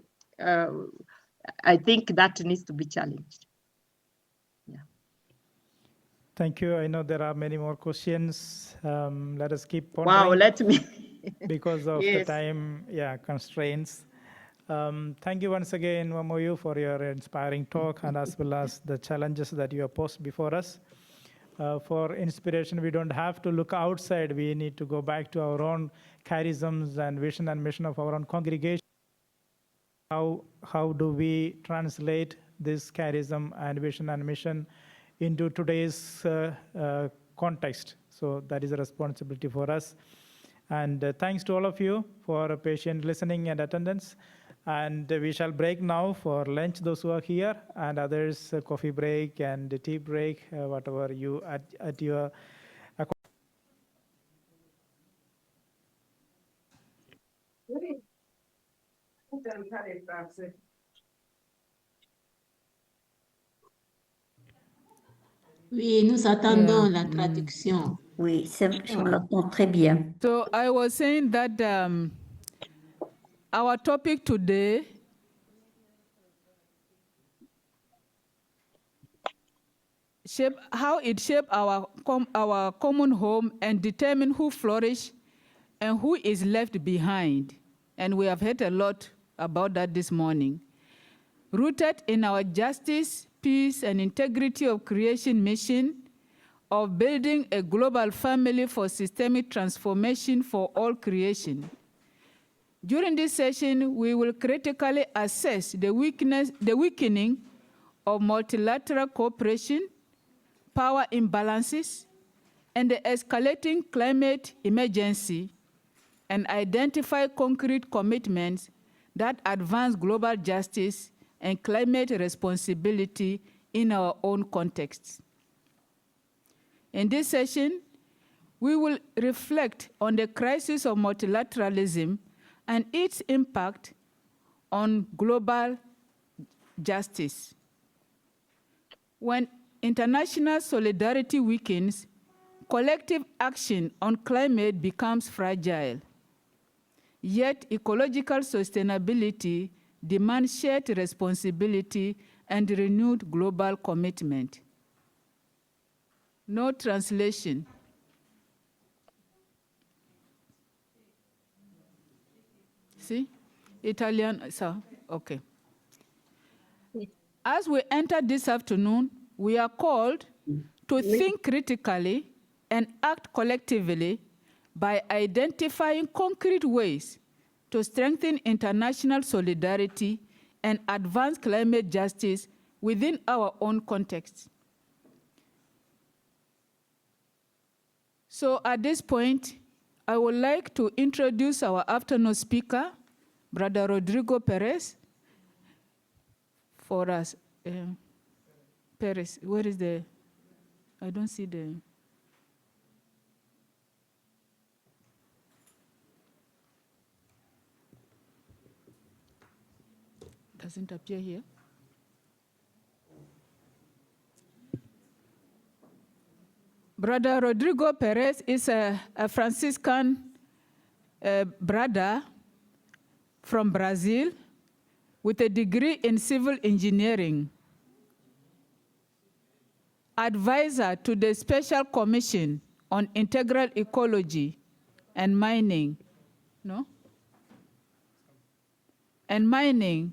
[SPEAKER 14] I think that needs to be challenged.
[SPEAKER 1] Thank you. I know there are many more questions. Let us keep pondering.
[SPEAKER 14] Wow, let me.
[SPEAKER 1] Because of the
[SPEAKER 14] Yes.
[SPEAKER 1] time, constraints. Thank you once again, Wamoyu, for your inspiring talk and as well as the challenges that you have posed before us. For inspiration, we don't have to look outside. We need to go back to our own charisms and vision and mission of our own congregation. How do we translate this charism and vision and mission into today's context? So that is a responsibility for us. And thanks to all of you for patient listening and attendance. And we shall break now for lunch, those who are here, and others, coffee break and tea break, whatever you at your.
[SPEAKER 19] Oui, nous attendons la traduction.
[SPEAKER 2] Oui, on l'entend très bien. So I was saying that our topic today how it shapes our common home and determine who flourish and who is left behind. And we have heard a lot about that this morning. Rooted in our justice, peace, and integrity of creation mission of building a global family for systemic transformation for all creation. During this session, we will critically assess the weakening of multilateral cooperation, power imbalances, and the escalating climate emergency, and identify concrete commitments that advance global justice and climate responsibility in our own contexts. In this session, we will reflect on the crisis of multilateralism and its impact on global justice. When international solidarity weakens, collective action on climate becomes fragile. Yet ecological sustainability demands shared responsibility and renewed global commitment. No translation. See? Italian, so, okay. As we enter this afternoon, we are called to think critically and act collectively by identifying concrete ways to strengthen international solidarity and advance climate justice within our own context. So at this point, I would like to introduce our afternoon speaker, Brother Rodrigo Perez, for us. Perez, where is the, I don't see the, doesn't appear here. Brother Rodrigo Perez is a Franciscan brother from Brazil with a degree in civil engineering, advisor to the Special Commission on Integral Ecology and Mining, and Mining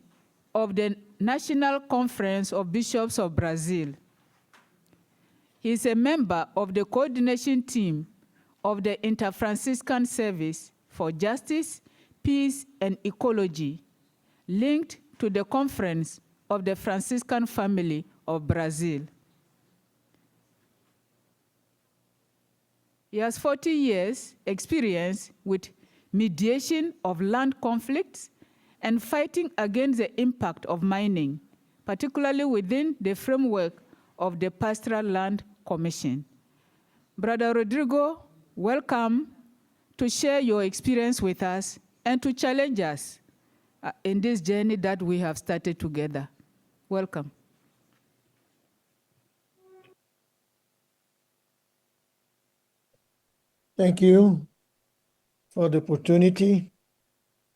[SPEAKER 2] of the National Conference of Bishops of Brazil. He is a member of the coordination team of the Inter-Franciscan Service for Justice, Peace, and Ecology, linked to the Conference of the Franciscan Family of Brazil. He has 40 years' experience with mediation of land conflicts and fighting against the impact of mining, particularly within the framework of the Pastoral Land Commission. Brother Rodrigo, welcome to share your experience with us and to challenge us in this journey that we have started together. Welcome.
[SPEAKER 20] Thank you for the opportunity.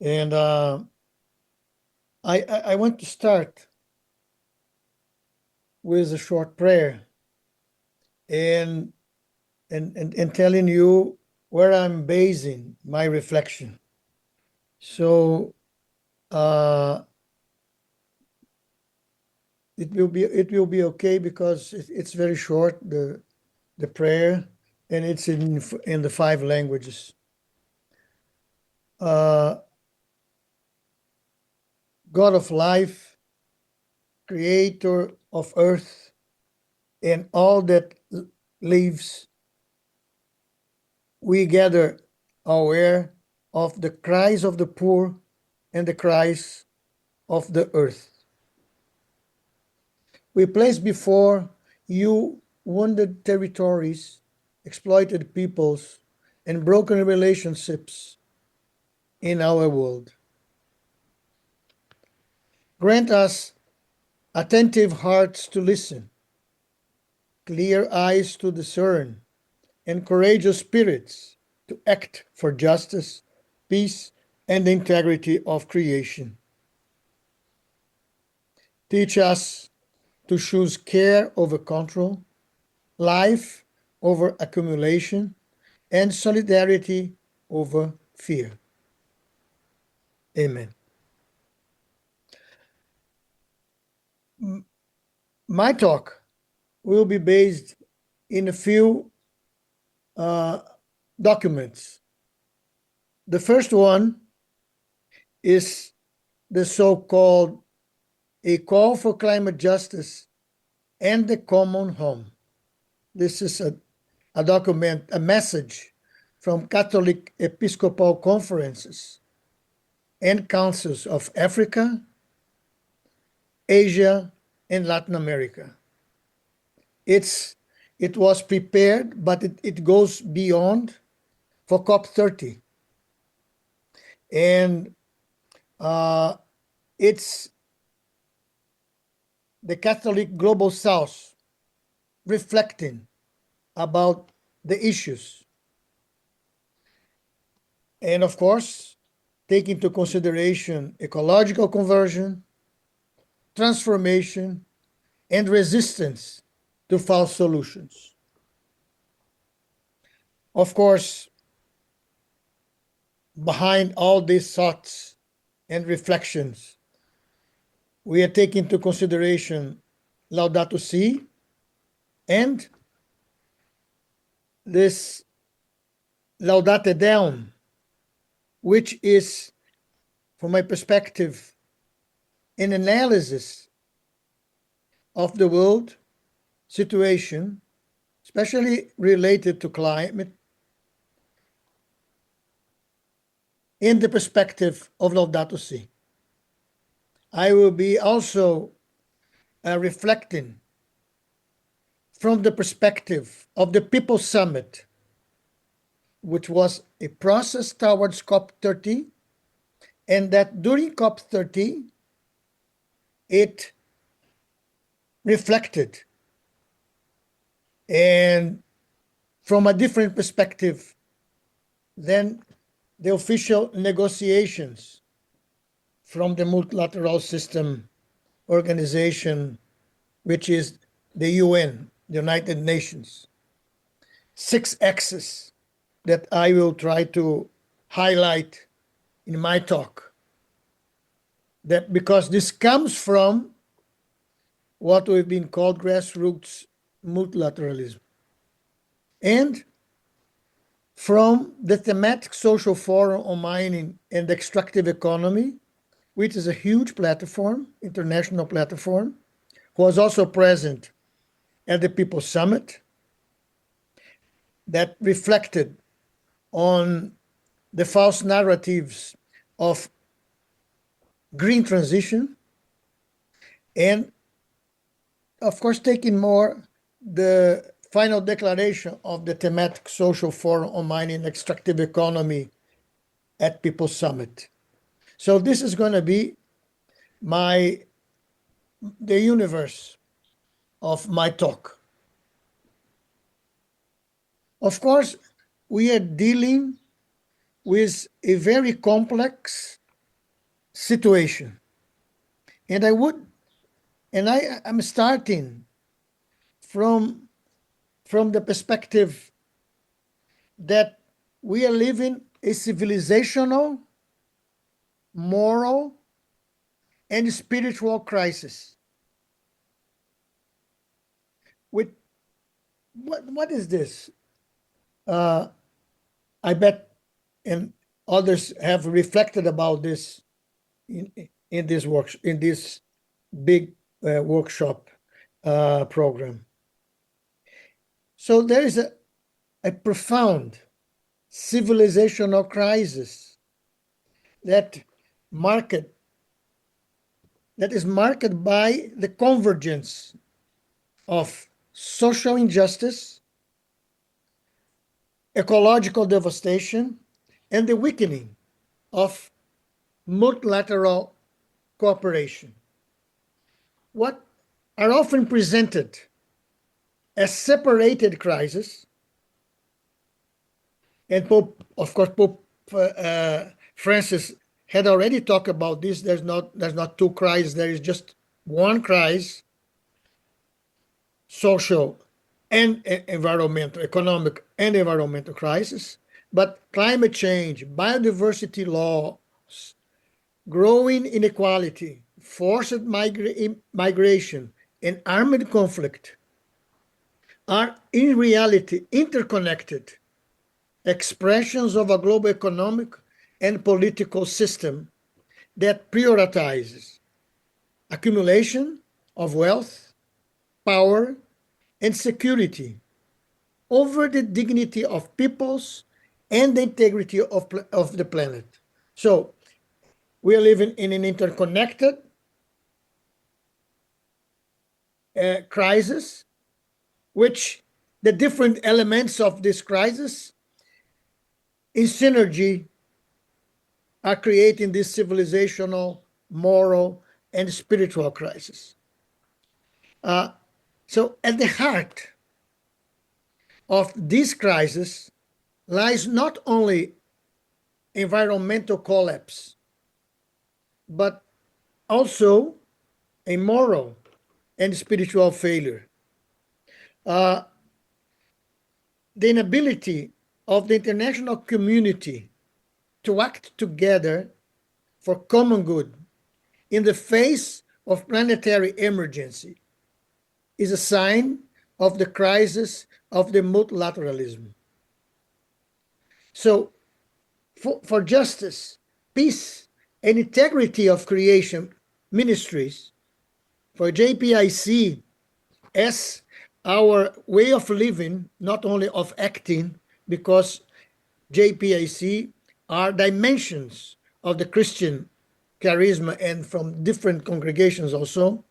[SPEAKER 20] And I want to start with a short prayer and telling you where I'm basing my reflection. So it will be okay because it's very short, the prayer, and it's in the 5 languages. God of life, creator of earth and all that lives, we gather aware of the cries of the poor and the cries of the earth. We place before you wounded territories, exploited peoples, and broken relationships in our world. Grant us attentive hearts to listen, clear eyes to discern, and courageous spirits to act for justice, peace, and the integrity of creation. Teach us to choose care over control, life over accumulation, and solidarity over fear. Amen. My talk will be based in a few documents. The first one is the so-called A Call for Climate Justice and the Common Home. This is a document, a message from Catholic Episcopal conferences and councils of Africa, Asia, and Latin America. It was prepared, but it goes beyond for COP30. And it's the Catholic Global South reflecting about the issues. And of course, take into consideration ecological conversion, transformation, and resistance to false solutions. Of course, behind all these thoughts and reflections, we are taking into consideration Laudato Si and this Laudate Deum, which is, from my perspective, an analysis of the world situation, especially related to climate, in the perspective of Laudato Si. I will be also reflecting from the perspective of the People's Summit, which was a process towards COP30, and that during COP30, it reflected, and from a different perspective than the official negotiations from the multilateral system organization, which is the UN, the United Nations. 6 axes that I will try to highlight in my talk. That because this comes from what we've been called grassroots multilateralism. And from the thematic social forum on mining and extractive economy, which is a huge platform, international platform, was also present at the People's Summit, that reflected on the false narratives of green transition, and of course taking more the final declaration of the thematic social forum on mining and extractive economy at People's Summit. So this is going to be the universe of my talk. Of course, we are dealing with a very complex situation. And I'm starting from the perspective that we are living a civilizational, moral, and spiritual crisis. With what is this? I bet, and others have reflected about this in this big workshop program. So there is a profound civilizational crisis that is marked by the convergence of social injustice, ecological devastation, and the weakening of multilateral cooperation. What are often presented as separated crises, and Pope Francis had already talked about this. There's not two crises. There is just one crisis: social and environmental, economic and environmental crisis. But climate change, biodiversity loss, growing inequality, forced migration, and armed conflict are in reality interconnected expressions of a global economic and political system that prioritizes accumulation of wealth, power, and security over the dignity of peoples and the integrity of the planet. So we are living in an interconnected crisis, which the different elements of this crisis in synergy are creating this civilizational, moral, and spiritual crisis. So at the heart of this crisis lies not only environmental collapse, but also a moral and spiritual failure. The inability of the international community to act together for common good in the face of planetary emergency is a sign of the crisis of the multilateralism. So for justice, peace, and integrity of creation ministries, for JPIC as our way of living, not only of acting, because JPIC are dimensions of the Christian charisma and from different congregations also.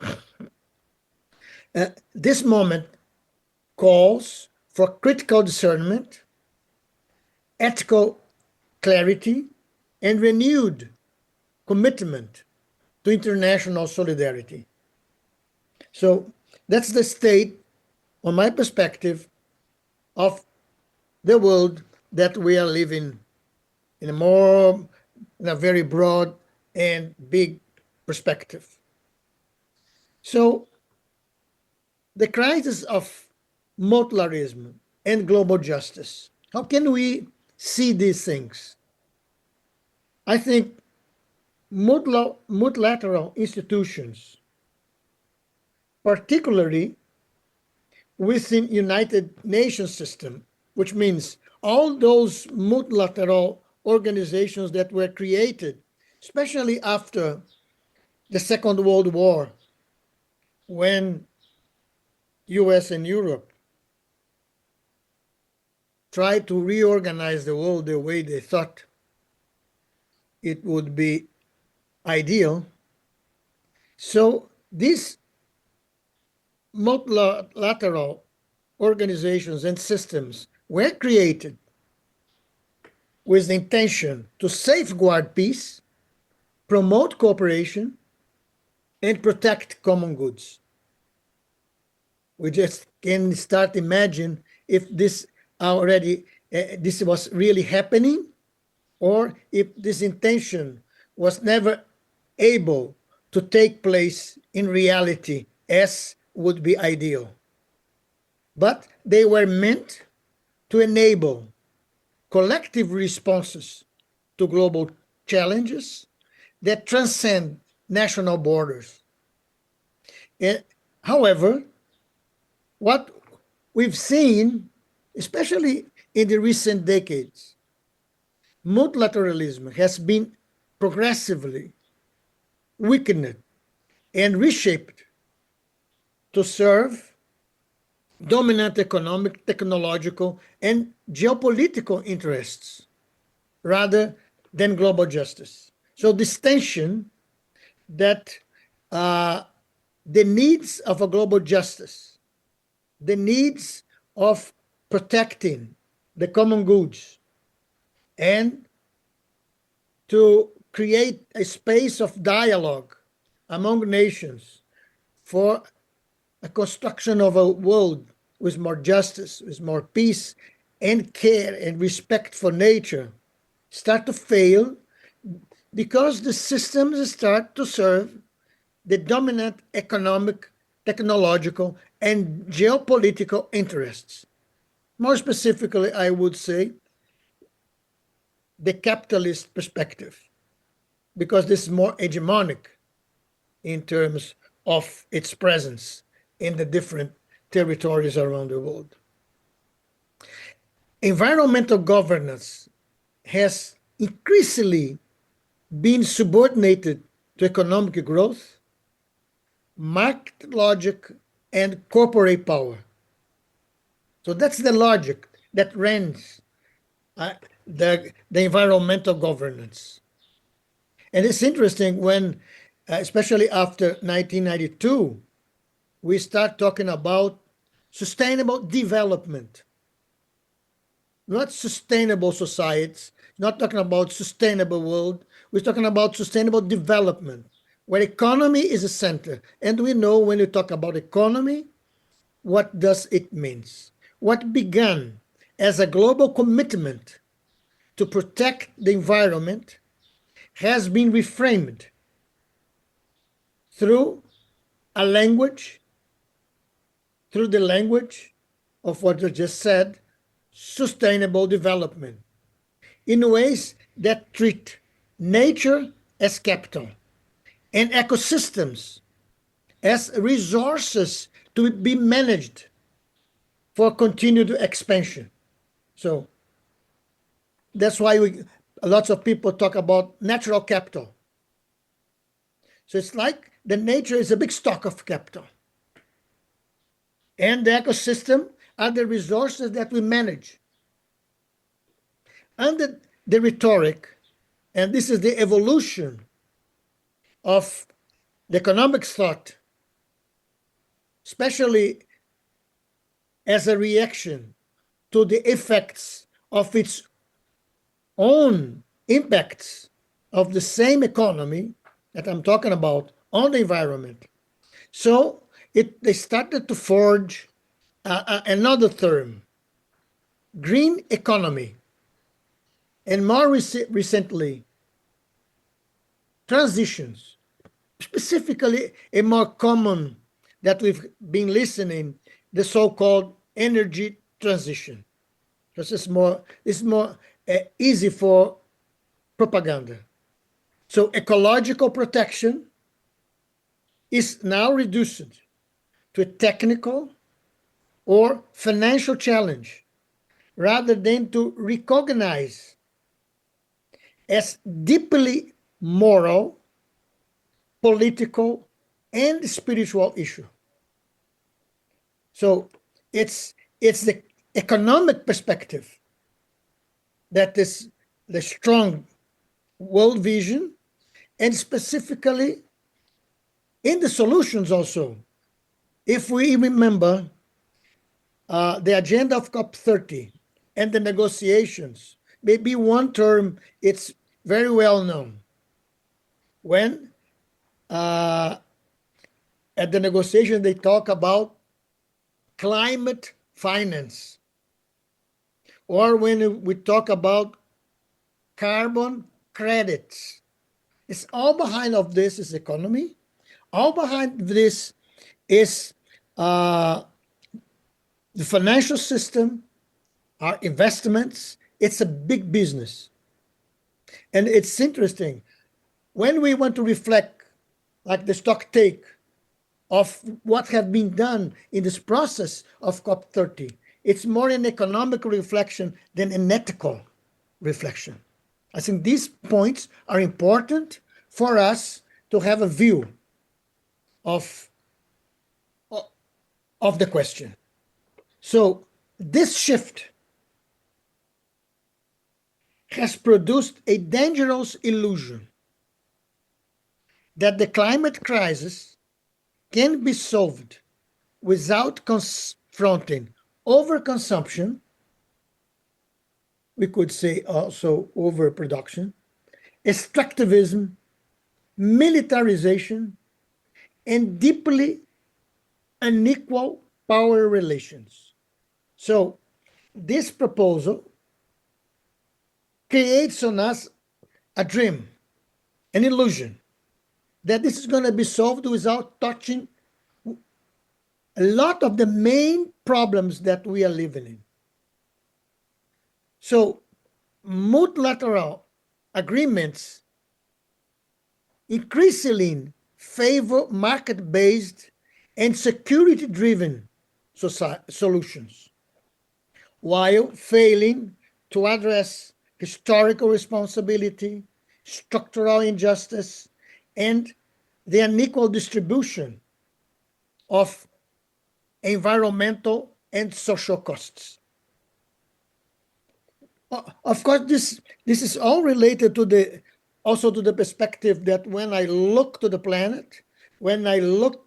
[SPEAKER 20] This moment calls for critical discernment, ethical clarity, and renewed commitment to international solidarity. So that's the state, on my perspective, of the world that we are living in a very broad and big perspective. So the crisis of multilateralism and global justice, how can we see these things? I think multilateral institutions, particularly within United Nations system, which means all those multilateral organizations that were created, especially after the Second World War, when US and Europe tried to reorganize the world the way they thought it would be ideal. So these multilateral organizations and systems were created with the intention to safeguard peace promote cooperation, and protect common goods. We just can start imagine if this already, this was really happening, or if this intention was never able to take place in reality as would be ideal. But they were meant to enable collective responses to global challenges that transcend national borders. And, however, what we've seen, especially in the recent decades, multilateralism has been progressively weakened and reshaped to serve dominant economic, technological, and geopolitical interests rather than global justice. So this tension that the needs of a global justice, the needs of protecting the common goods, and to create a space of dialogue among nations for a construction of a world with more justice, with more peace and care and respect for nature start to fail because the systems start to serve the dominant economic, technological, and geopolitical interests. More specifically, I would say the capitalist perspective, because this is more hegemonic in terms of its presence in the different territories around the world. Environmental governance has increasingly been subordinated to economic growth, market logic, and corporate power. So that's the logic that runs the environmental governance. And it's interesting when, especially after 1992, we start talking about sustainable development, not sustainable societies, not talking about sustainable world. We're talking about sustainable development, where economy is a center. And we know when you talk about economy, what does it mean? What began as a global commitment to protect the environment has been reframed through a language, through the language of what I just said, sustainable development, in ways that treat nature as capital and ecosystems as resources to be managed for continued expansion. So that's why lots of people talk about natural capital. So it's like the nature is a big stock of capital. And the ecosystem are the resources that we manage. Under the rhetoric, and this is the evolution of the economic thought, especially as a reaction to the effects of its own impacts of the same economy that I'm talking about on the environment. So they started to forge another term, green economy, and more recently, transitions, specifically a more common that we've been listening, the so-called energy transition. Because it's more easy for propaganda. So ecological protection is now reduced to a technical or financial challenge rather than to recognize as deeply moral, political, and spiritual issue. So it's the economic perspective that is the strong world vision, and specifically in the solutions also. If we remember the agenda of COP30 and the negotiations, maybe one term it's very well known, when at the negotiation they talk about climate finance, or when we talk about carbon credits. It's all behind of this is economy. All behind this is the financial system, our investments. It's a big business. And it's interesting. When we want to reflect, like the stock take of what have been done in this process of COP30, it's more an economic reflection than an ethical reflection. I think these points are important for us to have a view of the question. So this shift has produced a dangerous illusion that the climate crisis can be solved without confronting overconsumption. We could say also overproduction, extractivism, militarization, and deeply unequal power relations. So this proposal creates on us a dream, an illusion that this is going to be solved without touching a lot of the main problems that we are living in. So multilateral agreements increasingly favor market-based and security-driven solutions, while failing to address historical responsibility, structural injustice, and the unequal distribution of environmental and social costs. Of course, this is all related to also to the perspective that when I look to the planet, when I look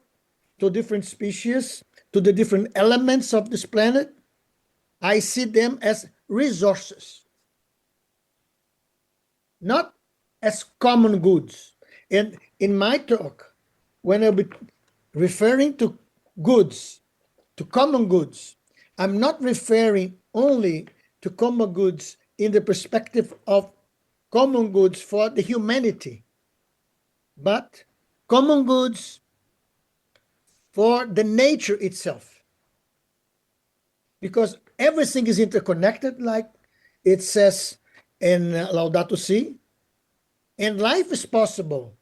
[SPEAKER 20] to different species, to the different elements of this planet, I see them as resources, not as common goods. And in my talk, when I'll be referring to goods, to common goods, I'm not referring only to common goods in the perspective of common goods for the humanity, but common goods for the nature itself. Because everything is interconnected, like it says in Laudato Si, and life is possible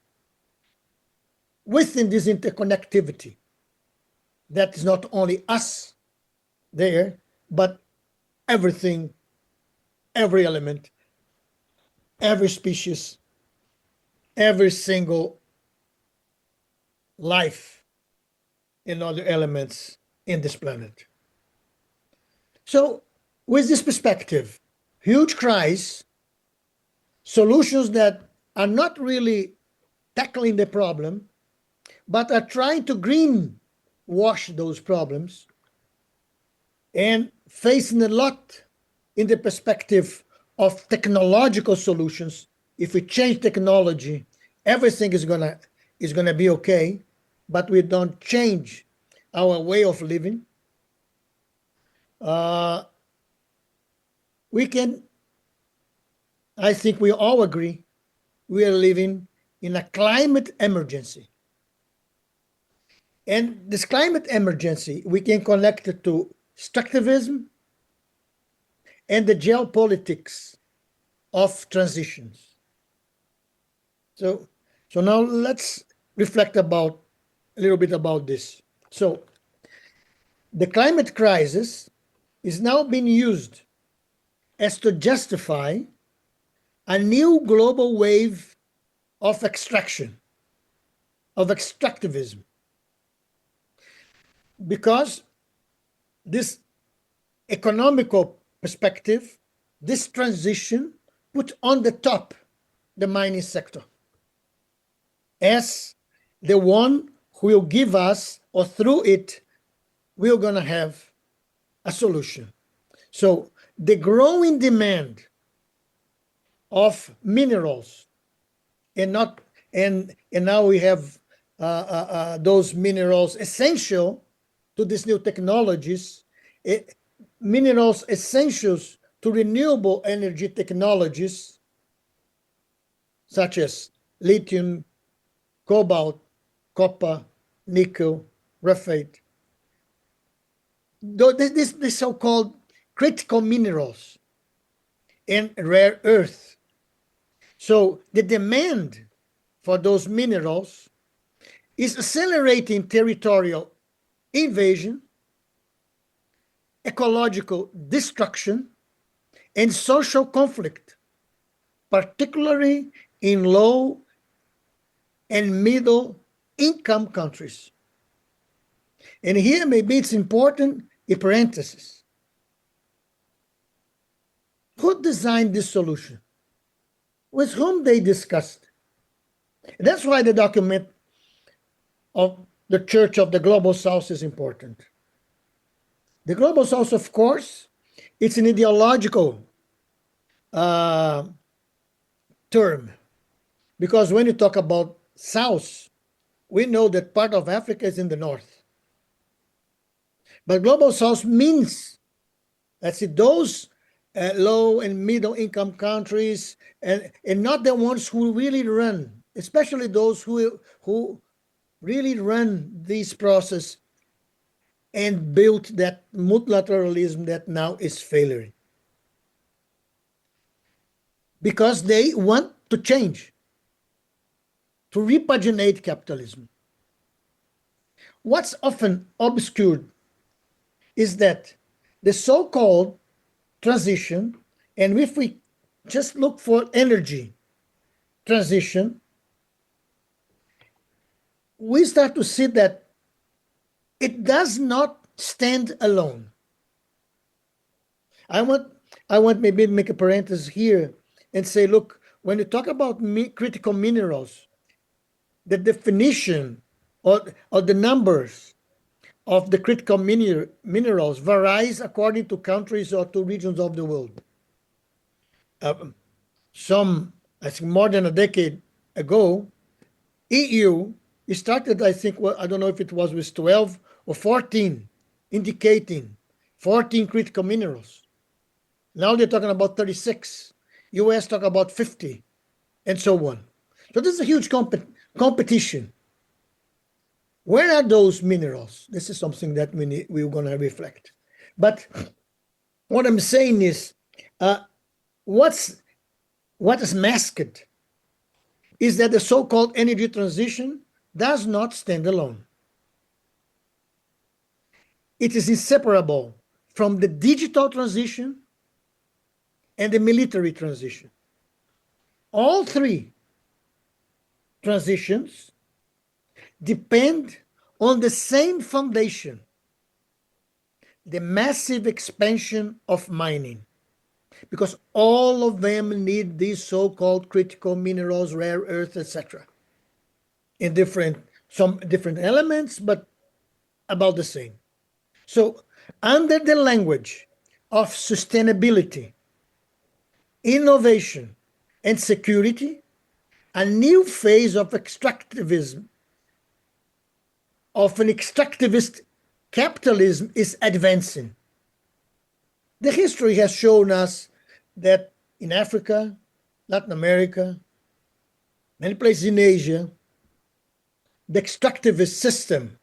[SPEAKER 20] within this interconnectivity. That is not only us there, but everything, every element, every species, every single life and other elements in this planet. So with this perspective, huge cries, solutions that are not really tackling the problem, but are trying to greenwash those problems and facing a lot in the perspective of technological solutions. If we change technology, everything is gonna be okay, but we don't change our way of living. We can, I think we all agree, we are living in a climate emergency. And this climate emergency, we can connect it to extractivism and the geopolitics of transitions. So now let's reflect a little bit about this. So the climate crisis is now being used as to justify a new global wave of extraction, of extractivism. Because this economical perspective, this transition put on the top the mining sector as the one who will give us, or through it, we're going to have a solution. So the growing demand of minerals, and not and now we have those minerals essential to these new technologies, minerals essentials to renewable energy technologies, such as lithium, cobalt, copper, nickel, graphite. These so-called critical minerals and rare earth. So the demand for those minerals is accelerating territorial invasion, ecological destruction, and social conflict, particularly in low and middle income countries. And here maybe it's important, a parenthesis. Who designed this solution? With whom they discussed? That's why the document of the Church of the Global South is important. The Global South, of course, it's an ideological term, because when you talk about South, we know that part of Africa is in the north. But Global South means, let's see, those low and middle income countries, and not the ones who really run, especially those who really run this process and built that multilateralism that now is failing. Because they want to change, to repaginate capitalism. What's often obscured is that the so-called transition, and if we just look for energy transition, we start to see that it does not stand alone. I want maybe to make a parenthesis here and say, look, when you talk about critical minerals, the definition or the numbers of the critical minerals varies according to countries or to regions of the world. Some, I think more than a decade ago, EU started, I think, well, I don't know if it was with 12 or 14, indicating 14 critical minerals. Now they're talking about 36. US talk about 50, and so on. So this is a huge competition. Where are those minerals? This is something that we're going to reflect. But what I'm saying is, what is masked is that the so-called energy transition does not stand alone. It is inseparable from the digital transition and the military transition. All three transitions depend on the same foundation, the massive expansion of mining, because all of them need these so-called critical minerals, rare earths, etc. in some different elements, but about the same. So under the language of sustainability, innovation, and security, a new phase of extractivism, of an extractivist capitalism is advancing. The history has shown us that in Africa, Latin America, many places in Asia, the extractivist system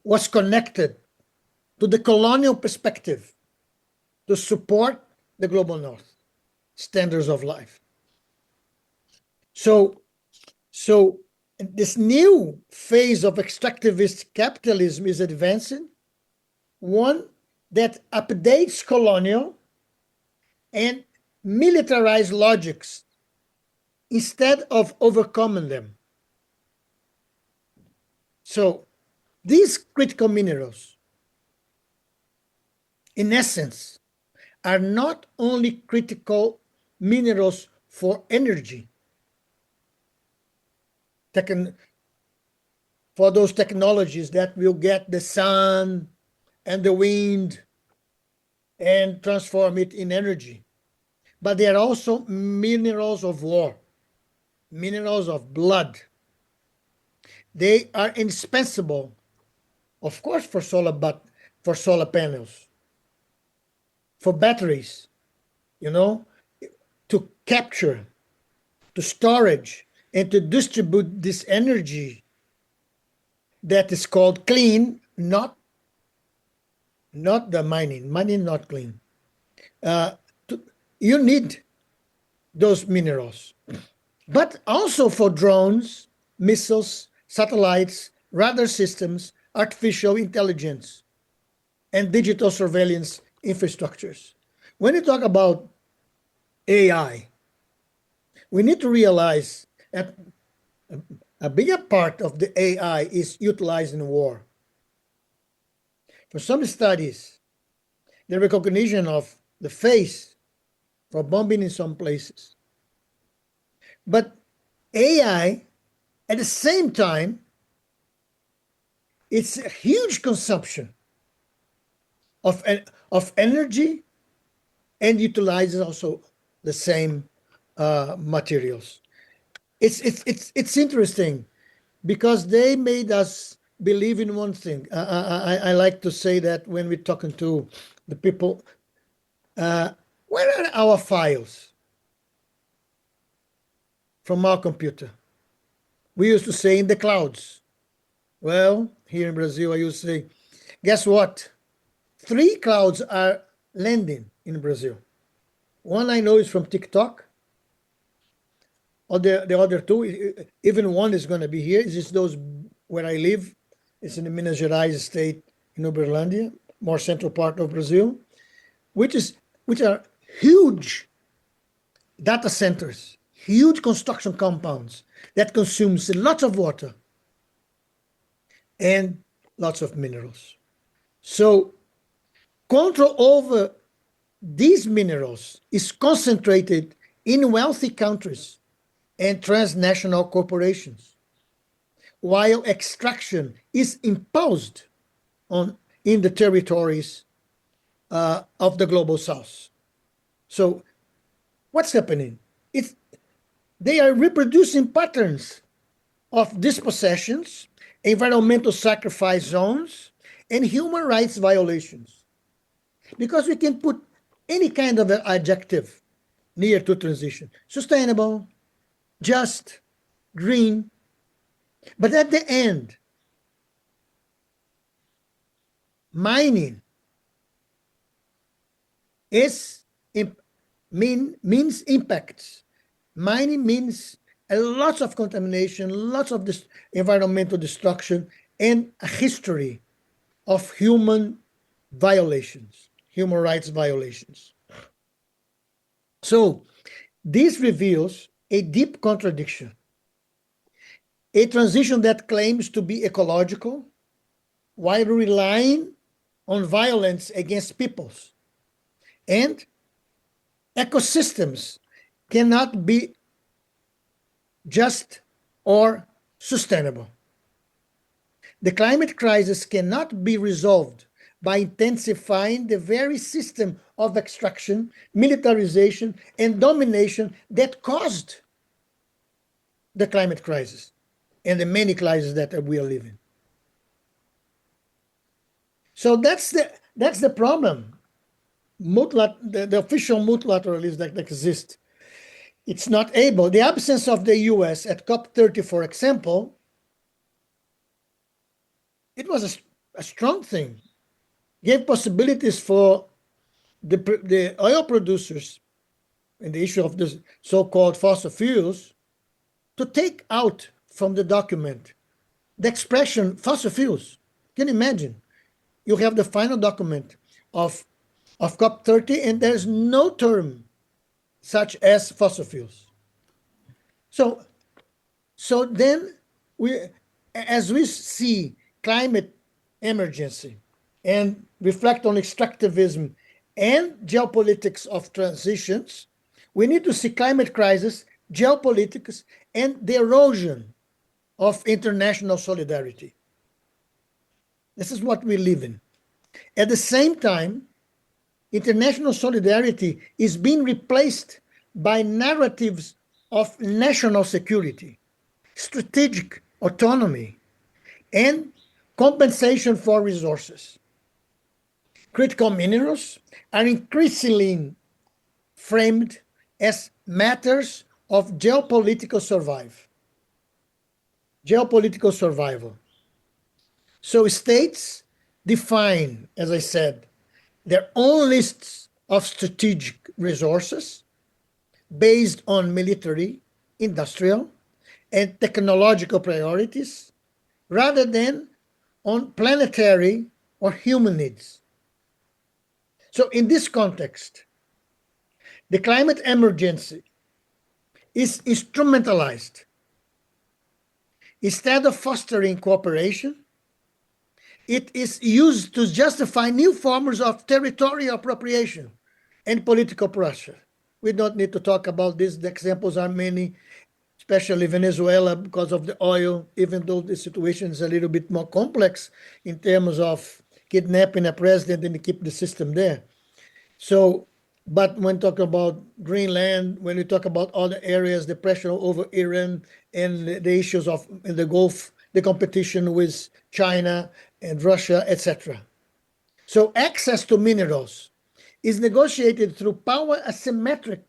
[SPEAKER 20] was connected to the colonial perspective to support the global north standards of life. So this new phase of extractivist capitalism is advancing, one that updates colonial and militarized logics instead of overcoming them. So these critical minerals, in essence, are not only critical minerals for energy, for those technologies that will get the sun and the wind and transform it in energy, but they are also minerals of war. minerals of blood. They are indispensable, of course, for solar panels, for batteries, to capture, to storage, and to distribute this energy that is called clean, not the mining not clean. You need those minerals, but also for drones, missiles, satellites, radar systems, artificial intelligence, and digital surveillance infrastructures. When you talk about AI, we need to realize that a bigger part of the AI is utilized in war. For some studies, the recognition of the face for bombing in some places. But AI, at the same time, it's a huge consumption of energy and utilizes also the same materials. It's interesting because they made us believe in one thing. I like to say that when we're talking to the people, where are our files from our computer? We used to say in the clouds. Well, here in Brazil, I used to say, guess what? 3 clouds are landing in Brazil. One I know is from TikTok. Or the other 2, even one is going to be here. It's just those where I live. It's in the Minas Gerais state in Uberlândia, more central part of Brazil, which are huge data centers, huge construction compounds that consumes lots of water and lots of minerals. So control over these minerals is concentrated in wealthy countries and transnational corporations, while extraction is imposed in the territories of the global south. So what's happening? They are reproducing patterns of dispossessions, environmental sacrifice zones, and human rights violations. Because we can put any kind of an adjective near to transition. Sustainable, just, green. But at the end, mining means impacts. Mining means a lot of contamination, lots of environmental destruction, and a history of human violations, human rights violations. So this reveals a deep contradiction. A transition that claims to be ecological while relying on violence against peoples. And ecosystems cannot be just or sustainable. The climate crisis cannot be resolved by intensifying the very system of extraction, militarization, and domination that caused the climate crisis and the many crises that we are living. So that's the problem. The official multilateralism that exists, it's not able. The absence of the US at COP30, for example, it was a strong thing. Gave possibilities for the oil producers in the issue of the so-called fossil fuels to take out from the document the expression fossil fuels. Can you imagine? You have the final document of COP30 and there's no term such as fossil fuels. So then as we see climate emergency and reflect on extractivism and geopolitics of transitions, we need to see climate crisis, geopolitics, and the erosion of international solidarity. This is what we live in. At the same time, international solidarity is being replaced by narratives of national security, strategic autonomy, and compensation for resources. Critical minerals are increasingly framed as matters of geopolitical survival. So states define, as I said, their own lists of strategic resources based on military, industrial, and technological priorities rather than on planetary or human needs. So in this context, the climate emergency is instrumentalized. Instead of fostering cooperation, it is used to justify new forms of territorial appropriation and political pressure. We don't need to talk about this. The examples are many, especially Venezuela because of the oil, even though the situation is a little bit more complex in terms of kidnapping a president and keep the system there. So, but when talking about Greenland, when we talk about other areas, the pressure over Iran and the issues of in the Gulf, the competition with China and Russia, etc. So access to minerals is negotiated through power asymmetries,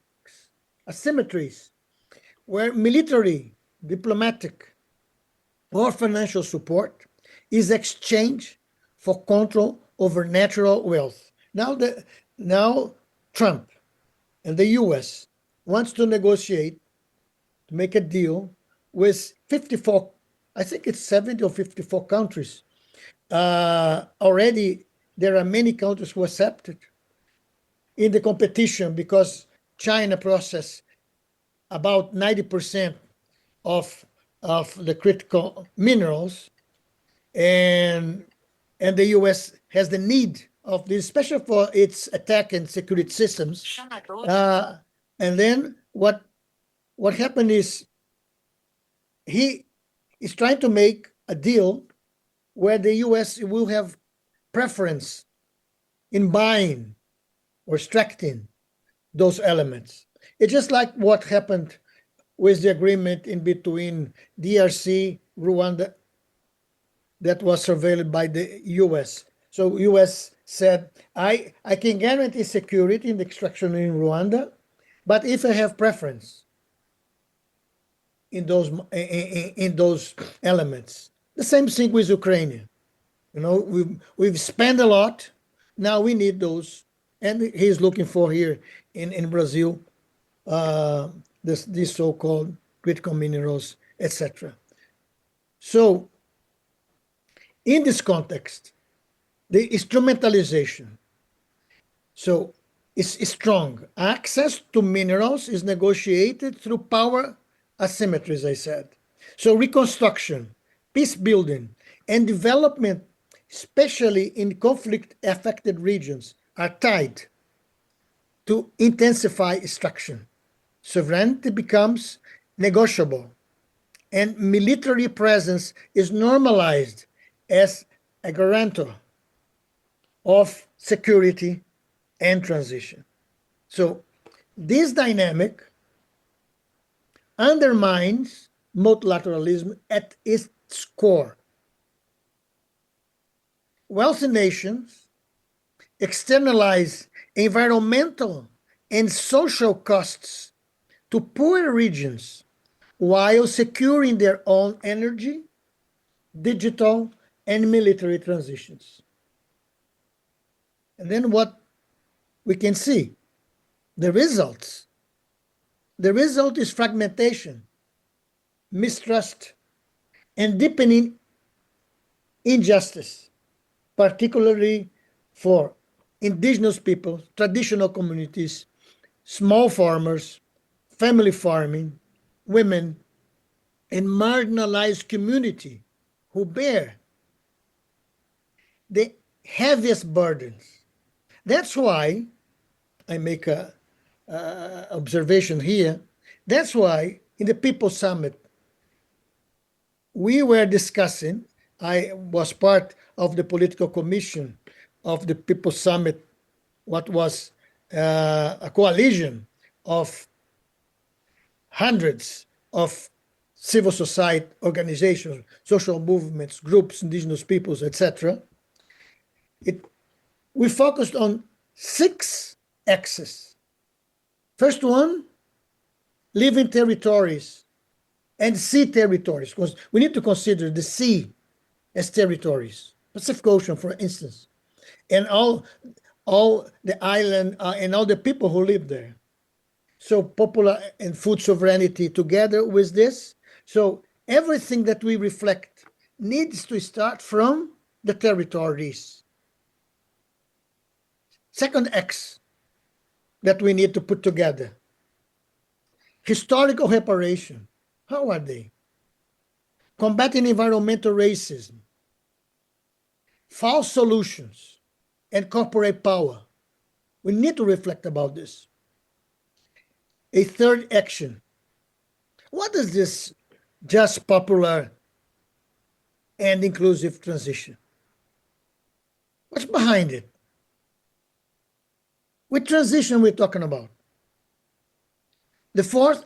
[SPEAKER 20] where military, diplomatic, or financial support is exchanged for control over natural wealth. Now Trump and the US wants to negotiate, to make a deal with 54, I think it's 70 or 54 countries. Already there are many countries who accepted in the competition because China processed about 90% of the critical minerals, and the US has the need of this, especially for its attack and security systems. And then what happened is he is trying to make a deal where the US will have preference in buying or extracting those elements. It's just like what happened with the agreement in between DRC, Rwanda, that was surveilled by the US. So US said, I can guarantee security in the extraction in Rwanda, but if I have preference in those elements. The same thing with Ukraine. You know, we've spent a lot. Now we need those, and he's looking for here in Brazil these so-called critical minerals, etc. So, in this context, the instrumentalization. So, it's strong. Access to minerals is negotiated through power asymmetries, I said. So, reconstruction, peace building, and development, especially in conflict-affected regions, are tied to intensify extraction. Sovereignty becomes negotiable, and military presence is normalized as a guarantor of security and transition. So this dynamic undermines multilateralism at its core. Wealthy nations externalize environmental and social costs to poor regions while securing their own energy, digital, and military transitions. And then what we can see, the results. The result is fragmentation, mistrust, and deepening injustice, particularly for indigenous people, traditional communities, small farmers, family farming, women, and marginalized community who bear the heaviest burdens. That's why I make a observation here. That's why in the People's Summit, we were discussing, I was part of the political commission of the People's Summit, what was a coalition of hundreds of civil society organizations, social movements, groups, indigenous peoples, etc. We focused on 6 axes. First one, living territories and sea territories, because we need to consider the sea as territories. Pacific Ocean, for instance, and all the island and all the people who live there. So popular and food sovereignty together with this. So everything that we reflect needs to start from the territories. Second X that we need to put together. Historical reparation. How are they? Combating environmental racism, false solutions, and corporate power. We need to reflect about this. A third action. What is this just, popular, and inclusive transition? What's behind it? What transition we're talking about? The fourth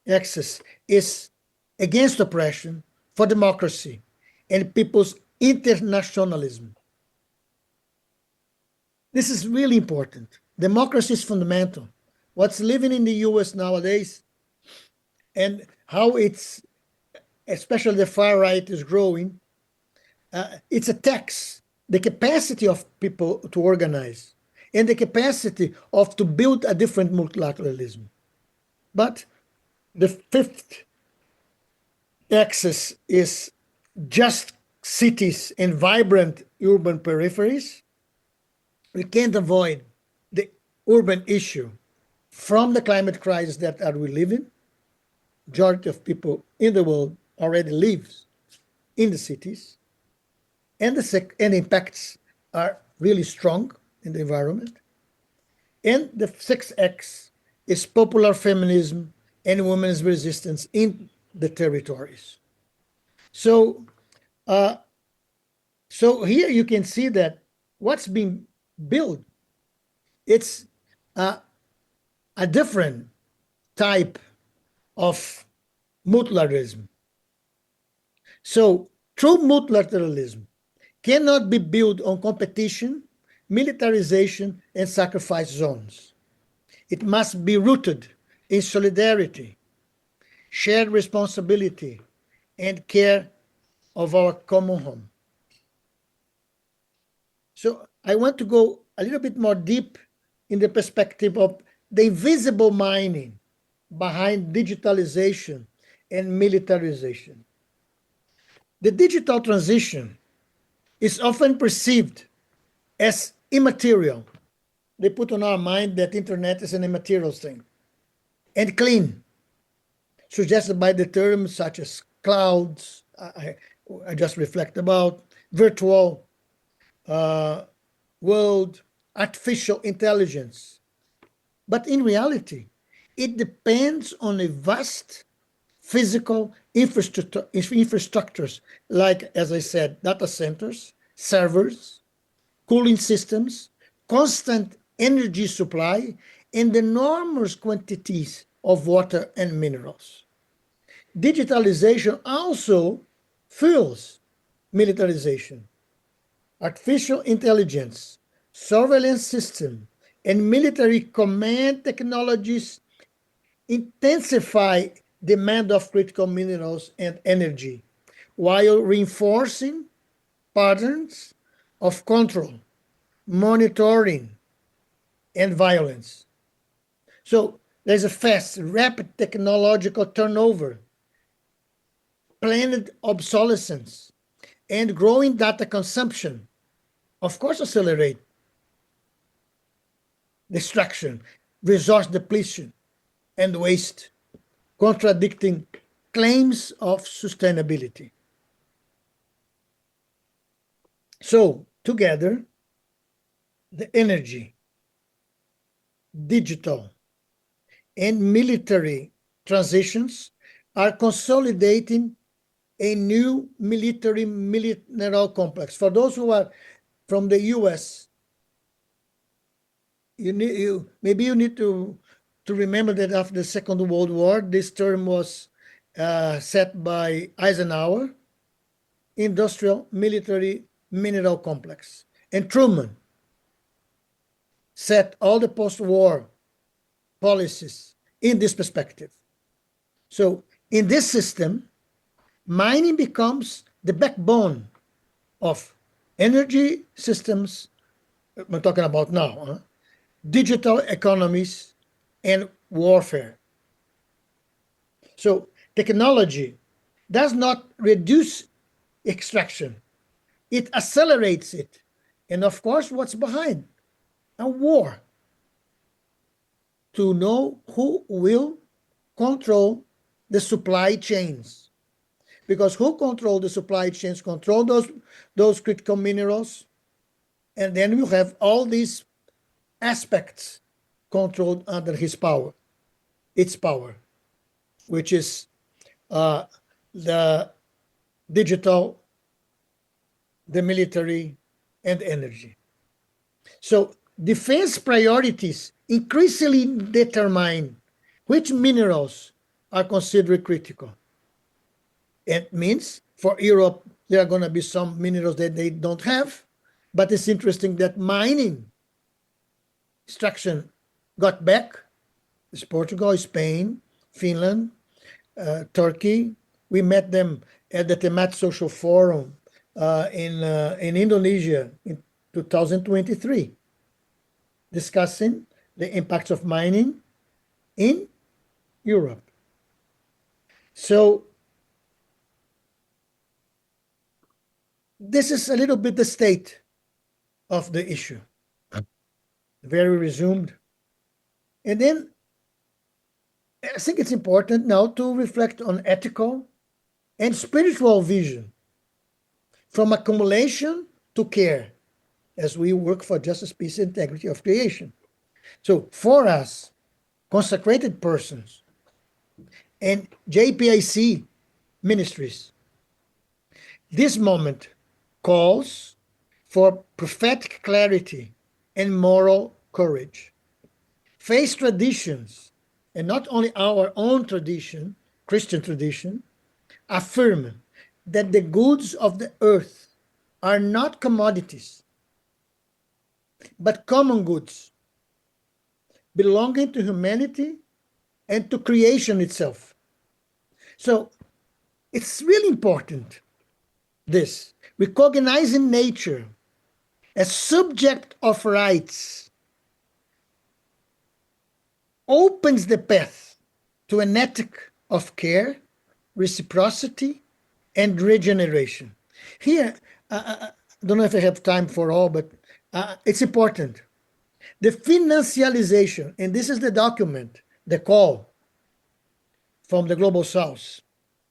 [SPEAKER 20] axis is against oppression, for democracy, and people's internationalism. This is really important. Democracy is fundamental. What's living in the US nowadays and how it's, especially the far right, is growing, it's a tax, the capacity of people to organize and the capacity of to build a different multilateralism. But the fifth axis is just cities and vibrant urban peripheries. We can't avoid the urban issue from the climate crisis that we live in. Majority of people in the world already lives in the cities, and the impacts are really strong in the environment. And the sixth X is popular feminism and women's resistance in the territories. So, so here you can see that what's being built, it's a different type of multilateralism. So true multilateralism cannot be built on competition, militarization, and sacrifice zones. It must be rooted in solidarity, shared responsibility, and care of our common home. So I want to go a little bit more deep in the perspective of the invisible mining behind digitalization and militarization. The digital transition is often perceived as immaterial. They put on our mind that internet is an immaterial thing, and clean, suggested by the terms such as clouds, I just reflect about, virtual world, artificial intelligence. But in reality, it depends on a vast physical infrastructures, like, as I said, data centers, servers, cooling systems, constant energy supply, and enormous quantities of water and minerals. Digitalization also fuels militarization. Artificial intelligence, surveillance system, and military command technologies intensify demand of critical minerals and energy, while reinforcing patterns of control, monitoring, and violence. So there's a fast, rapid technological turnover, planned obsolescence, and growing data consumption, of course, accelerate destruction, resource depletion, and waste, contradicting claims of sustainability. So together, the energy, digital, and military transitions are consolidating a new military mineral complex. For those who are from the US, maybe you need to to remember that after the Second World War, this term was set by Eisenhower, industrial, military, mineral complex. And Truman set all the post-war policies in this perspective. So in this system, mining becomes the backbone of energy systems, I'm talking about now, digital economies, and warfare. So technology does not reduce extraction, it accelerates it. And of course, what's behind? A war to know who will control the supply chains. Because who control the supply chains, control those critical minerals, and then we'll have all these aspects controlled under his power, its power, which is the digital, the military, and energy. So defense priorities increasingly determine which minerals are considered critical. It means for Europe, there are going to be some minerals that they don't have, but it's interesting that mining extraction got back. It's Portugal, Spain, Finland, Turkey. We met them at the Thematic Social Forum in Indonesia in 2023, discussing the impacts of mining in Europe. So this is a little bit the state of the issue, very resumed. And then I think it's important now to reflect on ethical and spiritual vision, from accumulation to care, as we work for justice, peace, and integrity of creation. So for us, consecrated persons and JPIC ministries, this moment calls for prophetic clarity and moral courage. Face traditions, and not only our own tradition, Christian tradition, affirm that the goods of the earth are not commodities, but common goods belonging to humanity and to creation itself. So it's really important, this, recognizing nature as subject of rights opens the path to an ethic of care, reciprocity, and regeneration. Here, I don't know if I have time for all, but it's important. The financialization, and this is the document, the call from the Global South,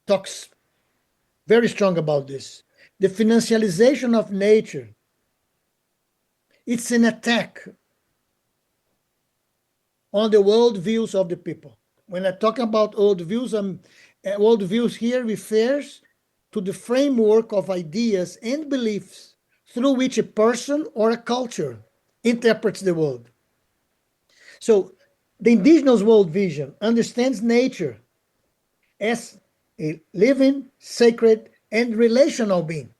[SPEAKER 20] talks very strong about this. The financialization of nature, it's an attack on the worldviews of the people. When I talk about worldviews here refers to the framework of ideas and beliefs through which a person or a culture interprets the world. So the indigenous world vision understands nature as a living, sacred, and relational being.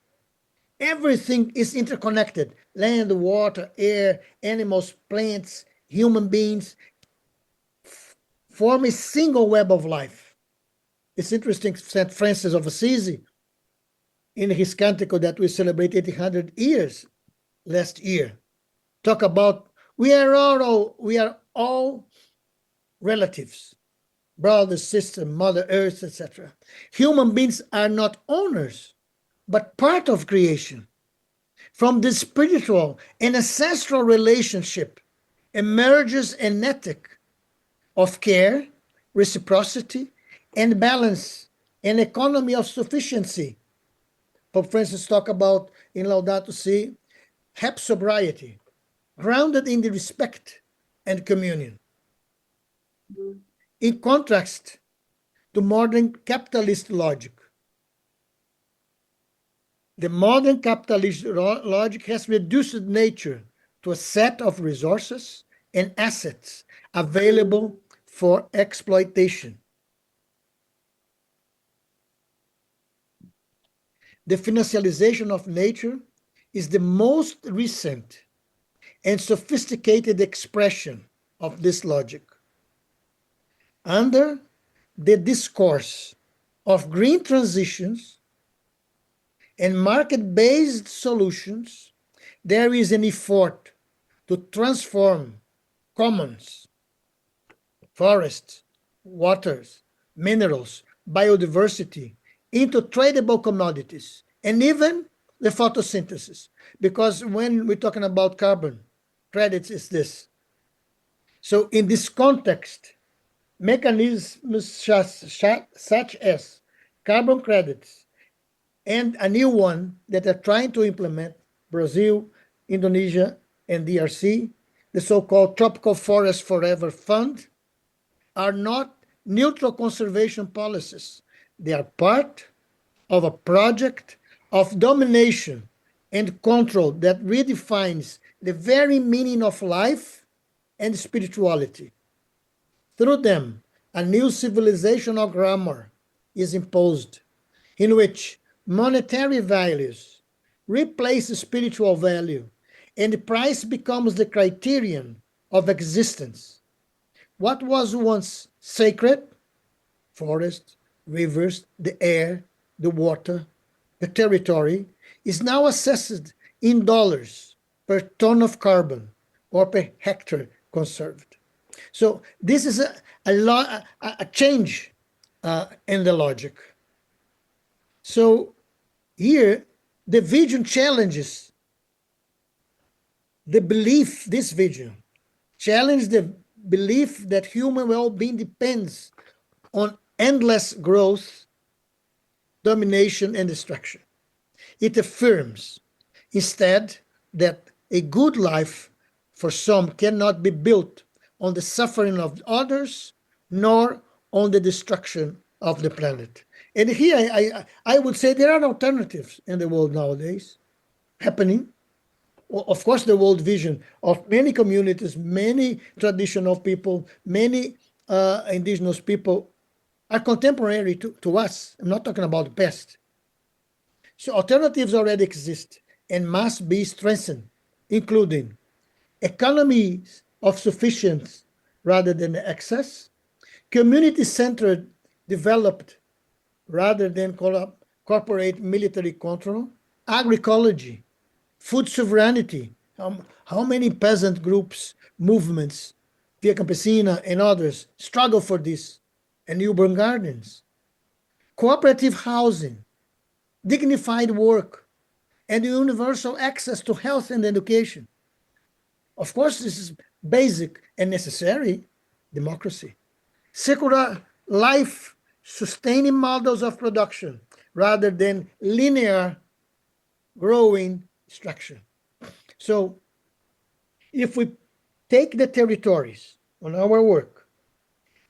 [SPEAKER 20] Everything is interconnected: land, water, air, animals, plants, human beings form a single web of life. It's interesting, St. Francis of Assisi, in his canticle that we celebrated 100 years last year, talk about we are all relatives, brothers, sisters, Mother Earth, etc. Human beings are not owners, but part of creation. From this spiritual and ancestral relationship emerges an ethic of care, reciprocity, and balance, an economy of sufficiency. Pope Francis talked about in Laudato Si, hep sobriety, grounded in the respect and communion. In contrast to modern capitalist logic, the modern capitalist logic has reduced nature to a set of resources and assets available for exploitation. The financialization of nature is the most recent and sophisticated expression of this logic. Under the discourse of green transitions and market-based solutions, there is an effort to transform commons, forests, waters, minerals, biodiversity into tradable commodities, and even the photosynthesis. Because when we're talking about carbon credits, is this. So in this context, mechanisms such as carbon credits and a new one that are trying to implement, Brazil, Indonesia, and DRC, the so-called Tropical Forest Forever Fund, are not neutral conservation policies. They are part of a project of domination and control that redefines the very meaning of life and spirituality. Through them, a new civilizational grammar is imposed in which monetary values replace spiritual value and the price becomes the criterion of existence. What was once sacred, forests, rivers, the air, the water, the territory, is now assessed in dollars per ton of carbon or per hectare conserved. So this is a change in the logic. So here, the vision challenges the belief, this vision, challenge the belief that human well-being depends on endless growth, domination, and destruction. It affirms, instead, that a good life for some cannot be built on the suffering of others, nor on the destruction of the planet. And here I would say there are alternatives in the world nowadays happening. Of course, the world vision of many communities, many traditional people, many indigenous people are contemporary to us. I'm not talking about the past. So alternatives already exist and must be strengthened, including economies of sufficiency rather than excess, community-centered developed rather than corporate military control, agroecology, food sovereignty. How many peasant groups, movements, Via Campesina and others struggle for this, and urban gardens, cooperative housing, dignified work, and universal access to health and education. Of course, this is basic and necessary democracy. Secular life sustaining models of production rather than linear growing structure. So if we take the territories on our work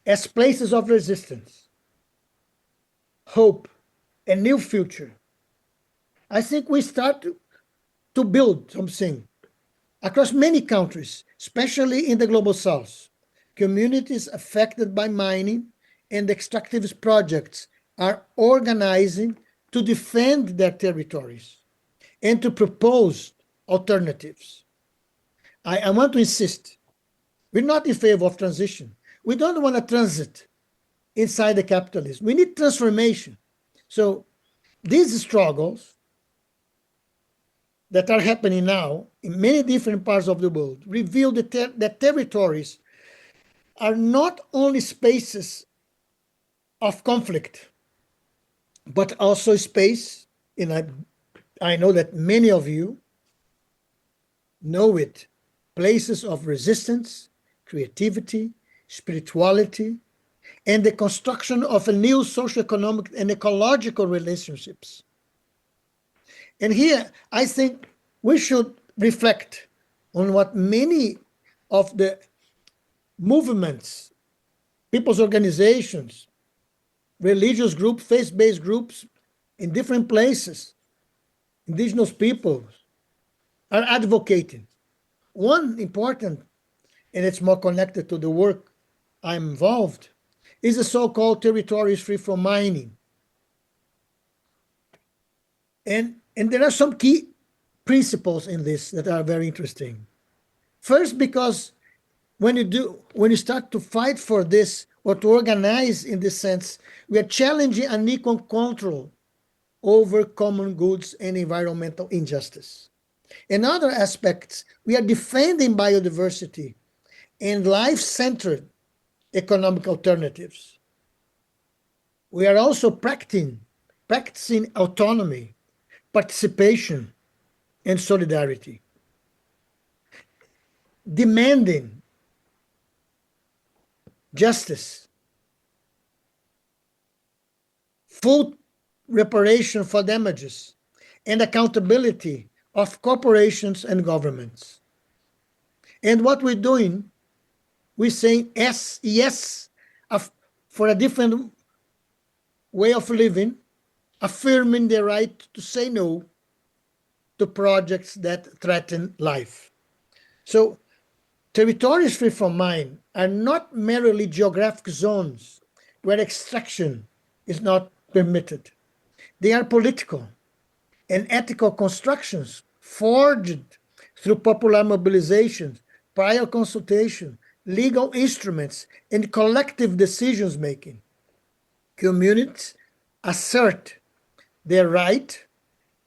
[SPEAKER 20] as places of resistance, hope, and new future, I think we start to build something across many countries, especially in the global south. Communities affected by mining and extractivist projects are organizing to defend their territories and to propose alternatives. I want to insist, we're not in favor of transition. We don't want to transit inside the capitalism. We need transformation. So these struggles that are happening now in many different parts of the world reveal that territories are not only spaces of conflict, but also space, and I know that many of you know it, places of resistance, creativity, spirituality, and the construction of a new socioeconomic and ecological relationships. And here, I think we should reflect on what many of the movements, people's organizations, religious groups, faith-based groups in different places, indigenous peoples, are advocating. One important, and it's more connected to the work I'm involved is the so-called territories free from mining. And there are some key principles in this that are very interesting. First, because when you start to fight for this or to organize in this sense, we are challenging unequal control over common goods and environmental injustice. In other aspects, we are defending biodiversity and life-centered economic alternatives. We are also practicing autonomy, participation, and solidarity, demanding justice, full reparation for damages, and accountability of corporations and governments. And what we're doing, we're saying yes for a different way of living, affirming the right to say no to projects that threaten life. So territories free from mine are not merely geographic zones where extraction is not permitted. They are political and ethical constructions forged through popular mobilizations, prior consultation, legal instruments, and collective decisions making. Communities assert their right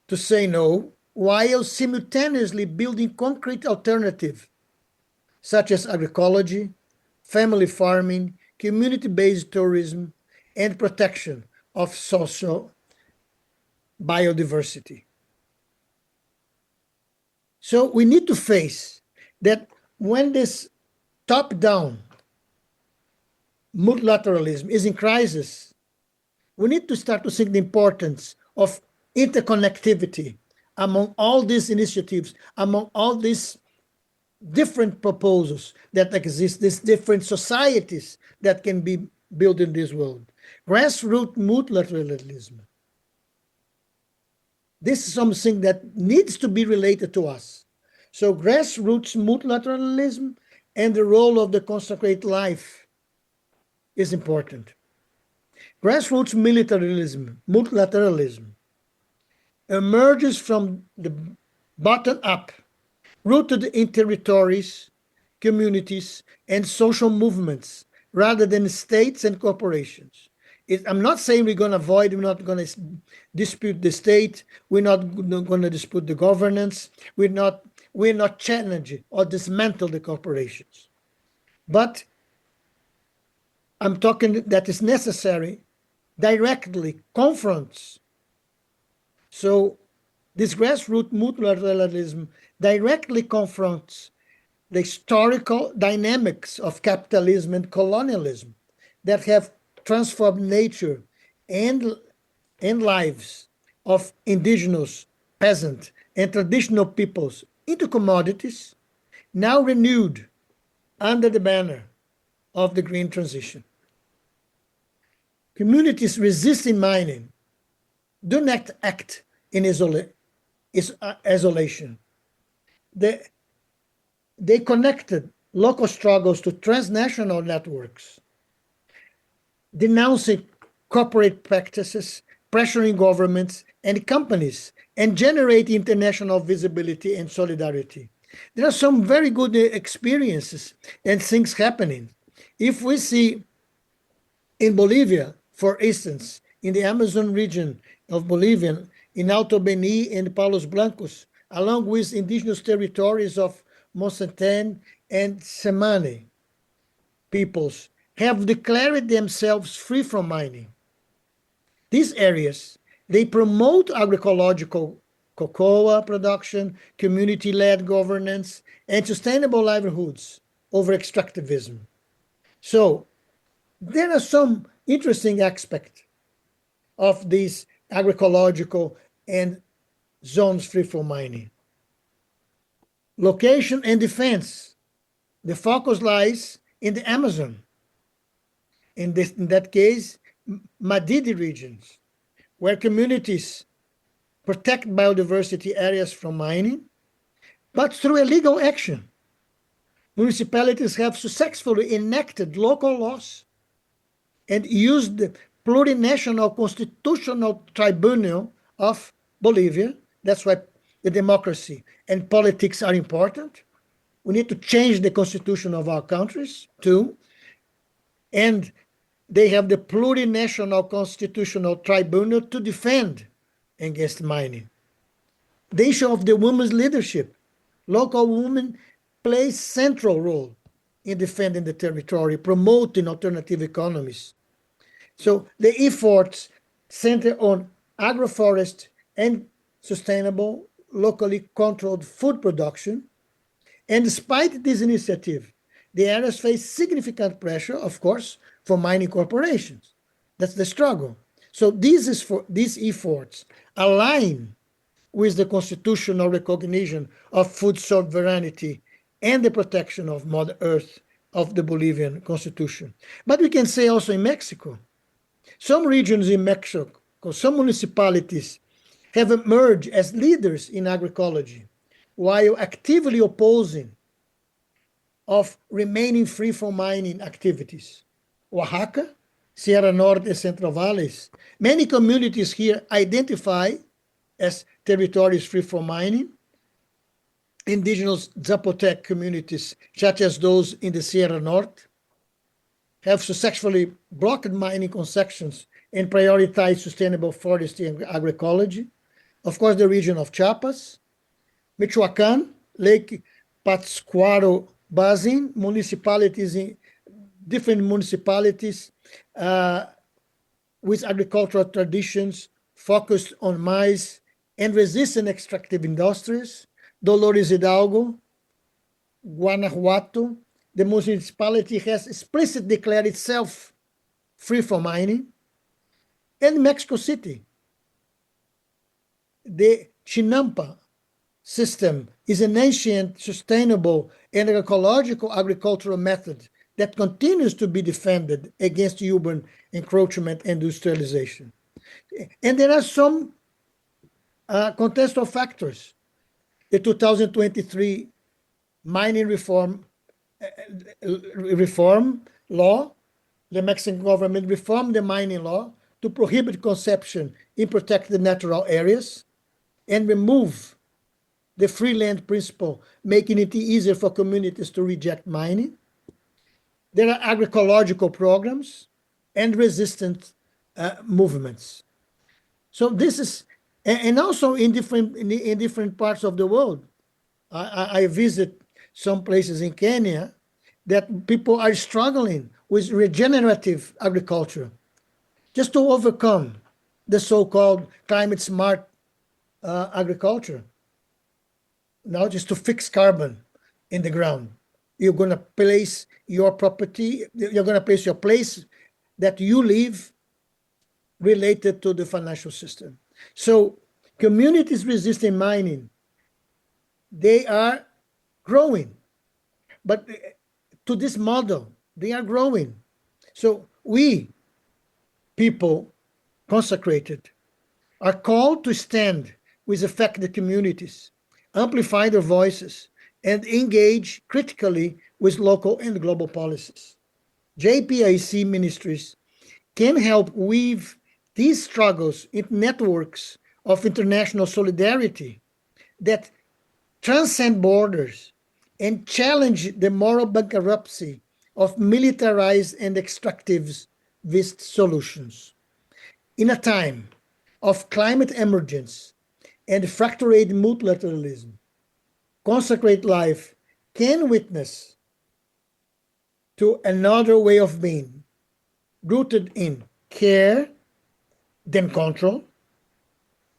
[SPEAKER 20] to say no while simultaneously building concrete alternatives such as agroecology, family farming, community-based tourism, and protection of social biodiversity. So we need to face that when this top-down multilateralism is in crisis, we need to start to see the importance of interconnectivity among all these initiatives, among all these different proposals that exist, these different societies that can be built in this world. Grassroots multilateralism. This is something that needs to be related to us. So grassroots multilateralism and the role of the consecrated life is important. Grassroots multilateralism emerges from the bottom up, rooted in territories, communities, and social movements, rather than states and corporations. I'm not saying we're going to avoid, we're not going to dispute the state, we're not going to dispute the governance, we're not challenging or dismantle the corporations. But I'm talking that is necessary, directly confronts. So this grassroots multilateralism directly confronts the historical dynamics of capitalism and colonialism that have transformed nature and lives of indigenous, peasant, and traditional peoples into commodities, now renewed under the banner of the green transition. Communities resisting mining do not act in isolation. They connected local struggles to transnational networks, denouncing corporate practices, pressuring governments and companies, and generating international visibility and solidarity. There are some very good experiences and things happening. If we see in Bolivia, for instance, in the Amazon region of Bolivia, in Alto Beni and Palos Blancos, along with indigenous territories of Mocenten and Semane peoples, have declared themselves free from mining. These areas, they promote agroecological cocoa production, community-led governance, and sustainable livelihoods over extractivism. So there are some interesting aspects of these agroecological and zones free from mining. Location and defense. The focus lies in the Amazon. In that case, Madidi regions, where communities protect biodiversity areas from mining, but through illegal action. municipalities have successfully enacted local laws and used the plurinational constitutional tribunal of Bolivia. That's why the democracy and politics are important. We need to change the constitution of our countries too. And they have the plurinational constitutional tribunal to defend against mining. The issue of the women's leadership. Local women play central role in defending the territory, promoting alternative economies. So the efforts center on agroforest and sustainable, locally controlled food production. And despite this initiative, the areas face significant pressure, of course, from mining corporations. That's the struggle. So these efforts align with the constitutional recognition of food sovereignty and the protection of Mother Earth of the Bolivian Constitution. But we can say also in Mexico, some regions in Mexico, some municipalities have emerged as leaders in agroecology while actively opposing of remaining free from mining activities. Oaxaca, Sierra Norte, and Central Valles. Many communities here identify as territories free from mining. Indigenous Zapotec communities, such as those in the Sierra Norte, have successfully blocked mining concessions and prioritized sustainable forestry and agroecology. Of course, the region of Chiapas, Michoacán, Lake Pátzcuaro Basin, different municipalities with agricultural traditions focused on maize and resistant extractive industries. Dolores Hidalgo, Guanajuato, the municipality has explicitly declared itself free from mining. And Mexico City, the Chinampa system is an ancient, sustainable, and ecological agricultural method that continues to be defended against urban encroachment and industrialization. And there are some contextual factors. The 2023 mining reform law, the Mexican government reformed the mining law to prohibit conception in protected natural areas and remove the free land principle, making it easier for communities to reject mining. There are agroecological programs and resistant movements. So this is, and also in different parts of the world. I visit some places in Kenya that people are struggling with regenerative agriculture just to overcome the so-called climate smart agriculture. Now just to fix carbon in the ground. You're going to place your property, you're going to place your place that you live related to the financial system. So communities resisting mining, they are growing. But to this model, they are growing. So we, people consecrated, are called to stand with affected communities, amplify their voices, and engage critically with local and global policies. JPIC ministries can help weave these struggles into networks of international solidarity that transcend borders and challenge the moral bankruptcy of militarized and extractivist solutions. In a time of climate emergence and fractured multilateralism, consecrate life can witness to another way of being, rooted in care, then control,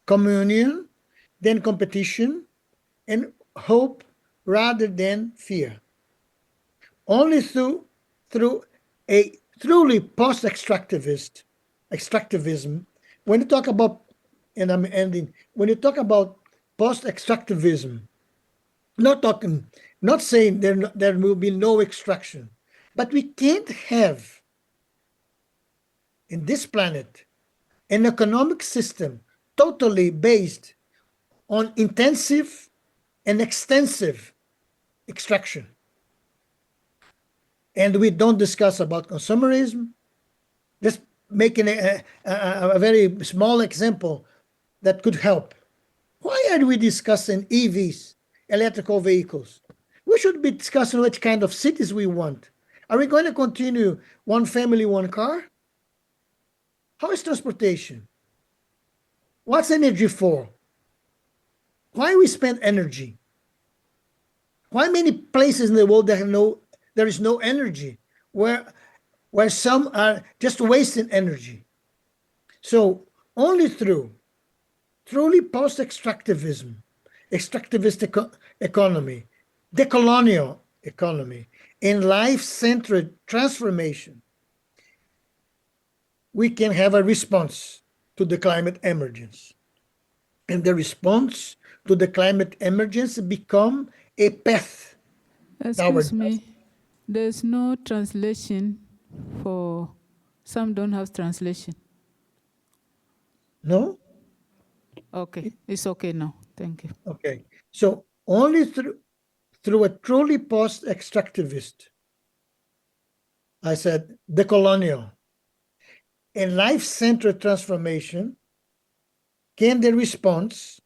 [SPEAKER 20] communion, then competition, and hope rather than fear. Only through a truly extractivism, when you talk about, and I'm ending, when you talk about post-extractivism, not saying there will be no extraction, but we can't have in this planet an economic system totally based on intensive and extensive extraction. and we don't discuss about consumerism. Just making a very small example that could help. Why are we discussing EVs, electrical vehicles? We should be discussing what kind of cities we want. Are we going to continue one family, one car? How is transportation? What's energy for? Why we spend energy? Why many places in the world there is no energy, where some are just wasting energy? So only through truly post-extractivism, extractivist economy, decolonial economy, and life-centered transformation, we can have a response to the climate emergence. And the response to the climate emergency become a path.
[SPEAKER 2] Excuse me, there's no translation for, some don't have translation.
[SPEAKER 20] No?
[SPEAKER 2] Okay, it's okay now, thank you.
[SPEAKER 20] Okay, so only through a truly post-extractivist, I said decolonial, and life-centered transformation can the response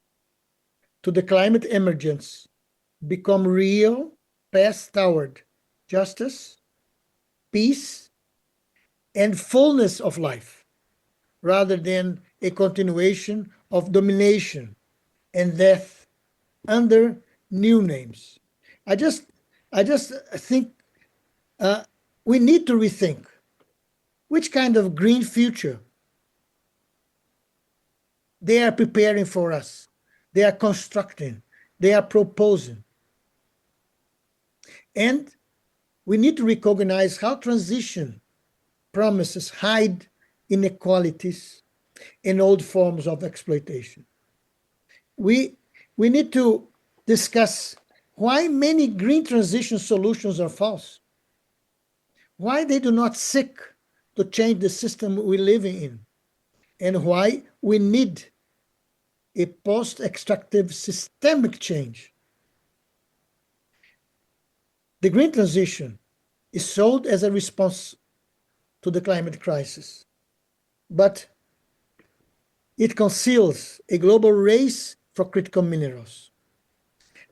[SPEAKER 20] to the climate emergence become real path toward justice, peace, and fullness of life, rather than a continuation of domination and death under new names. I just think we need to rethink which kind of green future they are preparing for us, they are constructing, they are proposing. And we need to recognize how transition promises hide inequalities and old forms of exploitation. We need to discuss why many green transition solutions are false, why they do not seek to change the system we're living in, and why we need a post-extractive systemic change. The green transition is sold as a response to the climate crisis, but it conceals a global race for critical minerals.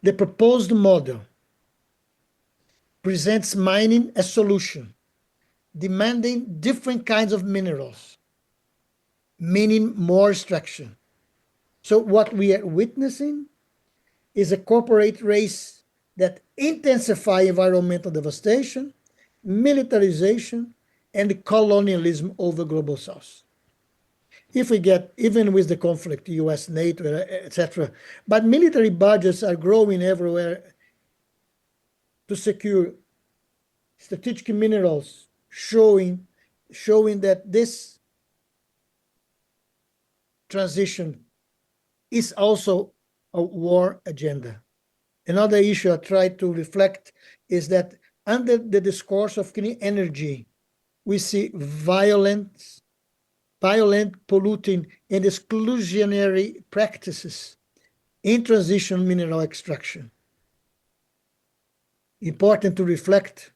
[SPEAKER 20] The proposed model presents mining as solution, demanding different kinds of minerals, meaning more extraction. So what we are witnessing is a corporate race that intensifies environmental devastation, militarization, and colonialism over global south. If we get, even with the conflict, US, NATO, etc., but military budgets are growing everywhere to secure strategic minerals, showing that this transition is also a war agenda. Another issue I try to reflect is that under the discourse of clean energy, we see violent, polluting, and exclusionary practices in transition mineral extraction. Important to reflect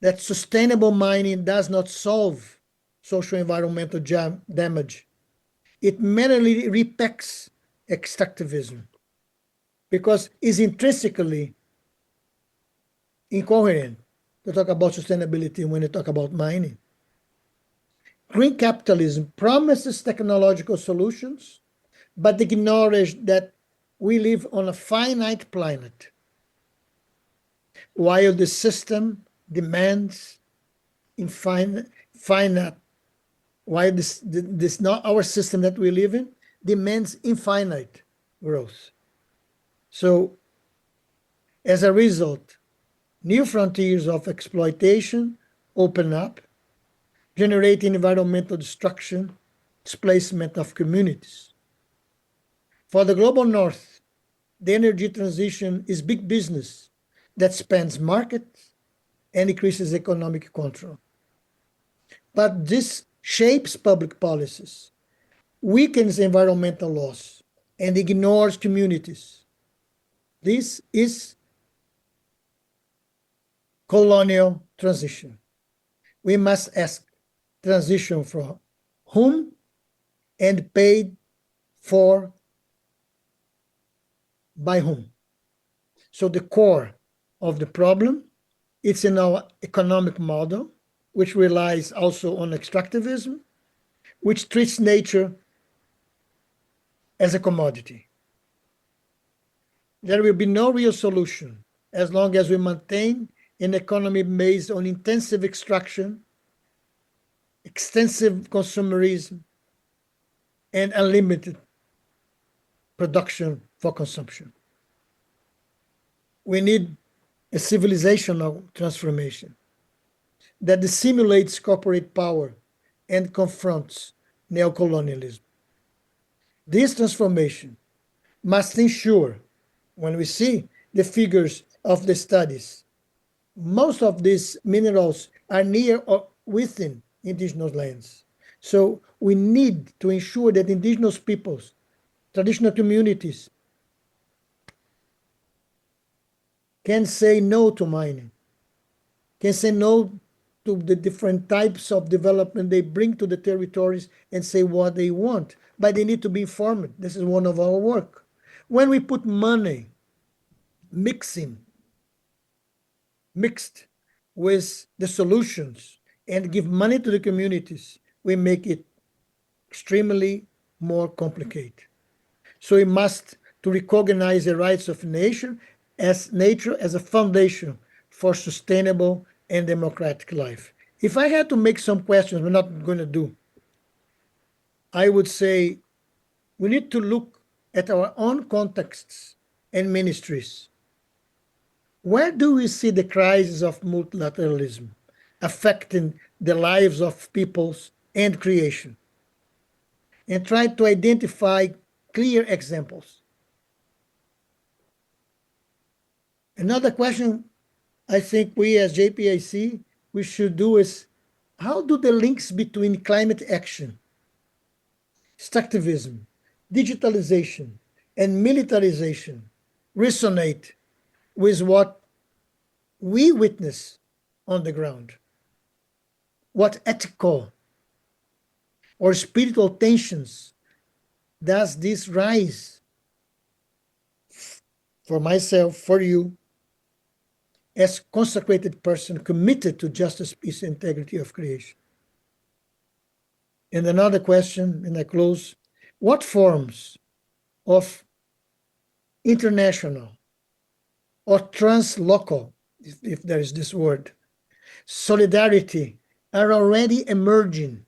[SPEAKER 20] that sustainable mining does not solve social environmental damage. It merely repacks extractivism because it's intrinsically incoherent to talk about sustainability when you talk about mining. Green capitalism promises technological solutions, but ignores that we live on a finite planet, while the system demands finite, while this not our system that we live in demands infinite growth. So as a result, new frontiers of exploitation open up, generating environmental destruction, displacement of communities. For the global north, the energy transition is big business that spans markets and increases economic control. But this shapes public policies, weakens environmental laws, and ignores communities. This is colonial transition. We must ask transition from whom and paid for by whom. So the core of the problem, it's in our economic model, which relies also on extractivism, which treats nature as a commodity. There will be no real solution as long as we maintain an economy based on intensive extraction, extensive consumerism, and unlimited production for consumption. We need a civilizational transformation that dissimulates corporate power and confronts neocolonialism. This transformation must ensure, when we see the figures of the studies, most of these minerals are near or within indigenous lands. So we need to ensure that indigenous peoples, traditional communities, can say no to mining, can say no to the different types of development they bring to the territories and say what they want, but they need to be informed. This is one of our work. When we put money mixed with the solutions and give money to the communities, we make it extremely more complicated. So we must to recognize the rights of nature as a foundation for sustainable and democratic life. If I had to make some questions, we're not going to do, I would say we need to look at our own contexts and ministries. Where do we see the crisis of multilateralism affecting the lives of peoples and creation? And try to identify clear examples. Another question I think we as JPIC, we should do is, how do the links between climate action, extractivism, digitalization, and militarization resonate with what we witness on the ground? What ethical or spiritual tensions does this rise for myself, for you, as consecrated person committed to justice, peace, and integrity of creation? And another question, and I close, what forms of international or translocal, if there is this word, solidarity are already emerging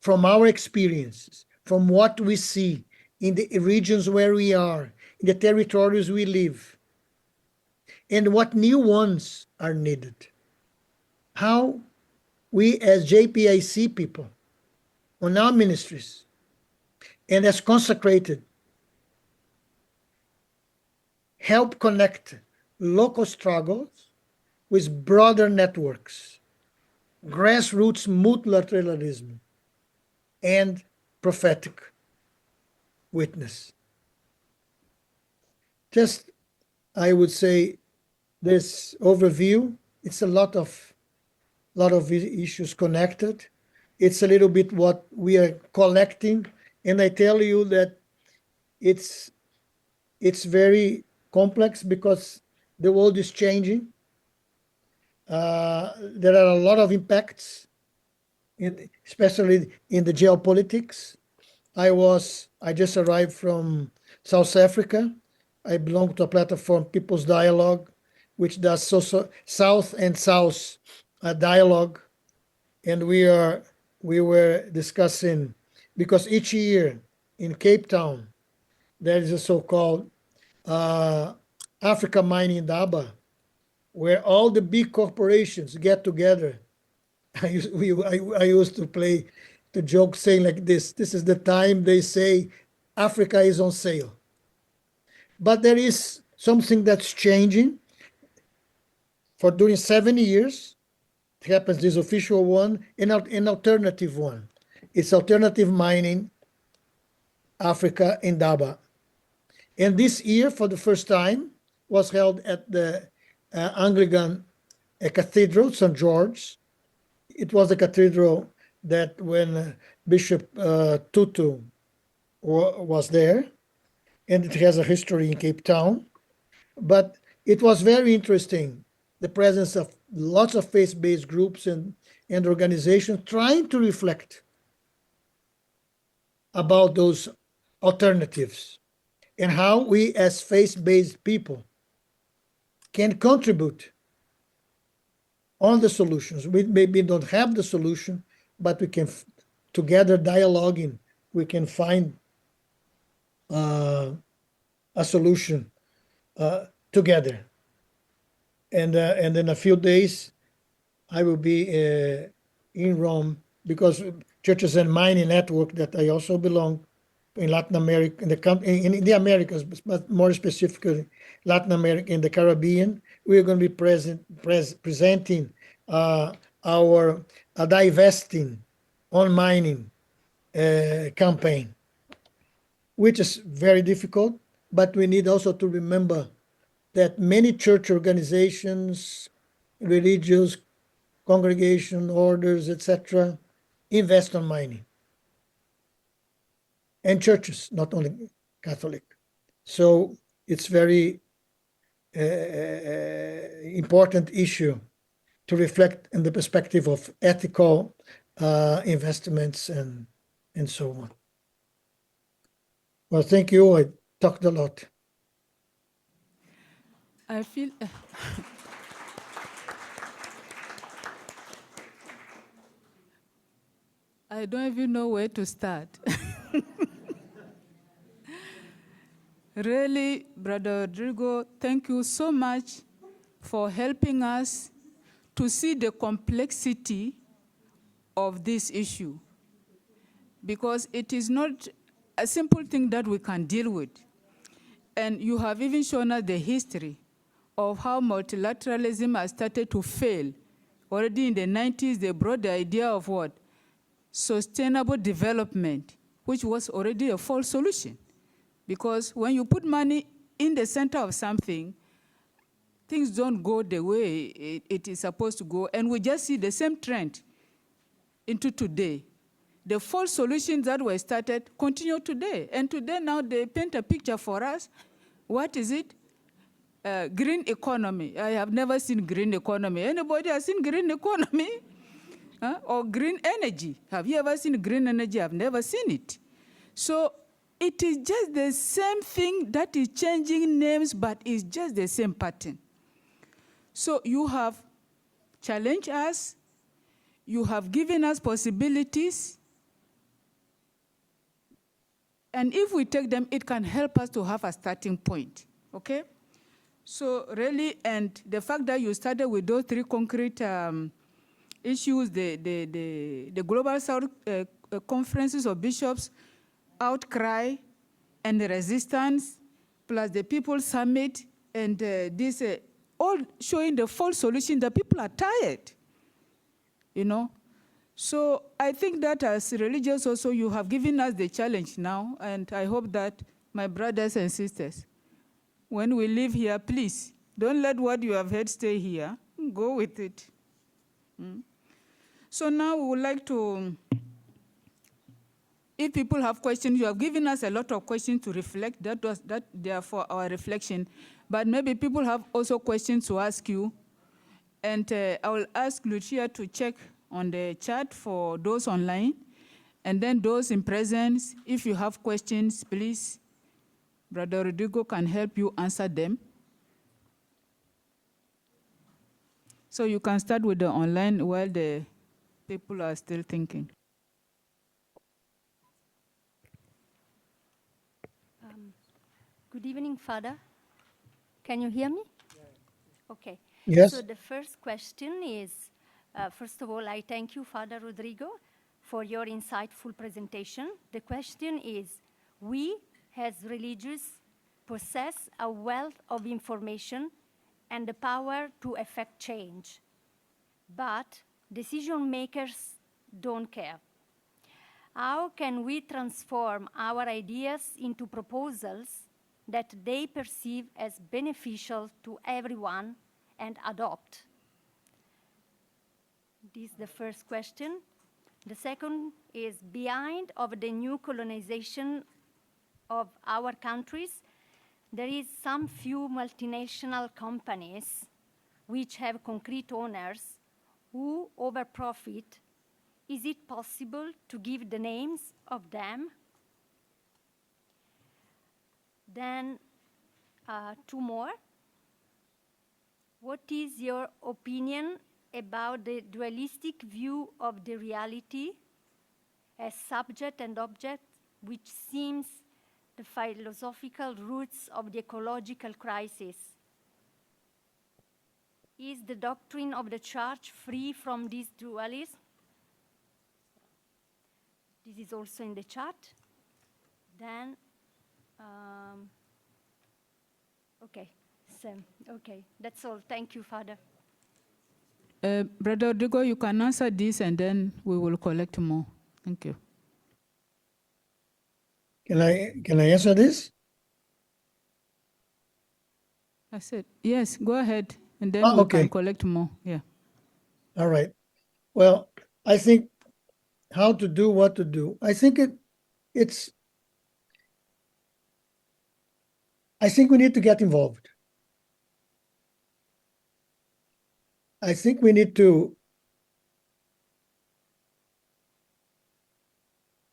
[SPEAKER 20] from our experiences, from what we see in the regions where we are, in the territories we live, and what new ones are needed? How we as JPIC people on our ministries and as consecrated help connect local struggles with broader networks, grassroots multilateralism, and prophetic witness. Just, I would say, this overview, it's a lot of issues connected. It's a little bit what we are collecting, and I tell you that it's very complex because the world is changing. There are a lot of impacts, especially in the geopolitics. I just arrived from South Africa. I belong to a platform, People's Dialogue, which does South and South dialogue. And we were discussing, because each year in Cape Town, there is a so-called Africa Mining Daba, where all the big corporations get together. I used to play the joke saying like this is the time they say Africa is on sale. But there is something that's changing. For during 7 years, it happens this official one and an alternative one. It's Alternative Mining Africa in Daba. And this year, for the first time, was held at the Anglican a cathedral, St. George. It was a cathedral that when Bishop Tutu was there, and it has a history in Cape Town. But it was very interesting, the presence of lots of faith-based groups and organizations trying to reflect about those alternatives and how we as faith-based people can contribute on the solutions. We maybe don't have the solution, but we can together dialoguing, we can find a solution together. And in a few days, I will be in Rome because Churches and Mining Network that I also belong in Latin America, in the Americas, but more specifically Latin America and the Caribbean. We're going to be presenting our divesting on mining campaign, which is very difficult, but we need also to remember that many church organizations, religious congregation, orders, etc., invest on mining. And churches, not only Catholic. So it's very important issue to reflect in the perspective of ethical investments and so on. Well, thank you. I talked a lot.
[SPEAKER 2] I feel I don't even know where to start. Really, Brother Rodrigo, thank you so much for helping us to see the complexity of this issue, because it is not a simple thing that we can deal with. And you have even shown us the history of how multilateralism has started to fail. Already in the 90s, they brought the idea of what? Sustainable development, which was already a false solution. Because when you put money in the center of something, things don't go the way it is supposed to go. And we just see the same trend into today. The false solutions that were started continue today. And today now they paint a picture for us. What is it? Green economy. I have never seen green economy. Anybody has seen green economy? Or green energy? Have you ever seen green energy? I've never seen it. So it is just the same thing that is changing names, but it's just the same pattern. So you have challenged us. You have given us possibilities. And if we take them, it can help us to have a starting point, okay? So really, and the fact that you started with those three concrete issues, the Global South Conferences of Bishops, outcry, and the resistance, plus the People's Summit, and this all showing the false solution that people are tired, you know? So I think that as religious also, you have given us the challenge now, and I hope that my brothers and sisters, when we leave here, please, don't let what you have heard stay here. Go with it. So now we would like to, if people have questions, you have given us a lot of questions to reflect. That they are for our reflection. But maybe people have also questions to ask you. And I will ask Lucia to check on the chat for those online. And then those in presence, if you have questions, please, Brother Rodrigo can help you answer them. So you can start with the online while the people are still thinking.
[SPEAKER 16] Good evening, Father. Can you hear me? Okay.
[SPEAKER 20] Yes.
[SPEAKER 16] So the first question is, first of all, I thank you, Father Rodrigo, for your insightful presentation. The question is, we as religious possess a wealth of information and the power to effect change, but decision makers don't care. How can we transform our ideas into proposals that they perceive as beneficial to everyone and adopt? This is the first question. The second is behind of the new colonization of our countries, there is some few multinational companies which have concrete owners who overprofit. Is it possible to give the names of them? Then two more. What is your opinion about the dualistic view of the reality as subject and object, which seems the philosophical roots of the ecological crisis? Is the doctrine of the Church free from this dualism? This is also in the chat. Then, okay, that's all. Thank you, Father.
[SPEAKER 2] Brother Rodrigo, you can answer this and then we will collect more. Thank you.
[SPEAKER 20] Can I answer this?
[SPEAKER 2] I said, yes, go ahead, and then we
[SPEAKER 20] Okay.
[SPEAKER 2] can collect more. Yeah.
[SPEAKER 20] All right. Well, I think how to do what to do. I think I think we need to get involved. I think we need to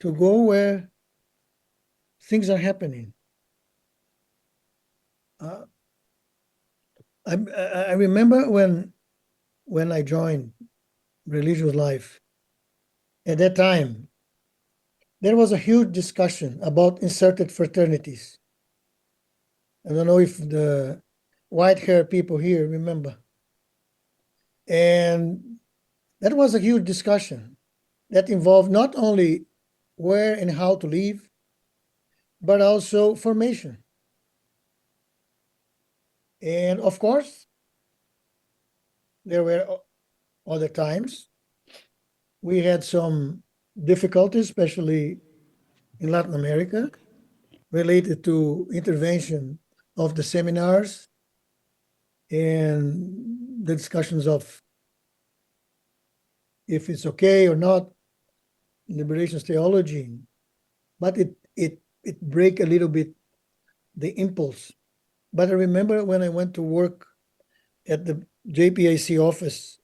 [SPEAKER 20] go where things are happening. I remember when I joined religious life. At that time, there was a huge discussion about inserted fraternities. I don't know if the white-haired people here remember. And that was a huge discussion that involved not only where and how to live, but also formation. And of course, there were other times we had some difficulties, especially in Latin America, related to intervention of the seminars and the discussions of if it's okay or not, liberations theology, but it break a little bit the impulse. But I remember when I went to work at the JPIC office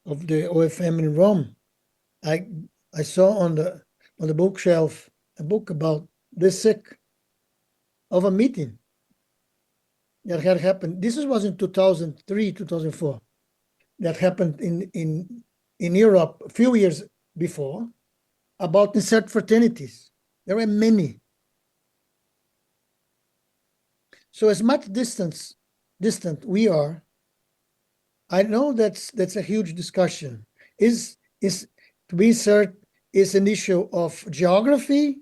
[SPEAKER 20] of the OFM in Rome, I saw on the bookshelf a book about the sick of a meeting that had happened. This was in 2003, 2004. That happened in Europe a few years before about insert fraternities. There were many. So as much distant we are, I know that's a huge discussion. Is to be insert is an issue of geography,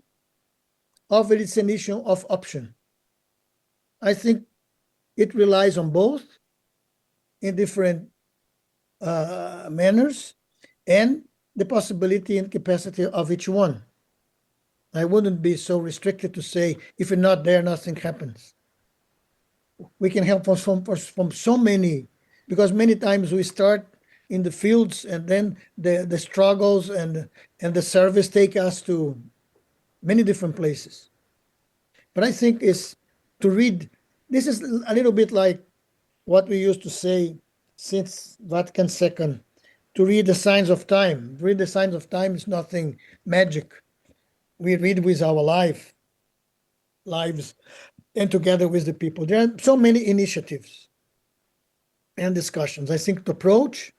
[SPEAKER 20] or it's an issue of option? I think it relies on both in different manners and the possibility and capacity of each one. I wouldn't be so restricted to say, if you're not there, nothing happens. We can help from so many, because many times we start in the fields and then the struggles and the service take us to many different places. But I think is to read, this is a little bit like what we used to say since Vatican II, to read the signs of time. Read the signs of time is nothing magic. We read with our lives and together with the people. There are so many initiatives and discussions. I think the approach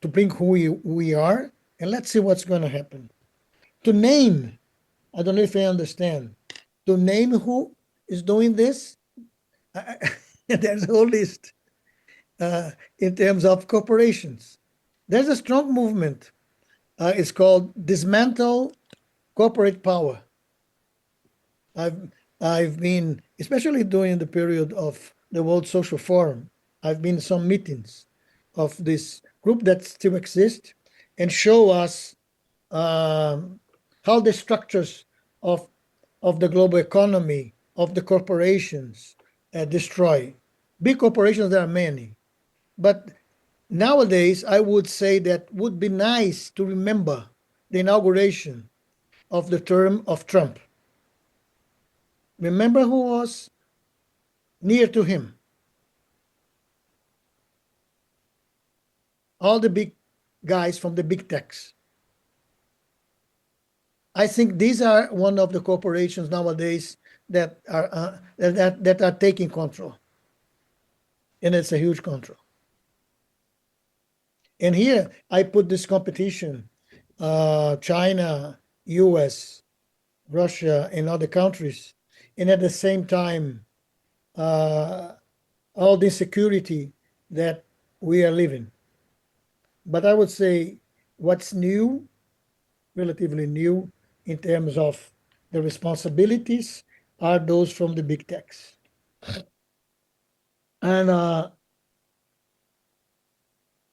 [SPEAKER 20] to bring who we are, and let's see what's going to happen. To name, I don't know if I understand, to name who is doing this, there's a whole list in terms of corporations. There's a strong movement. It's called Dismantle Corporate Power. I've been, especially during the period of the World Social Forum, I've been in some meetings of this group that still exists and show us how the structures of the global economy, of the corporations destroy. Big corporations, there are many, but Nowadays, I would say that would be nice to remember the inauguration of the term of Trump. Remember who was near to him? All the big guys from the big techs. I think these are one of the corporations nowadays that are taking control, and it's a huge control. And here I put this competition: China, U.S., Russia, and other countries, and at the same time, all the insecurity that we are living. But I would say what's new, relatively new, in terms of the responsibilities are those from the big techs. And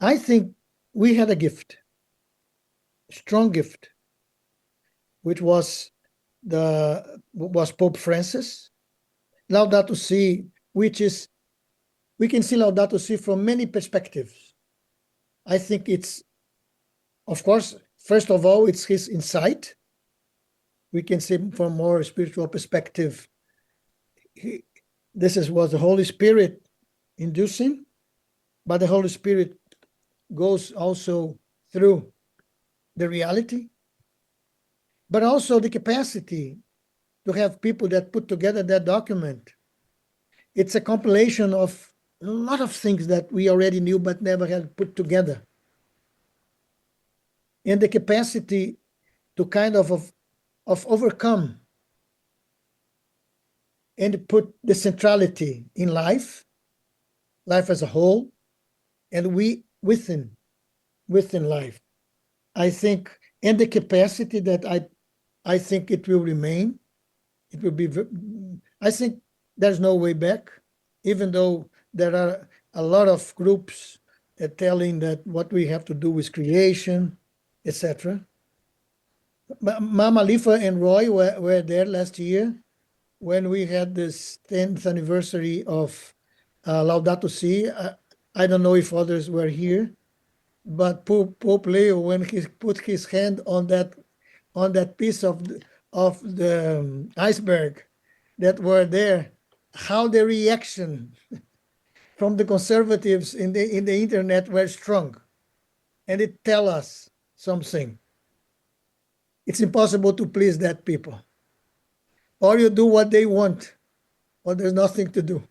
[SPEAKER 20] I think we had a gift, strong gift, which was Pope Francis. Laudato Si, which is, we can see Laudato Si from many perspectives. I think it's, of course, first of all, it's his insight. We can see from more spiritual perspective, was the Holy Spirit inducing, but the Holy Spirit goes also through the reality, but also the capacity to have people that put together that document. It's a compilation of a lot of things that we already knew but never had put together. And the capacity to kind of overcome and put the centrality in life as a whole, and we within life. I think, and the capacity that I think it will remain. It will be, I think there's no way back, even though there are a lot of groups telling that what we have to do is creation, etc. Mama Lifa and Roy were there last year when we had this 10th anniversary of Laudato Si. I don't know if others were here, but Pope Leo, when he put his hand on that piece of the iceberg that were there, how the reaction from the conservatives in the internet were strong, and it tell us something. It's impossible to please that people. Or you do what they want, or there's nothing to do.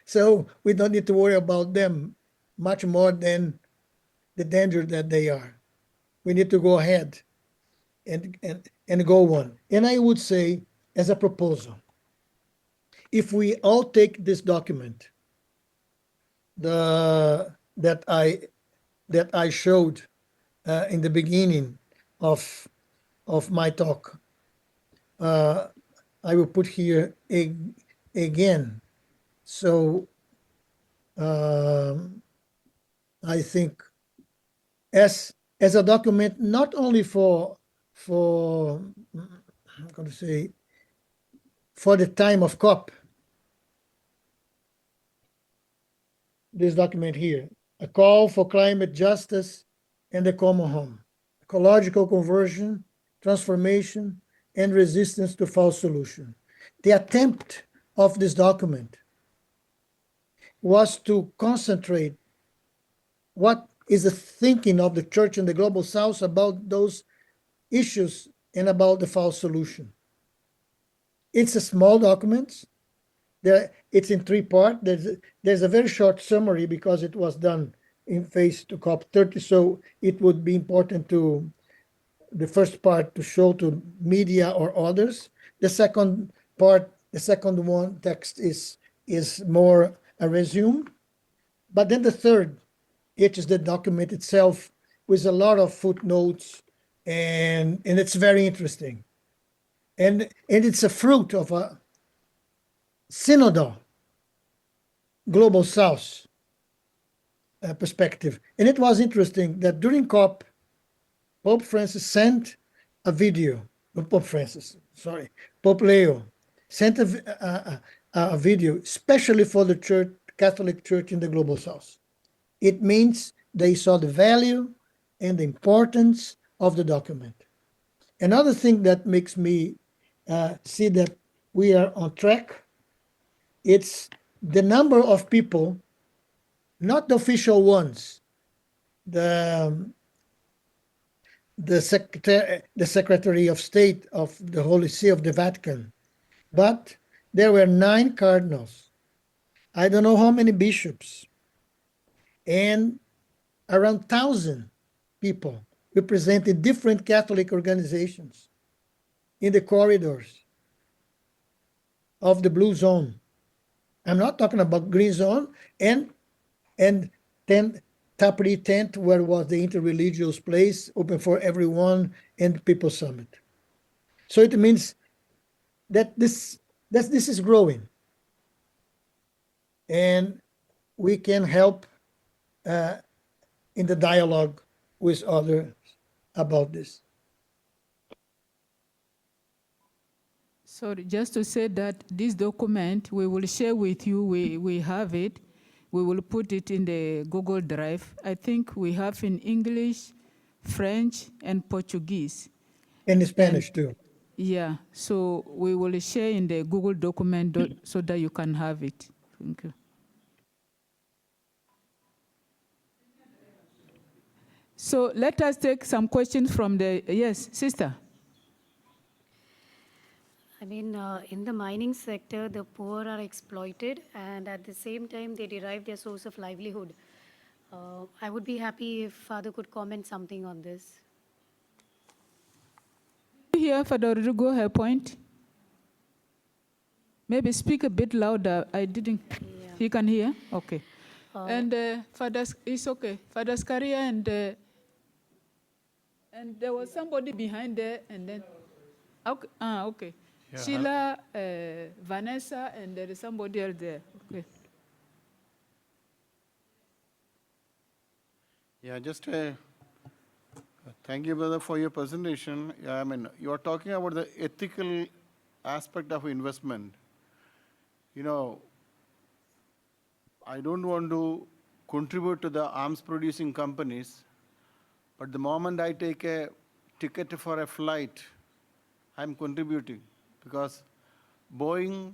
[SPEAKER 20] So we don't need to worry about them much more than the danger that they are. We need to go ahead and go on. And I would say, as a proposal, if we all take this document that I showed in the beginning of my talk, I will put here again. So I think as a document, not only for I'm going to say for the time of COP, this document here, a call for climate justice and the common home, ecological conversion, transformation, and resistance to false solution. The attempt of this document was to concentrate what is the thinking of the church in the global south about those issues and about the false solution. It's a small document. It's in 3 parts. There's a very short summary because it was done in phase to COP30, so it would be important to the first part to show to media or others. The second part, the second one text is more a resume. But then the third, it is the document itself with a lot of footnotes, and it's very interesting. And it's a fruit of a synodal global south perspective. And it was interesting that during COP, Pope Francis sent a video, Pope Leo sent a video, especially for the church, Catholic Church in the global south. It means they saw the value and the importance of the document. Another thing that makes me see that we are on track, it's the number of people, not the official ones, the Secretary of State of the Holy See of the Vatican, but there were 9 cardinals. I don't know how many bishops, and around 1,000 people representing different Catholic organizations in the corridors of the blue zone. I'm not talking about green zone and 10 Tapri tent where was the interreligious place open for everyone and people summit. So it means that this is growing, and we can help in the dialogue with others about this.
[SPEAKER 2] Sorry, just to say that this document we will share with you, we have it. We will put it in the Google Drive. I think we have in English, French, and Portuguese.
[SPEAKER 20] And Spanish too.
[SPEAKER 2] Yeah, so we will share in the Google document so that you can have it. Thank you. So let us take some questions from the, yes, sister.
[SPEAKER 21] I mean, in the mining sector, the poor are exploited, and at the same time, they derive their source of livelihood. I would be happy if Father could comment something on this.
[SPEAKER 2] Here, Father Rodrigo, her point. Maybe speak a bit louder. I didn't. Yeah. He can hear? Okay. And Father, it's okay. Father Scaria and there was somebody behind there, and then, okay. Okay. Yeah, Sheila, Vanessa, and there is somebody else there. Okay.
[SPEAKER 22] Yeah, just thank you, brother, for your presentation. I mean, you are talking about the ethical aspect of investment. You know, I don't want to contribute to the arms producing companies, but the moment I take a ticket for a flight, I'm contributing, because Boeing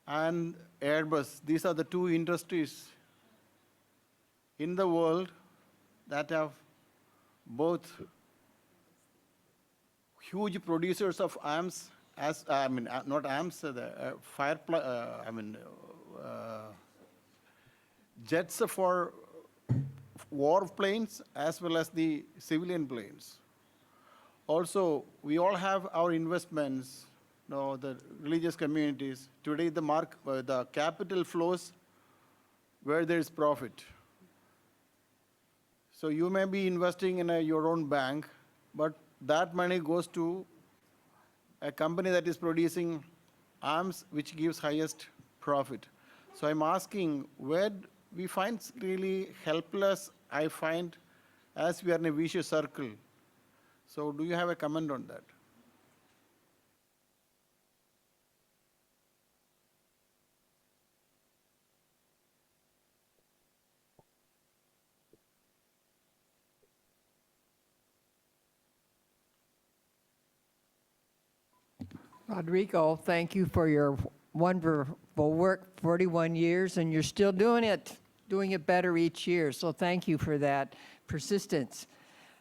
[SPEAKER 22] and Airbus, these are the 2 industries in the world that have both huge producers of arms, as I mean, not arms, the jets for war planes as well as the civilian planes. Also, we all have our investments, you know, the religious communities. Today, the capital flows where there is profit. So you may be investing in your own bank, but that money goes to a company that is producing arms, which gives highest profit. So I'm asking, where we find really helpless, I find, as we are in a vicious circle. So do you have a comment on that?
[SPEAKER 23] Rodrigo, thank you for your wonderful work, 41 years, and you're still doing it better each year. So thank you for that persistence.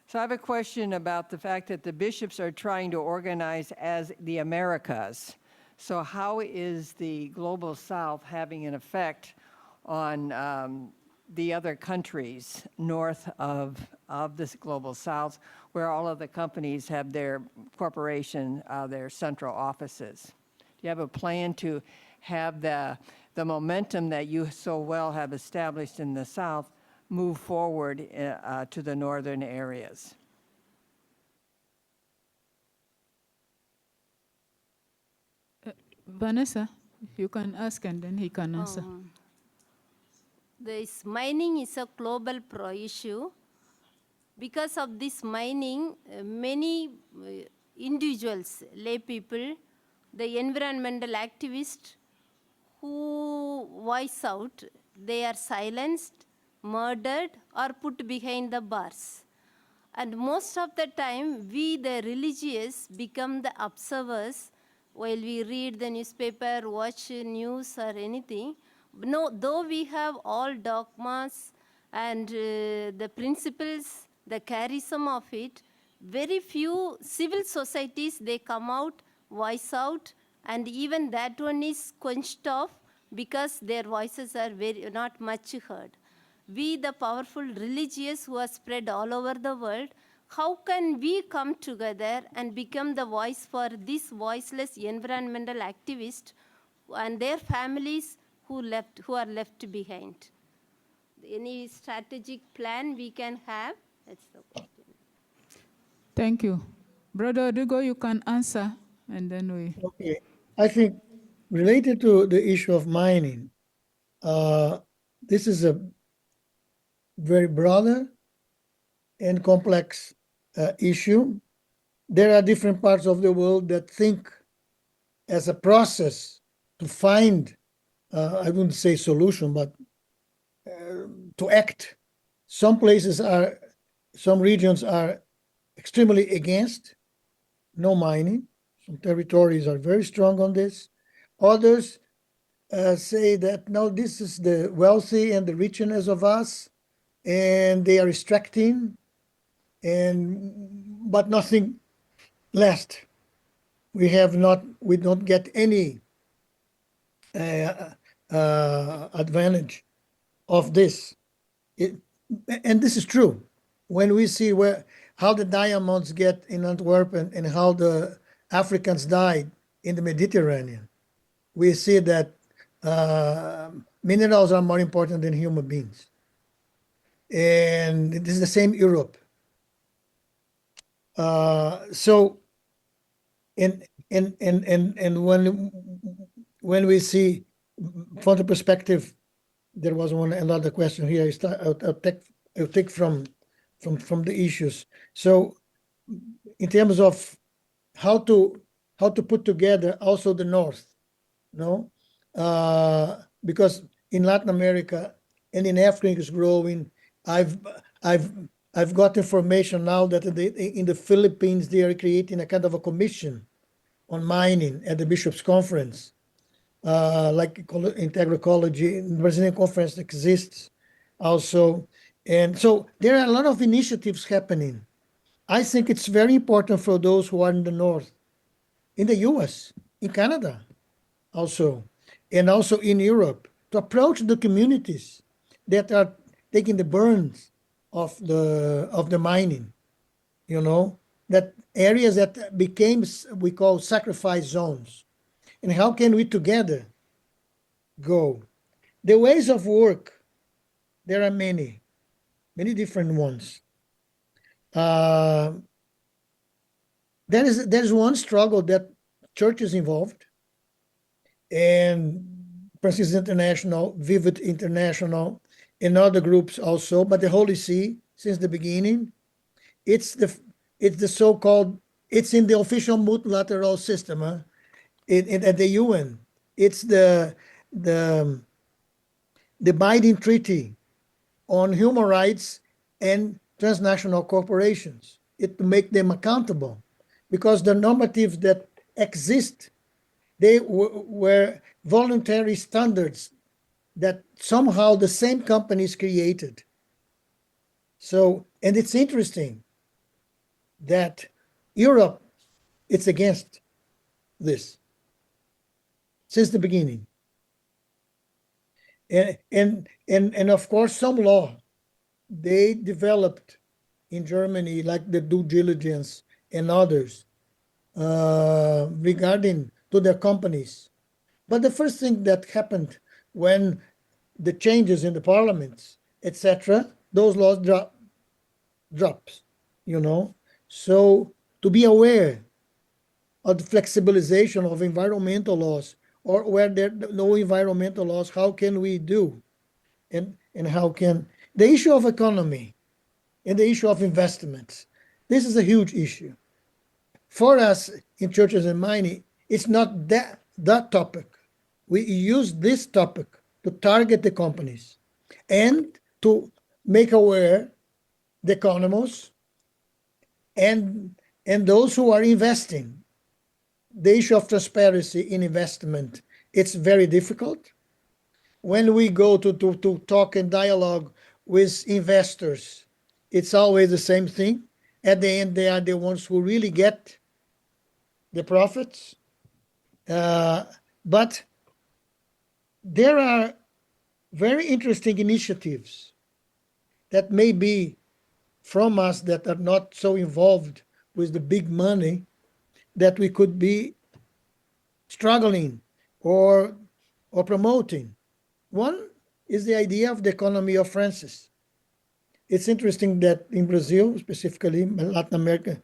[SPEAKER 23] So I have a question about the fact that the bishops are trying to organize as the Americas. So how is the Global South having an effect on the other countries north of this Global South, where all of the companies have their corporation, their central offices? Do you have a plan to have the momentum that you so well have established in the South move forward to the northern areas?
[SPEAKER 2] Vanessa, you can ask and then he can answer.
[SPEAKER 15] This mining is a global issue. Because of this mining, many individuals, lay people, the environmental activists who voice out, they are silenced murdered, or put behind the bars. And most of the time, we, the religious, become the observers while we read the newspaper, watch news, or anything. No, though we have all dogmas and the principles, the charism of it, very few civil societies, they come out, voice out, and even that one is quenched off because their voices are not much heard. We, the powerful religious who are spread all over the world, how can we come together and become the voice for these voiceless environmental activists and their families who are left behind? Any strategic plan we can have? That's the question.
[SPEAKER 2] Thank you. Brother Rodrigo, you can answer, and then we...
[SPEAKER 20] Okay. I think related to the issue of mining, this is a very broader and complex issue. There are different parts of the world that think as a process to find, I wouldn't say solution, but to act. Some regions are extremely against no mining. Some territories are very strong on this. Others say that no, this is the wealthy and the richness of us, and they are extracting, but nothing lasts. We don't get any advantage of this. And this is true. When we see how the diamonds get in Antwerp and how the Africans died in the Mediterranean, we see that minerals are more important than human beings. And this is the same Europe. So, and when we see from the perspective, there was another question here. I'll take from the issues. So, in terms of how to put together also the North, no, because in Latin America and in Africa is growing. I've got information now that in the Philippines they are creating a kind of a commission on mining at the Bishops' Conference, like Integral Ecology. The Brazilian Conference exists also. And so there are a lot of initiatives happening. I think it's very important for those who are in the North, in the US, in Canada also, and also in Europe, to approach the communities that are taking the burns of the mining, that areas that became, we call sacrifice zones. And how can we together go? The ways of work, there are many different ones. There's one struggle that church is involved, and Francis International, Vivid International, and other groups also, but the Holy See, since the beginning, it's the so-called, it's in the official multilateral system at the UN. It's the binding treaty on human rights and transnational corporations, to make them accountable, because the normatives that exist, they were voluntary standards that somehow the same companies created. So, and it's interesting that Europe, it's against this since the beginning. And of course, some law they developed in Germany, like the due diligence and others, regarding to their companies. But the first thing that happened when the changes in the parliaments, etc., those laws drops, So to be aware of the flexibilization of environmental laws, or where there are no environmental laws, how can we do? And how can the issue of economy and the issue of investments, this is a huge issue. For us in Churches and Mining, it's not that topic. We use this topic to target the companies and to make aware the economists and those who are investing. The issue of transparency in investment, it's very difficult. When we go to talk and dialogue with investors, it's always the same thing. At the end, they are the ones who really get the profits. But there are very interesting initiatives that may be from us that are not so involved with the big money that we could be struggling or promoting. One is the idea of the economy of Francis. It's interesting that in Brazil, specifically Latin America,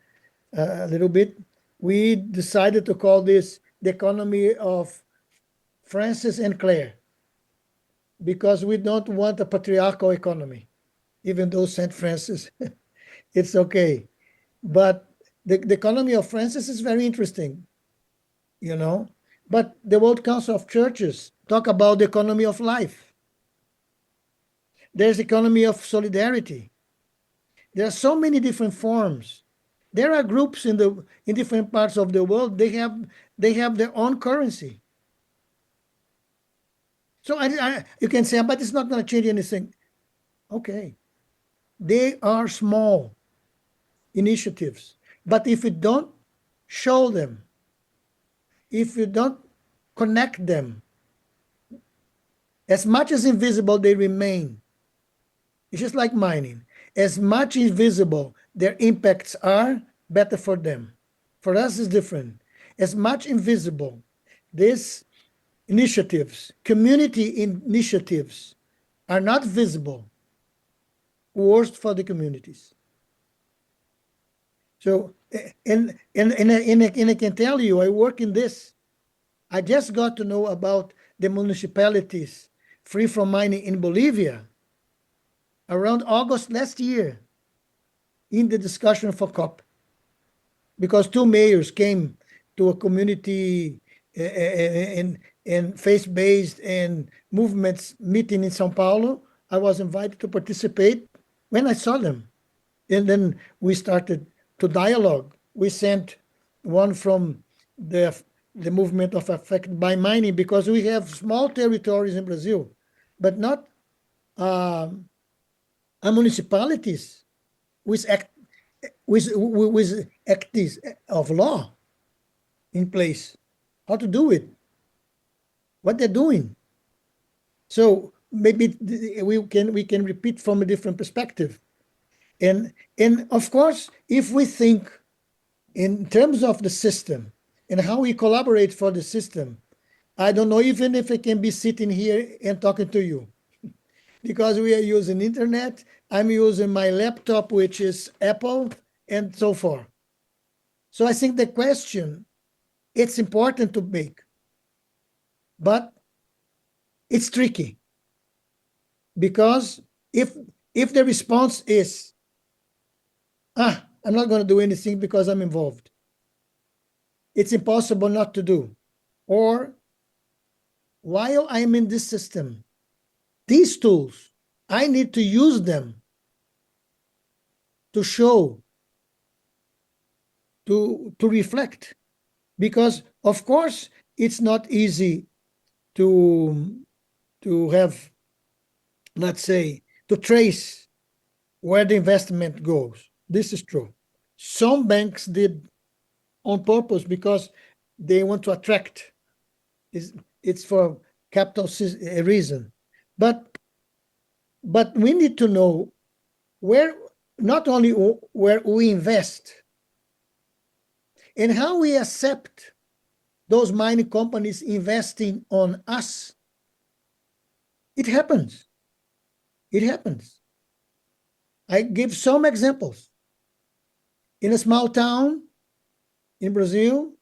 [SPEAKER 20] a little bit, we decided to call this the economy of Francis and Claire, because we don't want a patriarchal economy, even though St. Francis, it's okay. But the economy of Francis is very interesting, you know. But the World Council of Churches talk about the economy of life. There's economy of solidarity. There are so many different forms. There are groups in different parts of the world. They have their own currency. So you can say, but it's not going to change anything. Okay, they are small initiatives, but if you don't show them, if you don't connect them, as much as invisible they remain. It's just like mining. As much invisible their impacts are, better for them. For us, it's different. As much invisible these initiatives, community initiatives, are not visible, worse for the communities. So, and I can tell you, I work in this. I just got to know about the municipalities free from mining in Bolivia around August last year in the discussion for COP, because two mayors came to a community and faith-based and movements meeting in Sao Paulo. I was invited to participate when I saw them. And then we started to dialogue. We sent one from the movement of affected by mining, because we have small territories in Brazil, but not municipalities with acts of law in place. How to do it? What they're doing? So maybe we can repeat from a different perspective. And of course, if we think in terms of the system and how we collaborate for the system, I don't know even if I can be sitting here and talking to you, because we are using internet. I'm using my laptop, which is Apple, and so forth. So I think the question, it's important to make, but it's tricky, because if the response is, I'm not going to do anything because I'm involved, it's impossible not to do. Or while I'm in this system, these tools, I need to use them to show, to reflect, because of course it's not easy to have, let's say, to trace where the investment goes. This is true. Some banks did on purpose because they want to attract. It's for capital reason. But we need to know where, not only where we invest, and how we accept those mining companies investing on us. It happens. It happens. I give some examples. In a small town in Brazil,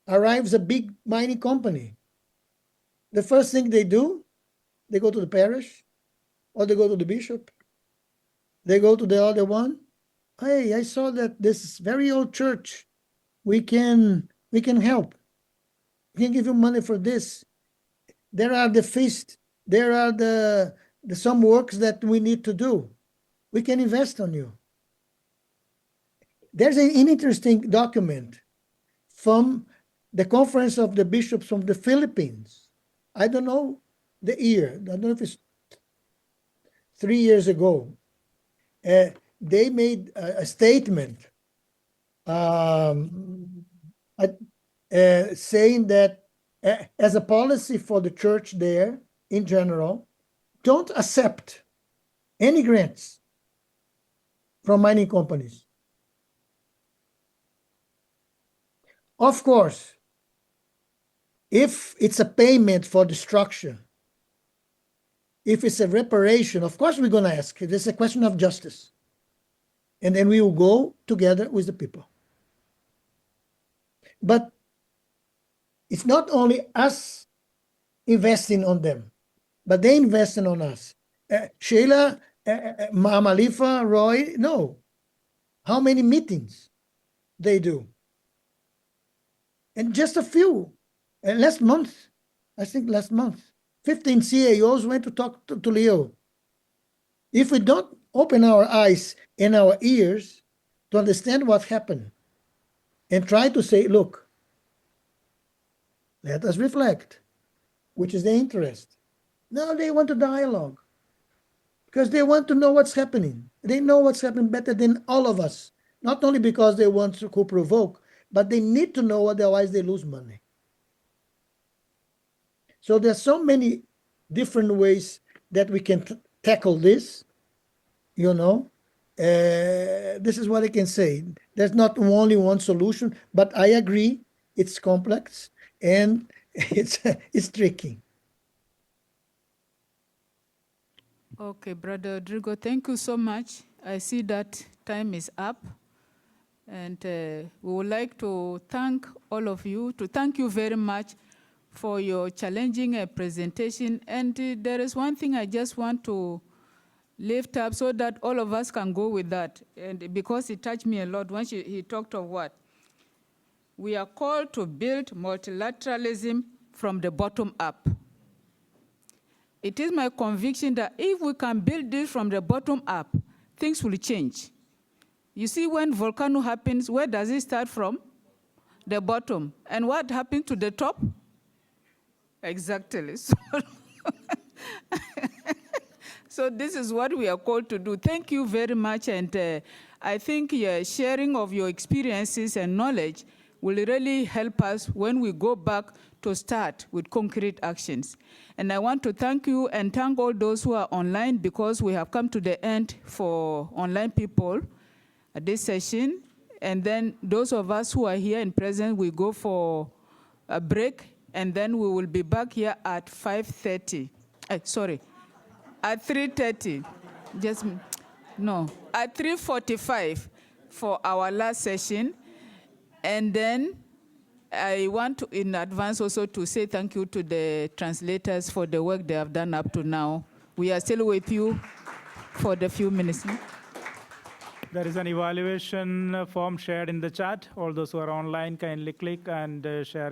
[SPEAKER 20] arrives a big mining company. The first thing they do, they go to the parish, or they go to the bishop. They go to the other one. Hey, I saw that this very old church, we can help. We can give you money for this. There are the feast. There are the there's some works that we need to do. We can invest on you. There's an interesting document from the Conference of the Bishops from the Philippines. I don't know the year. I don't know if it's 3 years ago. They made a statement saying that as a policy for the church there in general, don't accept any grants from mining companies. Of course, if it's a payment for destruction, if it's a reparation, of course we're going to ask. It is a question of justice. And then we will go together with the people. But it's not only us investing on them, but they investing on us. Sheila, Mamalifa, Roy, no. How many meetings they do? And just a few. Last month, I think last month, 15 CAOs went to talk to Leo. If we don't open our eyes and our ears to understand what happened and try to say, look, let us reflect, which is the interest. No, they want to dialogue because they want to know what's happening. They know what's happening better than all of us, not only because they want to co-provoke, but they need to know, otherwise they lose money. So there's so many different ways that we can tackle this, you know. This is what I can say. There's not only one solution, but I agree it's complex and it's tricky.
[SPEAKER 2] Okay, Brother Rodrigo, thank you so much. I see that time is up. And we would like to thank all of you, to thank you very much for your challenging presentation. And there is one thing I just want to lift up so that all of us can go with that. And because it touched me a lot when he talked of what? We are called to build multilateralism from the bottom up. It is my conviction that if we can build this from the bottom up, things will change. You see, when volcano happens, where does it start from? The bottom. And what happens to the top? Exactly. So this is what we are called to do. Thank you very much. And I think sharing of your experiences and knowledge will really help us when we go back to start with concrete actions. And I want to thank you and thank all those who are online, because we have come to the end for online people at this session. And then those of us who are here in present, we go for a break, and then we will be back here at 5:30. At 3:30. At 3:45 for our last session. And then I want to, in advance also, to say thank you to the translators for the work they have done up to now. We are still with you for the few minutes.
[SPEAKER 1] There is an evaluation form shared in the chat. All those who are online kindly click and share